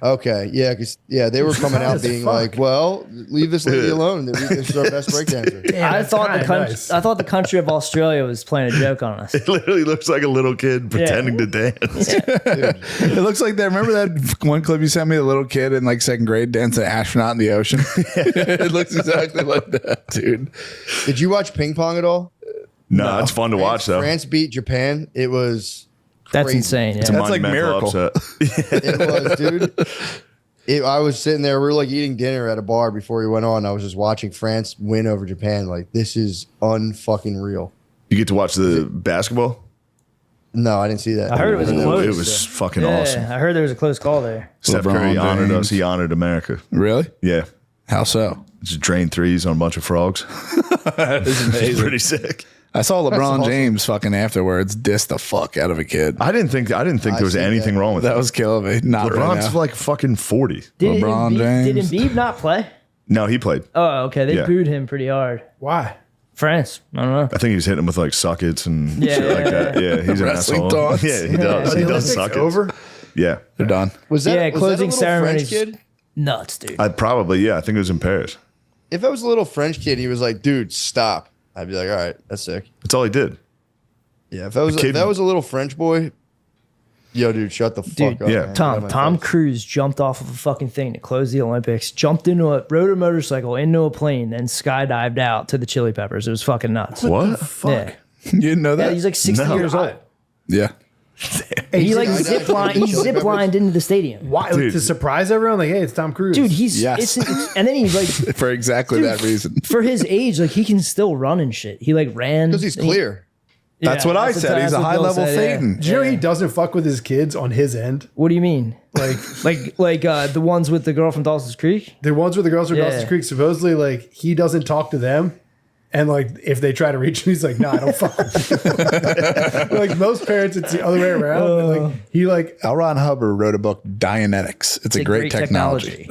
Okay, yeah, because they were coming out as being fuck. like, "Well, leave this lady alone. This is our best breakdancer." Damn, I that's thought the kinda country. nice. I thought the country of Australia was playing a joke on us. It literally looks like a little kid pretending to dance. It looks like that. Remember that one clip you sent me, the little kid in like second grade dancing an astronaut in the ocean? It looks exactly like that, dude. Did you watch ping pong at all? No, it's fun to watch though. France beat Japan. It was That's crazy. insane. It's a Yeah. That's like monumental Miracle. upset. It was, dude. I was sitting there. We were like eating dinner at a bar before we went on. I was just watching France win over Japan. Like, this is unfucking real. You get to watch the basketball. No, I didn't see that. I heard it was close. It was fucking Yeah, awesome. I heard there was a close call there. Steph LeBron Curry honored James. us. He honored America. Really? Yeah, How so? just drained threes on a bunch of frogs. It's pretty sick. I saw LeBron awesome. James fucking afterwards diss the fuck out of a kid. I didn't think there was seen anything that. wrong with That that. was killing me. Not right LeBron's now. like fucking 40. Did LeBron Embiid, James. Did Embiid not play? No, he played. Oh, okay. They Yeah. booed him pretty hard. Why? France. I don't know. I think he was hitting him with like sockets and Yeah, shit yeah, like that. Yeah, he's an Wrestling asshole. taunts. Yeah, he does. Are He the does Olympics sockets. over? Yeah, They're done. Was that, Yeah, was closing that a little French ceremonies. kid? Nuts, dude. I'd probably. Yeah, I think it was in Paris. If I was a little French kid, he was like, "Dude, stop." I'd be like, "All right, that's sick." That's all he did. Yeah, if that was kid- a little French boy, yo, dude, shut the Dude, fuck up. yeah. man. Get out Tom of my Tom face. Cruise jumped off of a fucking thing to close the Olympics, rode a motorcycle into a plane, then skydived out to the Chili Peppers. It was fucking nuts. What? Yeah. You didn't know Yeah, that? he's like 60 No. years old. Yeah. He like skydived zip to the lined. He Chili zip Peppers? lined into the stadium. Why? Dude. To surprise everyone? Like, hey, it's Tom Cruise. Dude, he's Yes. it's and then he like For exactly that reason. for his age, like he can still run and shit. He like ran Because he's clear. That's what I said. He's a high level Thetan. Do you know he doesn't fuck with his kids on his end? What do you mean? Like the ones with the girl from Dawson's Creek? The ones with the girls from Yeah. Dawson's Creek, supposedly, like, he doesn't talk to them. And, like, if they try to reach him, he's like, no, I don't fuck with you. Like, most parents, it's the other way around. And, like, he, like, L. Ron Hubbard wrote a book, Dianetics. It's a great technology.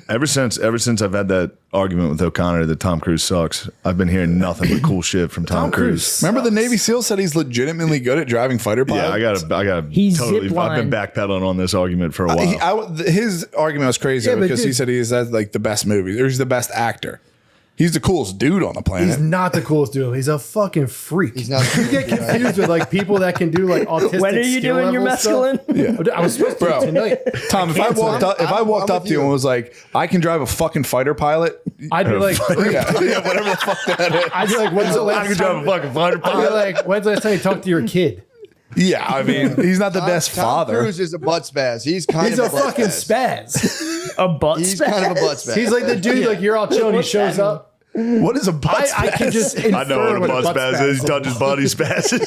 Ever since I've had that argument with O'Connor that Tom Cruise sucks, I've been hearing nothing but cool shit from Tom Cruise. Remember the Navy SEAL said he's legitimately good at driving fighter pilots? Yeah, I got He totally. I've been zip-lined. backpedaling on this argument for a while. His argument was crazy Yeah, but because he dude- said he's like the best movie. Or he's the best actor. He's the coolest dude on the planet. He's not the coolest dude. He's a fucking freak. He's not. You get confused with like people that can do like autistic. When are you skill doing your level stuff. mescaline? I was supposed to Bro. tonight. Tom, if I walked up, I'm to with you and you. was like, "I can drive a fucking fighter pilot," I'd be like, yeah, whatever the fuck that is. I'd be like, when's the last time? fucking fighter I'd be like, when's the last time you talked to your kid? Yeah, I mean, he's not the best Tom father. Cruise is a butt spaz. He's kind He's of a butt fucking spaz. spaz. A butt He's spaz? kind of a butt spaz. He's like the dude, like you're all chilling, he shows up. What is a butt I can just infer I know what a butt spaz is. He touches body spasms.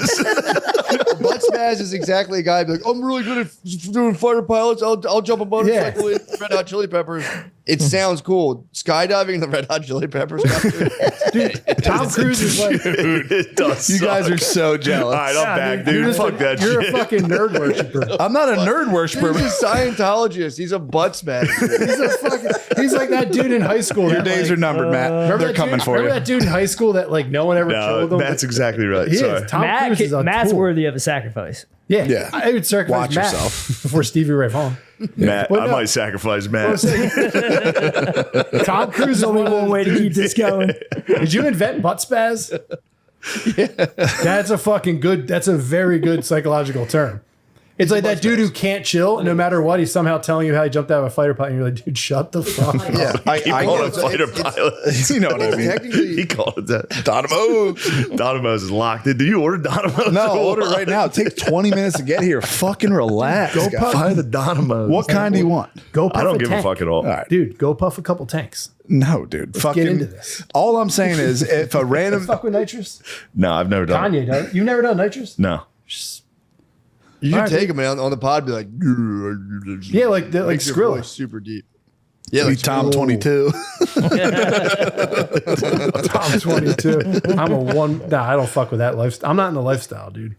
butt spaz is exactly a guy be like, I'm really good at doing fighter pilots. I'll jump a motorcycle in Red Hot Chili Peppers. It sounds cool. Skydiving in the Red Hot Chili Peppers. Dude, Tom Cruise is like, Dude, it does You suck. guys are so jealous. All right, I'm back, dude. you're just Fuck that you're shit. a fucking nerd worshiper. I'm not a nerd worshiper. He's a Scientologist. He's a butt spaz. He's like that dude in high school. Your that, days like, are numbered, Matt. remember They're that coming dude, for remember you. that dude in high school that like no one ever No, killed him? Matt's exactly right. He Sorry. is. Tom Cruise is a Matt's tool. worthy of a sacrifice. Yeah, Yeah. I would sacrifice Watch Matt yourself. before Stevie Ray Vaughan. Matt, Well, I no. might sacrifice Matt. Tom Cruise is Only one one way to keep this going. Did you invent butt spaz? That's a fucking good. That's a very good psychological term. It's like that dude who can't chill no matter what. He's somehow telling you how he jumped out of a fighter pilot, and you're like, dude, shut the fuck up. Yeah. He called it's- it fighter it's- pilot. You know what I mean? Technically, He called it that. Dynamo. Donomo's is locked in. Do you order Donomo's? No, order it right now. It takes 20 minutes to get here. Fucking relax. Go guys. puff. Buy the Donomo's. What kind do you want? Go puff I don't a give tank. a fuck at all. All right. Dude, go puff a couple tanks. No, dude. Fucking get into this. All I'm saying is if a random Fuck with nitrous. No, I've never done it. Kanye does. You've never done nitrous? No. you All can right, take him on the pod, be like, Yeah, like makes your voice Skrilla. super deep. Yeah, be like Tom Skrilla. 22. I'm 22. I'm a one. Nah, I don't fuck with that lifestyle. I'm not in the lifestyle, dude.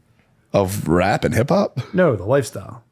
Of rap and hip hop? No, the lifestyle.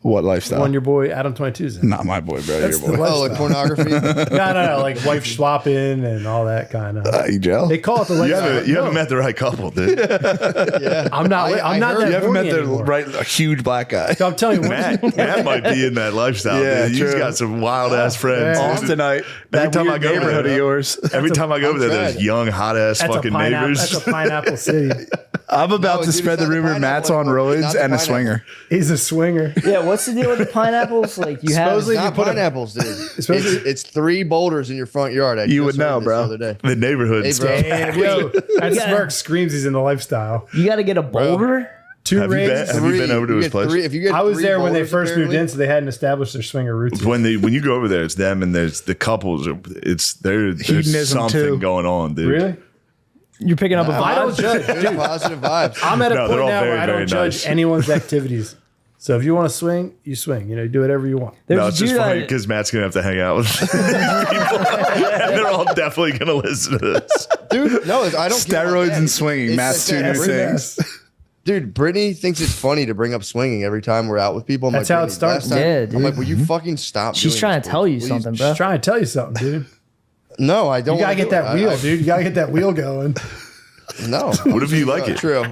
What lifestyle? One your boy Adam 22's in. Not my boy, bro. That's Your the boy. Oh, like pornography. No, like wife swapping and all that kind of. You gel? They call it the lifestyle. You haven't met the right couple, dude. Yeah. I'm not. I I'm not heard- that. You haven't met horny the anymore. right, a huge black guy. I'm telling you, Matt might be in that lifestyle, Yeah, dude. He's true. got some wild ass friends. Yeah. dude. Austinite. Every That time I weird go over neighborhood there, of yours. Every time I go over there, I'm there's trying. young, hot ass that's fucking a pineapple. neighbors. That's a pineapple city. I'm about No, to dude, spread it's the not rumor the Matt's on pineapple, it's roids not the and a pineapple. swinger. He's a swinger. Yeah, what's the deal with the pineapples? Like you have Supposedly- Not you put a- pineapples, dude. Supposedly- It's 3 boulders in your front yard. I You just would know, heard this bro. The other day. The neighborhood. Hey, bro. Damn, yo, that gotta- smirk screams he's in the lifestyle. you got to get a boulder. 2 Have you been- rigs. have you been over to You his get place? 3 if you get I was 3 there when they boulders, first moved apparently- in, so they hadn't established their swinger routine. when you go over there, it's them and there's the couples. There's Hedonism, something too. going on, dude. Really? You're picking up a I don't vibe. judge. Good positive vibes. I'm at a No, point they're all now very, where I very don't judge nice. anyone's activities. So if you want to swing, you swing. You know, do whatever you want. There's No, a it's just dude funny that- because Matt's gonna have to hang out with these people, and they're all definitely gonna listen to this. Dude, no, I don't care about Steroids that. and swinging. It's Matt's like two new that. things. Dude, Brittany thinks it's funny to bring up swinging every time we're out with people. I'm That's like, how it Brittany, starts. last time- Yeah, I'm dude. like, will you fucking stop? She's doing trying this, to tell you please? something, bro. Just trying to tell you something, dude. No, I don't. You gotta wanna get do that it. wheel, dude. You gotta get that wheel going. No. What if you like it? True.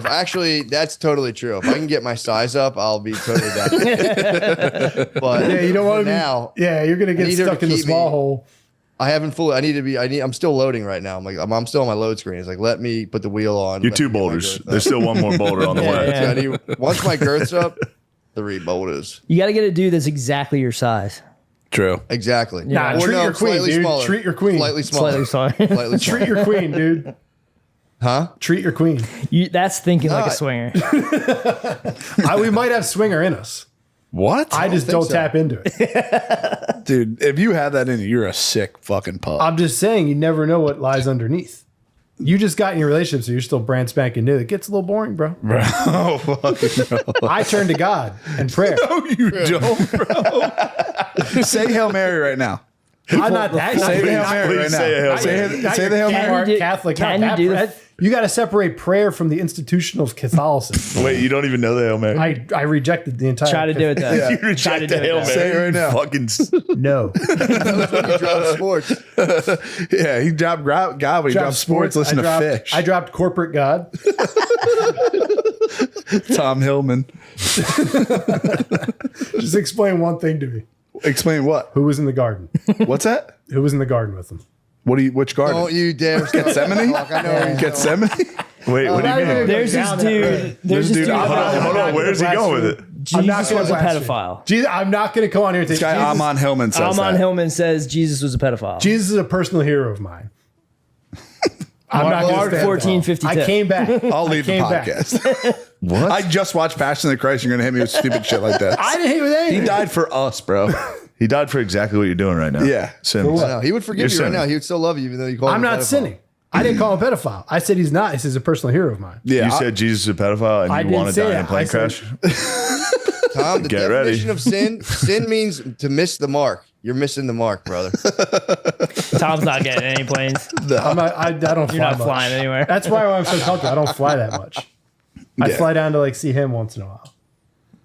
Actually, that's totally true. If I can get my size up, I'll be totally down. But Yeah, you don't want to now. Yeah, you're gonna I get need her stuck to in the keep small me- hole. I haven't fully. I'm still loading right now. I'm like, I'm still on my load screen. It's like, let me put the wheel on. You're let 2 me get my boulders. girth up. There's still one more boulder on the way. Yeah. I need, once my girth's up, 3 boulders. You got to get a dude that's exactly your size. True. Exactly. Nah, Or treat no, your queen, slightly dude. smaller. Treat your queen. Slightly smaller. Slightly sorry. Slightly Treat smaller. your queen, dude. Huh? Treat your queen. That's thinking like No, a swinger. We might have swinger in us. What? I just think don't so. tap into it. Dude, if you have that in you, you're a sick fucking pup. I'm just saying, you never know what lies underneath. You just got in your relationship, so you're still brand spanking new. It gets a little boring, bro. Bro, fucking no. I turn to God and prayer. No, you don't, bro. Say Hail Mary right now. I'm not that. Say the Hail Mary please right now. say a Hail Say, Mary. say the Hail Mary. do- Catholic. can not you that do prayer. You got to separate prayer from the institution of Catholicism. Wait, you don't even know the Hail Mary? I rejected the entire. Try to do it though. You Try to reject do the it Hail though. Mary. Say it right now. Fucking No. You drop sports. Yeah, he dropped God when he dropped sports. Listen to Fish. I dropped corporate God. Tom Hillman. Just explain one thing to me. Explain what? Who was in the garden? What's that? Who was in the garden with him? Which garden? Don't you dare start Gethsemane? talk. I know where he's Gethsemane? Wait, what do you mean? There's this dude. There's this dude. Hold on. Where's he going with it? I'm not Jesus gonna was a blast you. pedophile. Jesus, I'm not going to come on here and say This guy Jesus, Amon Hillman says Amon that. Hillman says Jesus was a pedophile. Jesus is a personal hero of mine. I'm not going Mark to 14:52. I came back. I'll leave the came back. podcast. What? I just watched Passion of the Christ. You're going to hit me with stupid shit like that. I didn't hate with anything. He died for us, bro. He died for exactly what you're doing right now. Yeah. Sins. I know. He would forgive You're you right sinning. now. He would still love you, even though you call him I'm a not pedophile. sinning. I didn't call him a pedophile. I said he's not. He says a personal hero of mine. Yeah. You said Jesus is a pedophile and I you didn't want to say die in a that. plane I said- crash? Tom, the Get ready. definition of sin means to miss the mark. You're missing the mark, brother. Tom's not getting any planes. I'm not, I don't fly You're not much. flying anywhere. That's why I'm so comfortable. I don't fly that much. I Yeah. fly down to like see him once in a while.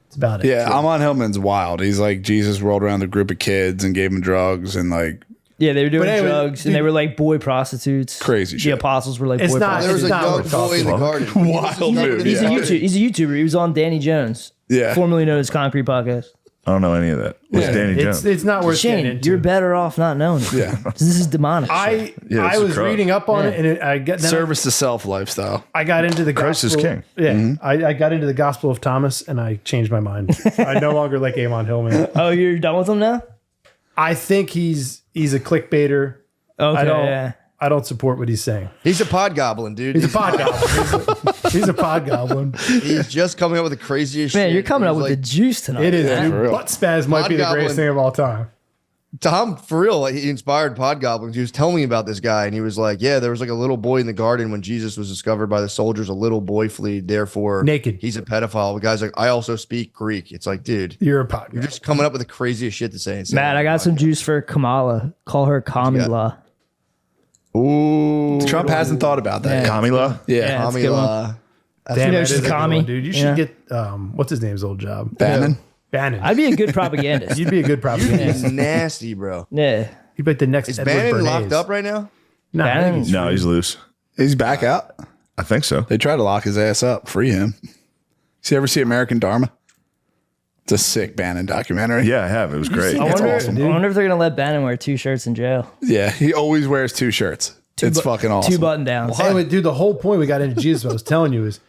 That's about it. Yeah, Amon Hillman's wild. He's like Jesus rolled around a group of kids and gave them drugs and like Yeah, they were doing But anyway, drugs, and they dude- were like boy prostitutes. Crazy The shit. apostles were like It's boy not- There was a It's young what we're boy in the talking garden. about. Wild move. He's a Yeah. YouTuber. He was on Danny Jones, Yeah. formerly known as Concrete Podcast. I don't know any of that. What's Danny Jones? It's not worth getting Shane, into. you're better off not knowing it. Yeah. This is demonic. shit. Yeah, I it's a was crock. reading up on Yeah. it, and I got then Service to self lifestyle. I got into the Christ is gospel. king. Yeah, I got into the Gospel of Thomas, and I changed my mind. I no longer like Amon Hillman. Oh, you're done with him now? I think he's a clickbaiter. Okay, I don't. yeah. I don't support what he's saying. He's a pod goblin, dude. He's a pod goblin. He's a pod goblin. He's just coming up with the craziest Man, shit. you're coming He's up with like, the juice tonight. It is. man. Dude, for real. butt spaz might be the Pod greatest goblin. thing of all time. Tom, for real, like, he inspired pod goblins. He was telling me about this guy, and he was like, yeah, there was like a little boy in the garden when Jesus was discovered by the soldiers. A little boy fled, therefore Naked. he's a pedophile. The guy's like, I also speak Greek. It's like, dude, You're a pod. you're just coming up with the craziest shit to say. and say Matt, on I got the some podcast. juice for Kamala. Call her Kamala. Ooh, Trump hasn't thought about that. Yeah. Kamila? Yeah. Yeah. that's a good one. Kamila. Damn, You know, that she's is a good commie. one, dude. You should Yeah. get what's his name's old job? Bannon. Bannon. I'd be a good propagandist. You'd be a good propagandist. He's nasty, bro. Yeah. You'd be like the next Is Edward Bannon Bernays. locked up right now? No, I think Bannon? he's No, free. he's loose. He's back out. I think so. They tried to lock his ass up, free him. You ever see American Dharma? It's a sick Bannon documentary. Yeah, I have. It was great. I It's wonder, awesome, I wonder if they're going to let Bannon wear 2 shirts in jail. Yeah, he always wears 2 shirts. It's fucking awesome. 2 button downs. Anyway, dude, the whole point we got into Jesus, what I was telling you, is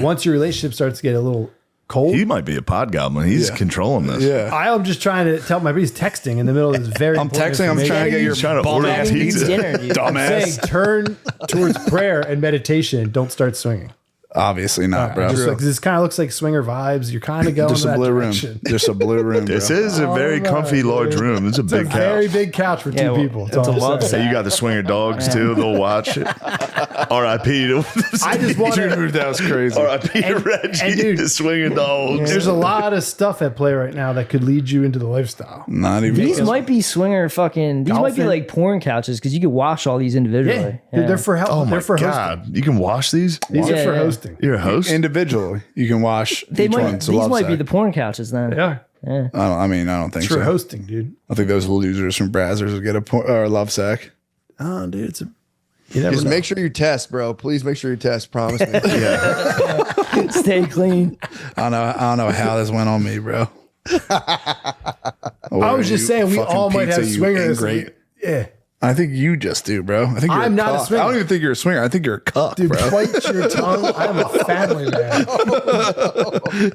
once your relationship starts to get a little cold, He might be a pod goblin. He's Yeah. controlling this. Yeah. I'm just trying to tell my he's texting in the middle of this very I'm important texting. I'm information. trying to get your He's trying to bum order ass Bannon needs pizza. dinner, dude. I'm saying dumbass. turn towards prayer and meditation and don't start swinging. Obviously not, bro. Just like, this kind of looks like swinger vibes. You're kind of going Just in a that blue room. direction. Just a blue room. This bro. is a very comfy, large room. It's a It's a big very couch. big couch for Yeah, two well, people. it's a love Hey, set. you got the swinger dogs too. They'll watch it. R.I.P. to I just want to. Dude, that was crazy. R.I.P. to Reggie. and dude- the swinger dogs. There's a lot of stuff at play right now that could lead you into the lifestyle. Not even. These might be swinger fucking. These might be Golfing. like porn couches because you could wash all these individually. Yeah, dude, they're for help. Oh my they're for hosting. god! You can wash these. These Yeah, are for yeah. hosting. You're a host. individually. You can wash They each might. one. It's a These love might be sack. the porn couches then. They are. I don't think It's for so. hosting, dude. I think those losers from Brazzers will get a love sack. Oh, dude, it's a. You never Just know. make sure you test, bro. Please make sure you test. Promise me. Stay clean. I don't know how this went on me, bro. I was just saying we all might have swingers. Great. Yeah. I think you just do, bro. I think you're I'm not a cuck. swinger. I don't even think you're a swinger. I think you're a cuck, Dude, bro. bite your tongue. I'm a family man.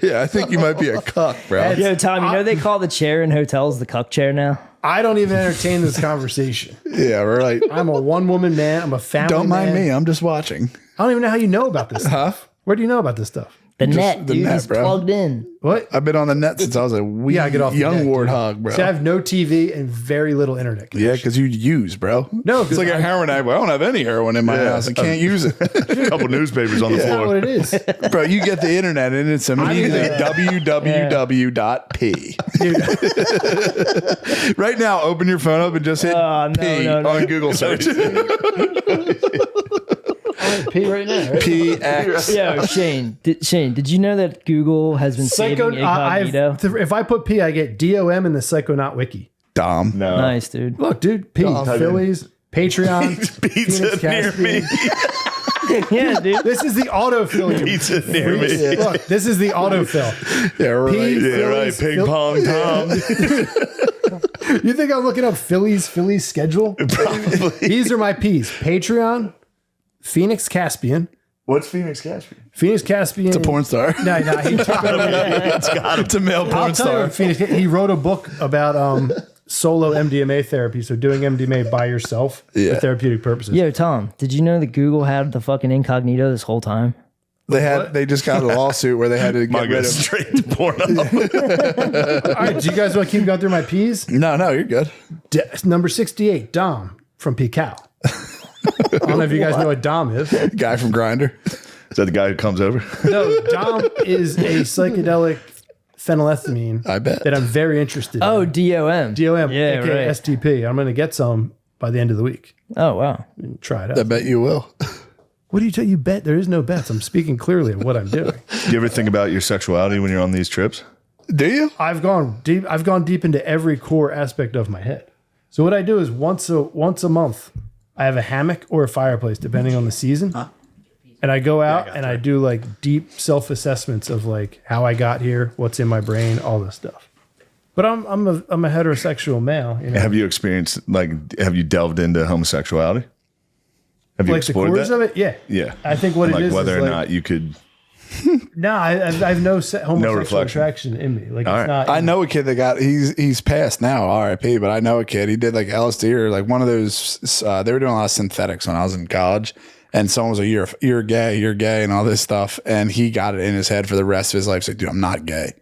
Yeah, I think you might be a cuck, bro. Yo, Tom, you know they call the chair in hotels the cuck chair now? I don't even entertain this conversation. Yeah, right. I'm a one-woman man. I'm a family Don't mind man. me. I'm just watching. I don't even know how you know about this stuff. Where do you know about this stuff? The net, the dude. net, He's bro. plugged in. What? I've been on the net since I was a wee Yeah, I get off the young net, dude. warthog, bro. See, I have no TV and very little internet connection. Yeah, because you use, bro. No, it's like a heroin addict. I don't have any heroin in my house. I can't use it. A couple newspapers on the That's not floor. what it is. Bro, you get the internet and it's immediately www.p. Right now, open your phone up and just hit No, P no. on Google search. P right now. Right? PX. Yo, Shane, did you know that Google has been saving incognito? If I put P, I get DOM in the Psychonaut wiki. Dom. No. Nice, dude. Look, dude, P, Phillies, Patreon, Pizza Phoenix near me. Caspian. Yeah, dude. This is the autofill. you Pizza near freaks. me. Look, this is the autofill. Yeah, right. P, Yeah, right. Phillies, Ping pong Tom. You think I'm looking up Philly's schedule? Probably. These are my P's. Patreon, Phoenix Caspian. What's Phoenix Caspian? Phoenix Caspian. It's a porn star. No, he took it over. It's a male I'll porn tell you, star. Phoenix, he wrote a book about solo MDMA therapy, so doing MDMA by yourself for therapeutic purposes. Yo, Tom, did you know that Google had the fucking incognito this whole time? They just got a lawsuit where they had to get rid of. Straight to porno. All right, do you guys want to keep going through my P's? No, you're good. Number 68, Dom from Pical. I don't know if you guys know what Dom is. Guy from Grindr. Is that the guy who comes over? No, Dom is a psychedelic phenylethamine I bet. that I'm very interested in. Oh, DOM. DOM, Yeah, aka right. STP. I'm going to get some by the end of the week. Oh, wow. Try it I out. bet you will. What do you tell you bet? There is no bets. I'm speaking clearly of what I'm doing. Do you ever think about your sexuality when you're on these trips? Do you? I've gone deep into every core aspect of my head. So what I do is once a month, I have a hammock or a fireplace, depending on the season. And I go out and I do like deep self-assessments of like how I got here, what's in my brain, all this stuff. But I'm a heterosexual male. You know? Have you experienced, have you delved into homosexuality? Have you Like the explored cores that? of it? Yeah. Yeah. I think what it like is whether is or like- not you could. No, I have no homosexual reflection. attraction in me. Like All it's right. not. I know a kid that got he's passed now, RIP, but I know a kid. He did like LSD or like one of those. They were doing a lot of synthetics when I was in college, and someone was like, "You're gay," and all this stuff, and he got it in his head for the rest of his life. He's like, dude, I'm not gay.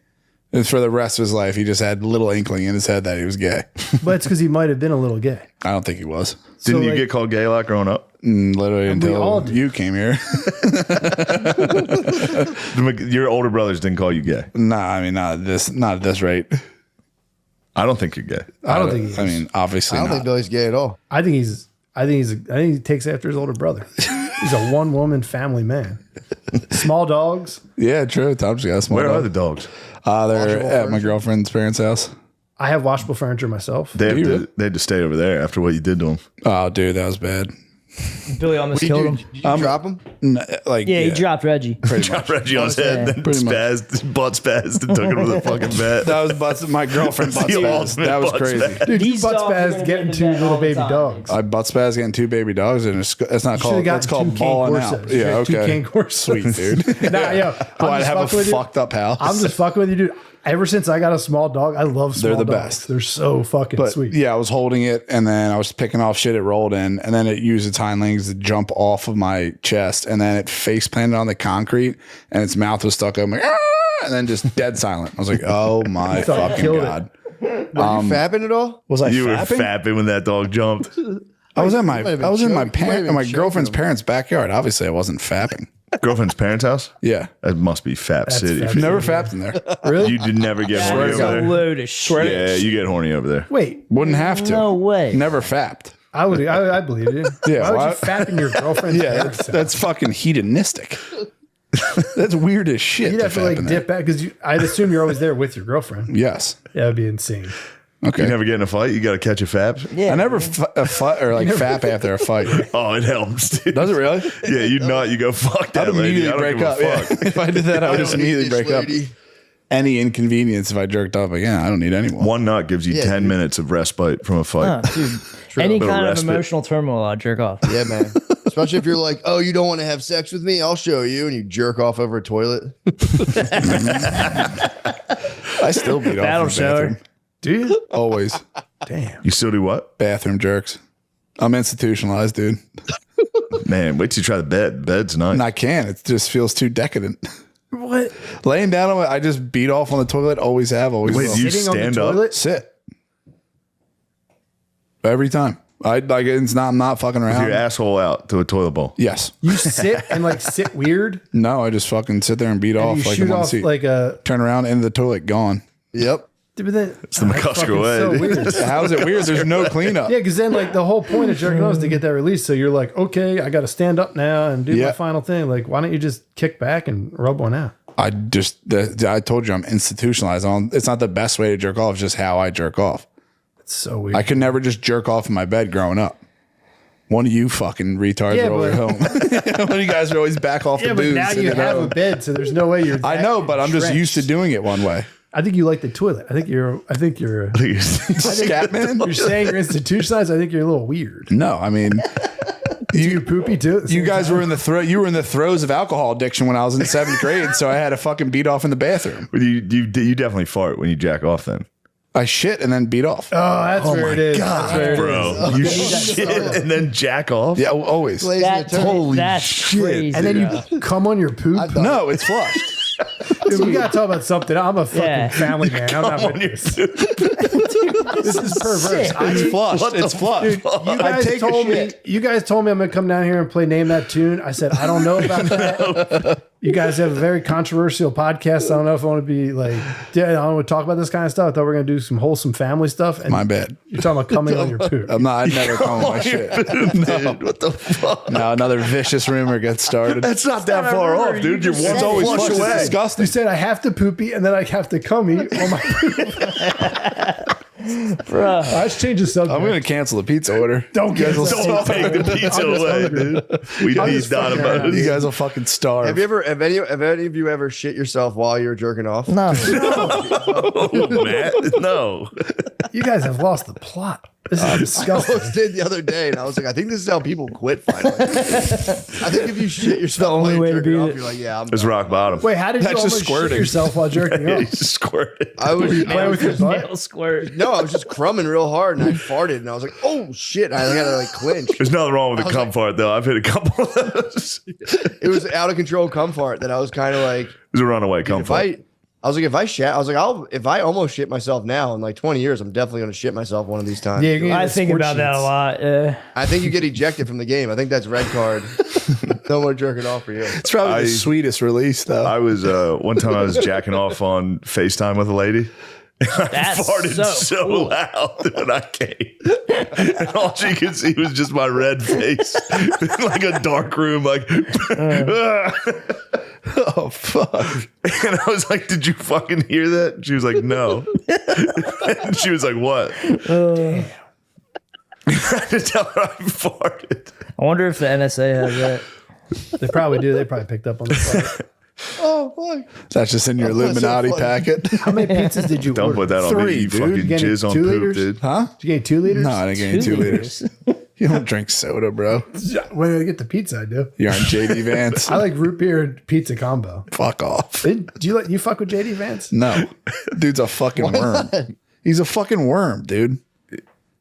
And for the rest of his life, he just had little inkling in his head that he was gay. But it's because he might have been a little gay. I don't think he was. Didn't you like- get called gay a lot growing up? Literally all until did. you came here. Your older brothers didn't call you gay. Nah, I mean not at this rate. I don't think you're gay. I don't think he is. I mean, obviously I don't not. think Billy's gay at all. I think he takes after his older brother. He's a one-woman family man. Small dogs. Yeah, true. Tom's got a small Where dog. are the dogs? They're Washable at my furniture? girlfriend's parents' house. I have washable furniture myself. They you? had to stay over there after what you did to them. Oh, dude, that was bad. Billy almost Did you, killed him. did you drop him? Like, Yeah, he dropped Reggie. Dropped Reggie on his head, then Pretty much. spazzed, butt spazzed, and took him to the fucking vet. That was butts. My girlfriend butt The spaz. ultimate That was butt crazy. spaz. Dude, you These butt dogs are spaz gonna getting get two in the little bed baby all the time. dogs. I butt spaz getting two baby dogs, and it's not called. Should've That's gotten called two balling cane out. corsets. Yeah, Two okay. cane corsets. Sweet, dude. Nah, yo, Well, I'd just have a fucking with you. fucked up house. I'm just fucking with you, dude. Ever since I got a small dog, I love small They're the dogs. best. They're so fucking But sweet. yeah, I was holding it, and then I was picking off shit. It rolled in, and then it used its hind legs to jump off of my chest, and then it face planted on the concrete, and its mouth was stuck open, like, "Ah!" and then just dead silent. I was like, "Oh my thought you fucking killed it. god!" Were you fapping at all? Was I You were fapping? fapping when that dog jumped. I was in my might have been I was in my choking. You might have been my choking girlfriend's him. parents' backyard. Obviously, I wasn't fapping. Girlfriend's parents' house? Yeah, That must be Fap City. Fap never fapped in there. Really? You did never get horny That's over a there? load of shit. Yeah, you get horny over there. Wait, Wouldn't have to. No way. Never fapped. I believe you. Yeah, Why would why- you fap in your girlfriend's Yeah, parents' that's fucking hedonistic. That's weird as shit. You'd have to fap like in there. dip back because I'd assume you're always there with your girlfriend. Yes. Yeah, that'd be insane. Okay. You never get in a fight? You got to catch a Fap? Yeah. I never fight or like fap after a fight. Oh, it helps, dude. Does it really? Yeah, you go, fuck that I'd lady. I immediately don't break give a up. Yeah. fuck. If I did that, I would just don't need immediately this break up. lady. Any inconvenience if I jerked off again, I don't need any more. One nut gives you Yeah, 10 dude. mints of respite from a Oh, fight. dude. Any Little kind of respite. emotional turmoil, I'll jerk off. Yeah, man. Especially if you're like, oh, you don't want to have sex with me? I'll show you. And you jerk off over a toilet. I still beat off Battle in the bathroom. Dude, Always. damn. You still do what? Bathroom jerks. I'm institutionalized, dude. Man, wait till you try the bed. Bed's nice. And I can't. It just feels too decadent. What? Laying down on it, I just beat off on the toilet. Always have. Always Wait, will. you Sitting on the stand up? toilet? Sit. Every time. I like it's not. I'm not fucking With around. your asshole out to a toilet bowl. Yes. You sit and like sit weird. No, I just fucking sit there and beat And off you like shoot in one off seat. like a. Turn around into the toilet, gone. Yep. But then, It's the McCusker way, So dude. weird. How's it weird? There's no cleanup. Yeah, because then like the whole point of jerking off is to get that release. So you're like, okay, I got to stand up now and do Yeah. my final thing. Like, why don't you just kick back and rub one out? I told you I'm institutionalized. It's not the best way to jerk off. It's just how I jerk off. It's so weird. I could never just jerk off in my bed growing up. One of you fucking retards Yeah, are over but- at home. One of you guys are always back off yeah, the but booze. now and you at have a home. bed, so there's no way you're. I that know, but I'm just entrenched. used to doing it one way. I think you like the toilet. I think you're Scat man? you're saying you're institutionalized. I think you're a little weird. No, I mean, You poopy too? at the you same guys time? were in the you were in the throes of alcohol addiction when I was in 7th grade, so I had to fucking beat off in the bathroom. You definitely fart when you jack off then. I shit and then beat off. Oh, that's where it is. That's where it is. Bro, you shit and then jack off? Yeah, always. Lazy attorney. That's crazy. And then you come on your poop. No, it's flushed. Dude, we gotta talk about something. I'm a fucking Yeah. family man. I'm not with this. This is perverse. It's flushed. It's flushed. You guys told me I'm gonna come down here and play Name That Tune. I said I don't know about that. You guys have a very controversial podcast. I don't know if I want to be like, I don't want to talk about this kind of stuff. I thought we were gonna do some wholesome family stuff. And My bad. you're talking about coming on your poop. I'm not. I'd never come on my shit. Dude, what the fuck? No, another vicious rumor gets started. That's not that far off, dude. Your one's always Flush flush is away. disgusting. You said I have to poopy and then I have to cummy on my poop. Bruh. Let's change the subject. I'm gonna cancel the pizza order. Don't You get guys will Don't take the pizza away, dude. We I'm need just not fucking about around. You it. guys will fucking starve. Have any of you ever shit yourself while you were jerking off? No. Matt? No. You guys have lost the plot. This is I disgusting. almost did the other day, and I was like, I think this is how people quit finally. I think if you shit yourself only while way you're to jerking beat off, it. you're like, yeah, I'm It's rock bottom. Wait, how did That's you just almost shit squirting. yourself while jerking Yeah, off? you just squirted. I was Playing with your butt? Nail squirt. no, I was just crumbing real hard, and I farted, and I was like, oh shit! I had to like clinch. There's nothing wrong with I the was cum like- fart, though. I've hit a couple of those. It was out of control cum fart that I was kind of like, It was a runaway cum if fart. I was like, if I almost shit myself now in like 20 years, I'm definitely gonna shit myself one of these times. Yeah, you're gonna I get think sport about that a sheets. lot. Yeah. I think you get ejected from the game. I think that's red card. No more jerking off for you. It's probably I- the sweetest release, though. I was, one time I was jacking off on FaceTime with a lady. That's I farted so cool. loud when I came. And all she could see was just my red face. Like a dark room, like oh fuck! and I was like, did you fucking hear that? And she was like, no. And she was like, what? I had to tell her I farted. I wonder if the NSA has that. They probably do. They probably picked up on the fart. Oh fuck! That's just in your Illuminati funny. packet, How many pizzas did you Don't order? put that on me, 3, you dude. fucking You getting jizz on 2 poop, liters? dude. huh? Did you get 2 liters? No, I didn't get any 2 liters. You don't drink soda, bro. When I get the pizza, I do. You're on JD Vance. I like root beer and pizza combo. Fuck off. Do you fuck with JD Vance? No, dude's a fucking worm. He's a fucking worm, dude.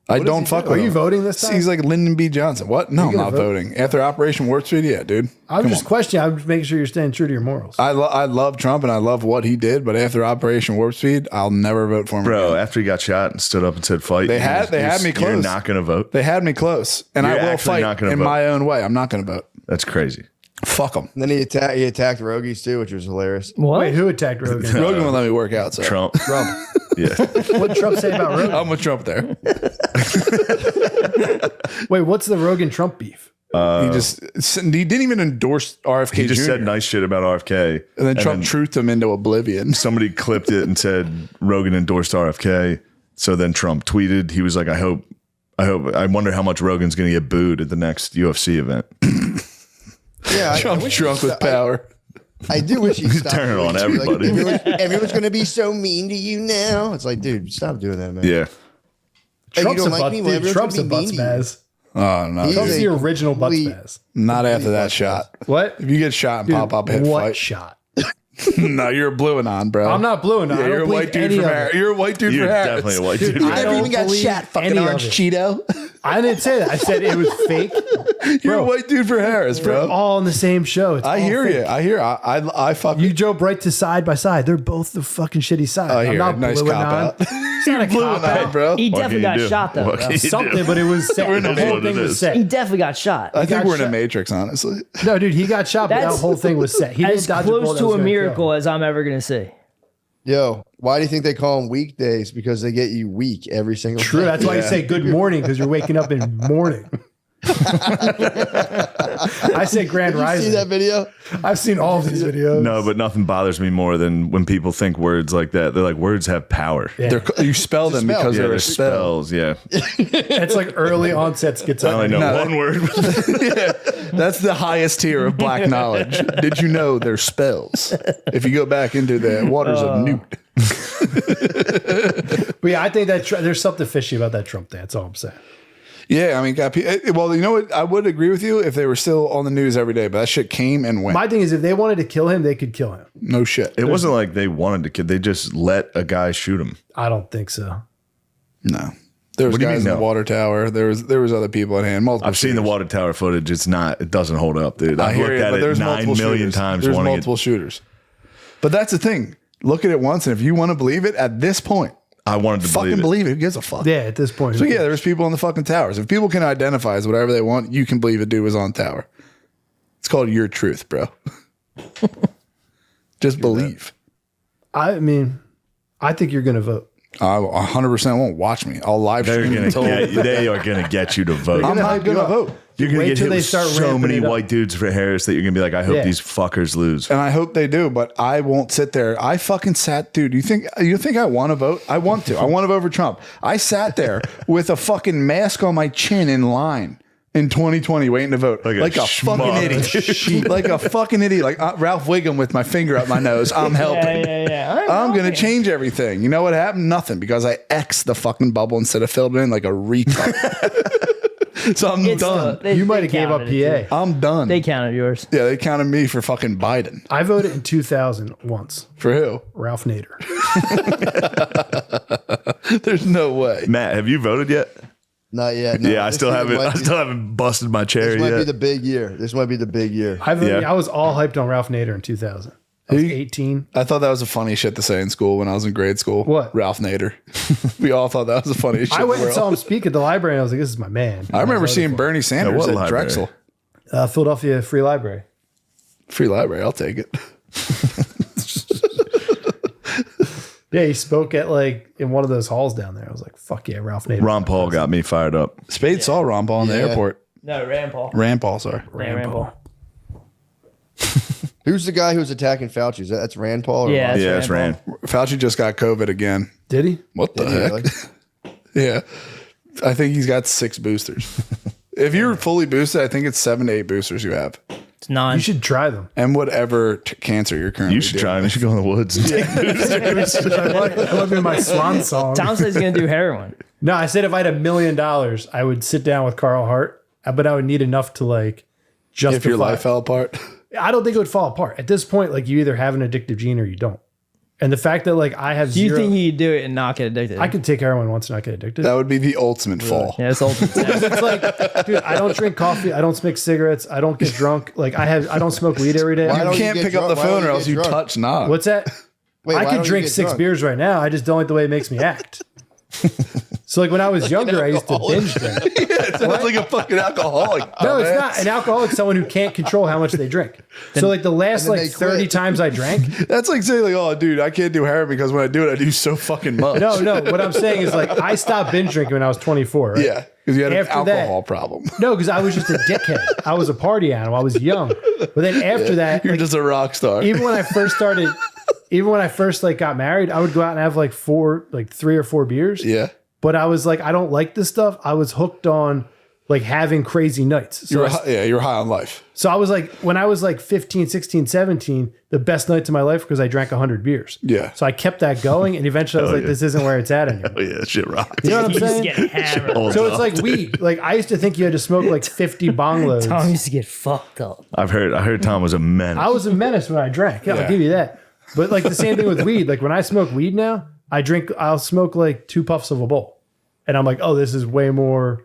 I don't fuck Are with you him. voting this time? He's like Lyndon B. Johnson. What? No, I'm gonna not vote? voting. After Operation Warp Speed, yeah, dude. I'm Come just on. questioning. I'm just making sure you're staying true to your morals. I love Trump and I love what he did, but after Operation Warp Speed, I'll never vote for him. Bro, again. after he got shot and stood up and said fight, They had me You're close. not going to vote? They had me close, and You're I will actually fight not gonna in vote. my own way. I'm not going to vote. That's crazy. Fuck him. And then he attacked Rogies too, which was hilarious. What? Wait, who attacked Rogan? Rogan won't let me work out. So Trump. Trump. Yeah. What did Trump say about Rogan? I'm with Trump there. Wait, what's the Rogan Trump beef? He didn't even endorse RFK. He just Jr. said nice shit about RFK. and then Trump truthed him into oblivion. Somebody clipped it and said Rogan endorsed RFK. So then Trump tweeted, he was like, I wonder how much Rogan's going to get booed at the next UFC event. Yeah, Trump's drunk with power. I do wish he'd stop. Turn it on doing it, too. everybody. Like, everyone's going to be so mean to you now. It's like, dude, stop doing that, man. Yeah. Hey, you Trump's don't a like butt, me? Well, dude, everyone's Trump's a gonna be butts mean to you. maz. Oh no, He's Trump's a the original butts complete- maz. not after that shot. What? If you get shot and pop up, hit What fight. shot? No, you're a blue and on, bro. I'm not blue enough. Yeah, I don't you're a believe white dude any from of Harris. it. You're a white dude You're from Harris. definitely a white dude. I don't believe any of it. Cheeto. I didn't say that. I said it was fake. You're Bro, a white dude for Harris, They're bro. all on the same show. It's I all hear fake. you. I hear. I fuck. You jump right to side by side. They're both the fucking shitty side. I hear I'm not it. Nice blue cop and on. out. It's not a Blue cop and on, out. bro. He What definitely can got you do? shot though. What bro. can you Something, do? but it was set. We're in The the whole middle thing of was this. set. He definitely got shot. I think got we're in a shot. matrix, honestly. No, dude, he got shot, but that That's whole thing was set. He didn't As dodge a bullet close that to was a gonna kill him. miracle as I'm ever gonna see. Yo, why do you think they call them weekdays? Because they get you weak every single True. day. That's why you say good morning because you're waking up in morning. I say Grand Did you see Rising. that video? I've seen all of these videos. No, but nothing bothers me more than when people think words like that. They're like, words have power. Yeah. You spell them because Yeah, they're they're a spell. spells. Yeah. It's like early onset I only schizophrenia. know one word. Yeah, that's the highest tier of black knowledge. Did you know they're spells? If you go back into the waters of Newt. But yeah, I think that there's something fishy about that Trump thing. That's all I'm saying. Yeah, I mean, well, you know what? I would agree with you if they were still on the news every day, but that shit came and went. My thing is, if they wanted to kill him, they could kill him. No shit. It wasn't like they wanted to kill. They just let a guy shoot him. I don't think so. No. There was What do you guys mean, in the no? water tower. There was other people at hand. Multiple I've seen the shooters. water tower footage. It doesn't hold up, dude. I I've hear looked you, at but it there's 9 multiple million shooters. times. There's wanting multiple shooters. But that's the thing. Look at it once, and if you want to believe it, at this point, I wanted to fucking believe it. Who gives a fuck? Yeah, at this point. So yeah, there's people in the fucking towers. If people can identify as whatever they want, you can believe a dude was on tower. It's called your truth, bro. Just believe. I mean, I think you're going to vote. I 100% won't watch me. I'll live They're stream gonna until they are gonna get you to vote. I'm not gonna vote. You're gonna Wait get till hit they with start so ramping many it up. white dudes for Harris that you're gonna be like, I hope Yeah. these fuckers lose. And I hope they do, but I won't sit there. I fucking sat, dude. You think I want to vote? I want to. I want to vote for Trump. I sat there with a fucking mask on my chin in line in 2020 waiting to vote. Like a fucking schmuck. idiot. Like a fucking idiot. Like Ralph Wiggum with my finger up my nose. I'm helping. Yeah. I'm going to change everything. You know what happened? Nothing, because I X'd the fucking bubble instead of filled it in like a retard. So I'm done. You might have gave up PA. I'm done. They counted yours. Yeah, they counted me for fucking Biden. I voted in 2000 once. For who? Ralph Nader. There's no way. Matt, have you voted yet? Not yet. No, Yeah, I this still year haven't. might I be- still haven't busted my cherry This might be yet. the big year. This might be the big year. Yeah. I was all hyped on Ralph Nader in 2000. I was 18. I thought that was a funny shit to say in school when I was in grade school. What? Ralph Nader. We all thought that was the funniest shit I went in the and saw world. him speak at the library, and I was like, "This is my man." I remember seeing Bernie. Bernie Sanders what at library? Drexel. Philadelphia Free Library. Free library. I'll take it. Yeah, he spoke at like in one of those halls down there. I was like, "Fuck yeah, Ralph Nader." Ron Paul got me fired up. Spade saw Ron Paul in the Yeah. airport. No, Rand Paul. Rand Paul, sorry. Rand Paul. Who's the guy who was attacking Fauci? That's Rand Paul? Or Yeah, Ron? Yeah, it's Rand Rand. Fauci just got COVID again. Did he? What the Did he heck? really? Yeah. I think he's got 6 boosters. If you're fully boosted, I think it's 7 to 8 boosters you have. It's 9. You should try them. And whatever cancer you're currently You should dealing try him. You should go in the woods and take That would be my swan song. Tom said he's going to do heroin. No, I said if I had $1 million, I would sit down with Carl Hart, but I would need enough to like justify. If your life fell apart. I don't think it would fall apart. At this point, like you either have an addictive gene or you don't. And the fact that like I have Do you zero, think he'd do it and not get addicted? I could take heroin once and not get addicted. That would be the ultimate fall. Yeah, it's ultimate. It's like, dude, I don't drink coffee. I don't smoke cigarettes. I don't get drunk. Like I don't smoke weed every day. Why You don't can't get pick up drunk? the Why don't phone or you else get you drunk? touch knob. What's that? Wait, I why could don't you drink get 6 drunk? beers right now. I just don't like the way it makes me act. So like when I was younger, I used to binge drink. It sounds like a fucking alcoholic. No, it's not. An alcoholic is someone who can't control how much they drink. So like the last And then like they 30 quit. times I drank. That's like saying like, oh, dude, I can't do heroin because when I do it, I do so fucking much. No. What I'm saying is like I stopped binge drinking when I was 24. Right? Yeah, because you had an After that- alcohol problem. No, because I was just a dickhead. I was a party animal. I was young. But then after that, You're like, just a rock star. even when I first like got married, I would go out and have like 3 or 4 beers. Yeah. But I was like, I don't like this stuff. I was hooked on like having crazy nights. You were high on life. So I was like, when I was like 15, 16, 17, the best nights of my life because I drank 100 beers. Yeah. So I kept that going. And eventually I was like, this isn't where it's at anymore. Oh yeah, that shit rocks. You know what I'm He used to saying? get hammered. Old So it's dog. like weed. Like I used to think you had to smoke like 50 bong loads. Tom used to get fucked up. I heard Tom was a menace. I was a menace when I drank. Yeah, Yeah. I'll give you that. But like the same thing with weed. Like when I smoke weed now, I'll smoke like 2 puffs of a bowl. And I'm like, oh, this is way more,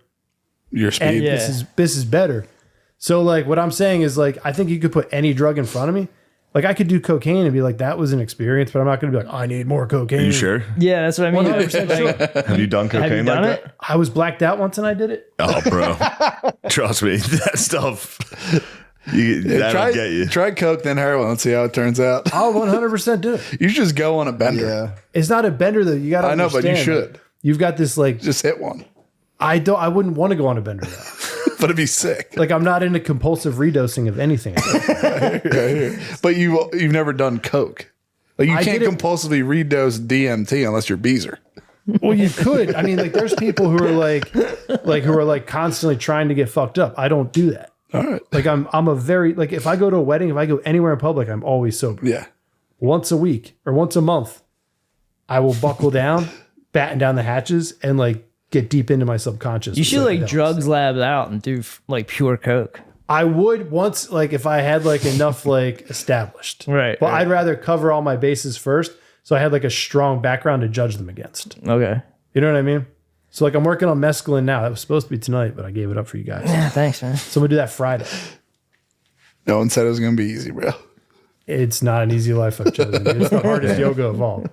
Your and speed. Yeah. this is better. So like what I'm saying is like, I think you could put any drug in front of me. Like I could do cocaine and be like, that was an experience, but I'm not going to be like, I need more cocaine. Are you sure? Yeah, that's what I mean. 100% sure. Have you done cocaine Have you done like it? I was blacked out once and I did it. that? Oh, bro. Trust me, that stuff. That'll get you. Try coke, then heroin. Let's see how it turns out. I'll 100% do it. You should just go on a bender. Yeah. It's not a bender though. You got to I know, but you understand, should. like, you've got this like, Just hit one. I wouldn't want to go on a bender though. But it'd be sick. Like I'm not into compulsive redosing of anything. But you've never done coke. Like you I can't did it- compulsively redose DMT unless you're Beezer. Well, you could. I mean, like there's people who are like constantly trying to get fucked up. I don't do that. All right. Like I'm a very like if I go to a wedding, if I go anywhere in public, I'm always sober. Yeah. Once a week or once a month. I will buckle down, batten down the hatches, and like get deep into my subconscious. You with should like psychedelics. drugs labs out and do like pure coke. I would once, like, if I had like enough like established, Right, But right. I'd rather cover all my bases first, so I had like a strong background to judge them against. Okay. You know what I mean? So like, I'm working on mescaline now. That was supposed to be tonight, but I gave it up for you guys. Yeah, thanks, man. So I'm gonna do that Friday. No one said it was gonna be easy, bro. It's not an easy life I've chosen. Dude. It's the hardest yoga of all.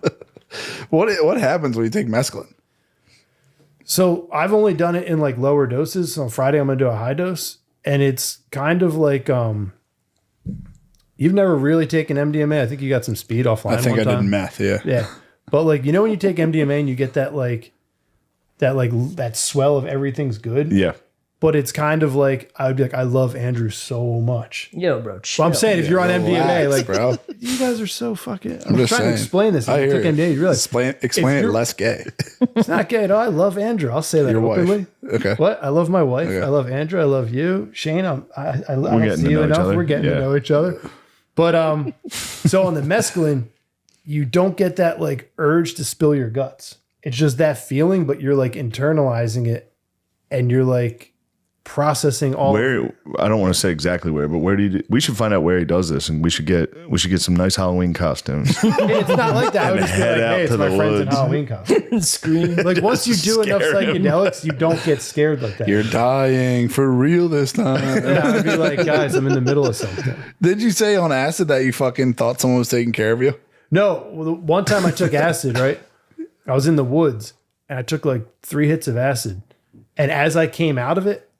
What happens when you take mescaline? So I've only done it in like lower doses. So on Friday, I'm gonna do a high dose, and it's kind of like you've never really taken MDMA. I think you got some speed offline. I think one I did time. meth. Yeah. Yeah, but like when you take MDMA and you get that swell of everything's good. Yeah. But it's kind of like I would be like, I love Andrew so much. Yo, bro. Well, I'm saying if you're on MDMA, Relax, like bro. you guys are so fucking. I'm I'm just trying to saying. explain this. I If you hear took you. MDMA, you realize Explain it you're- less gay. it's not gay at all. I love Andrew. I'll say that Your wife. openly. Okay. What? I love my wife. Okay. I love Andrew. I love you, Shane. I don't getting see to you know each enough. other. We're getting to Yeah. know each other. But so on the mescaline, you don't get that like urge to spill your guts. It's just that feeling, but you're like internalizing it, and you're like processing all. Where I don't want to say exactly where, but where do you? We should find out where he does this, and we should get some nice Halloween costumes. It's not like that. I would just be head like, out hey, it's to my the friends in woods. Halloween costume. Scream. Like once you do enough Scare him. psychedelics, you don't get scared like that. You're dying for real this time. Yeah, I'd be like, guys, I'm in the middle of something. Did you say on acid that you fucking thought someone was taking care of you? No, well, the one time I took acid, right? I was in the woods and I took like 3 hits of acid. And as I came out of it,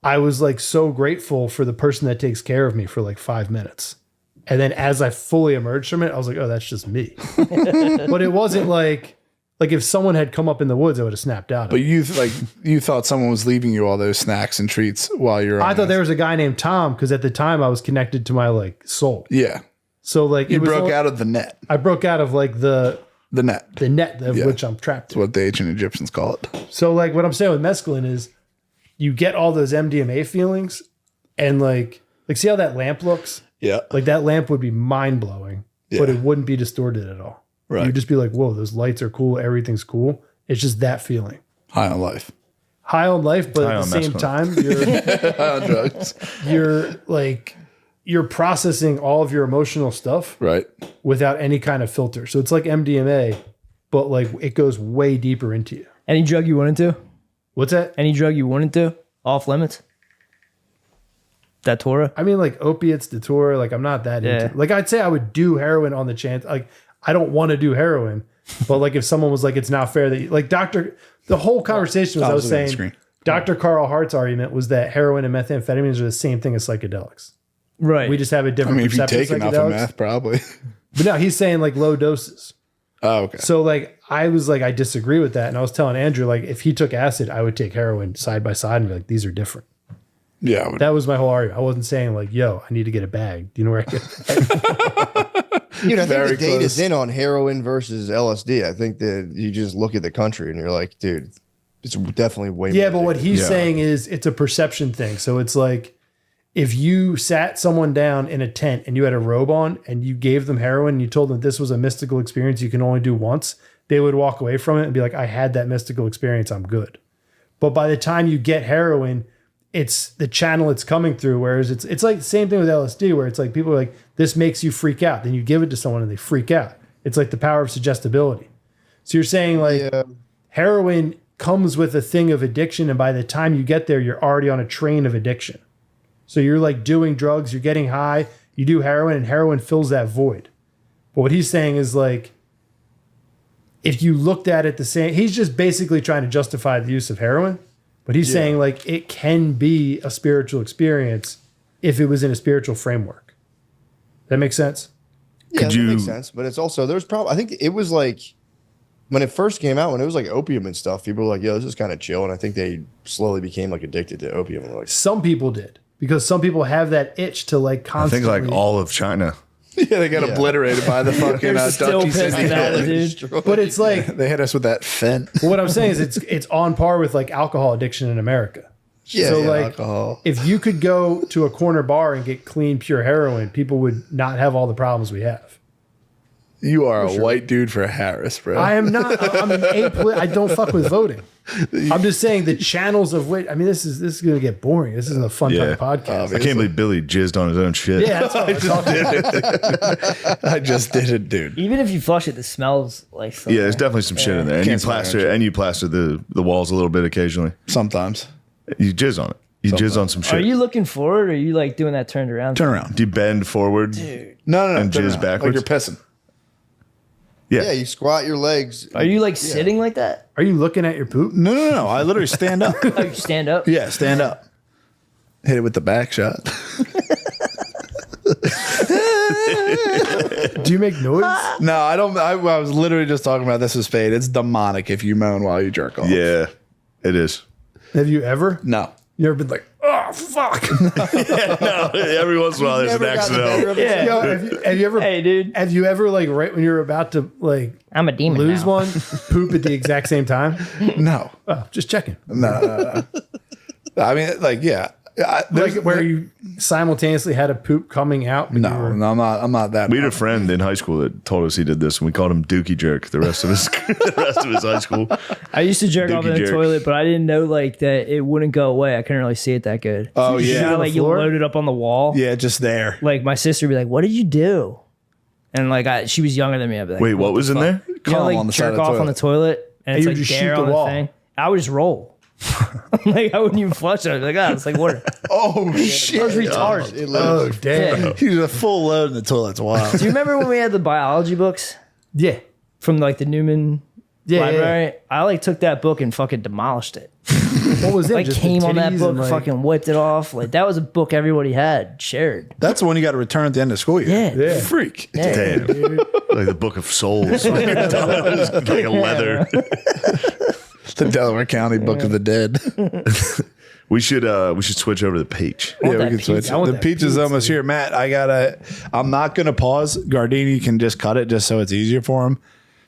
I was like so grateful for the person that takes care of me for like 5 minutes. And then as I fully emerged from it, I was like, oh, that's just me. But it wasn't like if someone had come up in the woods, I would have snapped out. But you thought someone was leaving you all those snacks and treats while you're. I on thought there acid. was a guy named Tom because at the time I was connected to my like soul. Yeah, So like you broke out of the net. I broke out of like the The net. net of Yeah. which I'm trapped That's in. what the ancient Egyptians call it. So like what I'm saying with mescaline is you get all those MDMA feelings and like see how that lamp looks? Yeah. Like that lamp would be mind blowing, but Yeah. it wouldn't be distorted at all. Right. You'd just be like, whoa, those lights are cool, everything's cool. It's just that feeling. High on life. High on life, but High at the on same mescaline. time, High on drugs. you're processing all of your emotional stuff Right. without any kind of filter. So it's like MDMA, but like it goes way deeper into you. Any drug you wanted to? What's that? Any drug you wanted to? Off limits? Datura? I mean, like opiates, Datura, like I'm not that Yeah. into. Like I'd say I would do heroin on the chance. Like I don't want to do heroin, but like if someone was like, it's not fair that you, like the whole conversation was I was looking at the saying, screen. Dr. Carl Hart's argument was that heroin and methamphetamines are the same thing as psychedelics. Right. We just have a I different mean, if you perception take of enough of psychedelics. meth, probably. But no, he's saying like low doses. Oh, okay. So like I was like, I disagree with that. And I was telling Andrew, like if he took acid, I would take heroin side by side and be like, these are different. Yeah. I would- That was my whole argument. I wasn't saying like, yo, I need to get a bag. Do you know where I get it? Dude, I think Very the data's close. in on heroin versus LSD. I think that you just look at the country and you're like, dude, it's definitely way Yeah, more but what addictive. he's saying is it's a perception thing. So it's like if you sat someone down in a tent and you had a robe on and you gave them heroin and you told them this was a mystical experience you can only do once, they would walk away from it and be like, I had that mystical experience. I'm good. But by the time you get heroin, it's the channel it's coming through. Whereas it's like the same thing with LSD where it's like people are like, this makes you freak out. Then you give it to someone and they freak out. It's like the power of suggestibility. So you're saying like heroin comes with a thing of addiction. And by the time you get there, you're already on a train of addiction. So you're like doing drugs, you're getting high, you do heroin, and heroin fills that void. But what he's saying is like, if you looked at it the same, he's just basically trying to justify the use of heroin. But he's saying like it can be a spiritual experience if it was in a spiritual framework. That makes sense? Yeah, Could that you- makes sense. But it's also there's probably I think it was like when it first came out, when it was like opium and stuff, people were like, yo, this is kind of chill. And I think they slowly became like addicted to opium. And like, Some people did because some people have that itch to like I think constantly. like all of China. Yeah, they got obliterated by the fucking Still Dutchies. pissed about it, dude. But it's like They hit us with that fent. what I'm saying is it's on par with like alcohol addiction in America. yeah, So yeah. like Alcohol. if you could go to a corner bar and get clean pure heroin, people would not have all the problems we have. You are a white dude for Harris, bro. I am not. I'm I don't fuck with voting. I'm just saying the channels of which. I mean, this is going to get boring. This isn't a fun Yeah. type of podcast. I can't believe Billy jizzed on his own shit. Yeah, that's what I'm talking about. I just did it, dude. Even if you flush it, the smells like something. Yeah, there's definitely some shit in there, and Can't smell you plaster the walls a little bit occasionally. Sometimes. You jizz on it. You jizz on some shit. Are you looking forward or are you like doing that turned around? Turn around. Do you bend forward? No. And turn jizz around. backwards? Like you're pissing. Yeah, you squat your legs. Are you like sitting like that? Are you looking at your poop? No. I literally stand up. Oh, you stand up? Yeah, stand up. Hit it with the back shot. Do you make noise? No, I don't. I was literally just talking about this with Spade. It's demonic if you moan while you jerk off. Yeah, it is. Have you ever? No. You ever been like, oh fuck? No, every once in a while there's an accident. Yeah. Yo, have you ever? Hey, dude. Have you ever like right when you're about to like I'm a demon. lose now. one, poop at the exact same time? No. Oh, just checking. No. I mean, like, yeah. Like where you simultaneously had a poop coming out. but you No, were- I'm not that. We had a friend in high school that told us he did this, and we called him Dookie Jerk the rest of his high school. I used to jerk off in Dookie the jerk. toilet, but I didn't know like that it wouldn't go away. I couldn't really see it that good. Oh, You yeah. know, like you floor? load it up on the wall. Yeah, just there. Like my sister would be like, "What did you do?" And like she was younger than me. I'd be like, Wait, what was in there? You know, Cum like on the side jerk of the off on the toilet, and And it's you like just there shoot on the the wall. thing. I would just roll. Like I wouldn't even flush it. I'd be like, "Oh, it's like water." Oh, I shit. was retarded. Oh damn. He was a full load in the toilet's wild. Do you remember when we had the biology books Yeah. from like the Newman Yeah. library? I like took that book and fucking demolished it. What was it? Like Just the came on that titties book, and, like- fucking whipped it off. Like that was a book everybody had shared. That's the one you got to return at the end of school year. Yeah. Yeah. Freak. Damn, like the Book of Souls, like a leather. The Delaware County Book of the Dead. We should switch over to the peach. Yeah, we that can switch. pizza. I want The that pizza's pizza. almost here. Matt, I'm not going to pause. Gardini can just cut it just so it's easier for him.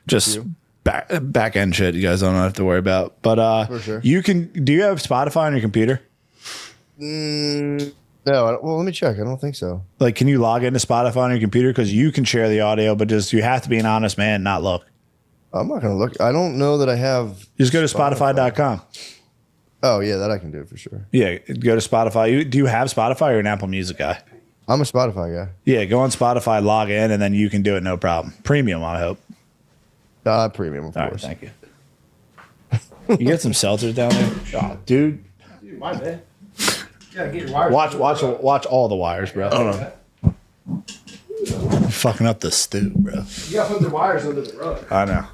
Just back end shit you guys don't have to worry about. But For sure. do you have Spotify on your computer? No, well, let me check. I don't think so. Like, can you log into Spotify on your computer? Because you can share the audio, but just you have to be an honest man, not look. I'm not going to look. I don't know that I have. Just go to Spotify.com. Oh, yeah, that I can do for sure. Yeah, go to Spotify. Do you have Spotify or an Apple Music guy? I'm a Spotify guy. Yeah, go on Spotify, log in, and then you can do it no problem. Premium, I hope. Premium, of All right, course. thank you. You get some seltzers down there? Oh, dude. My bad. Yeah, get your wires. Watch all the wires, bro. Fucking up the stew, bro. You gotta put the wires under the rug. I know.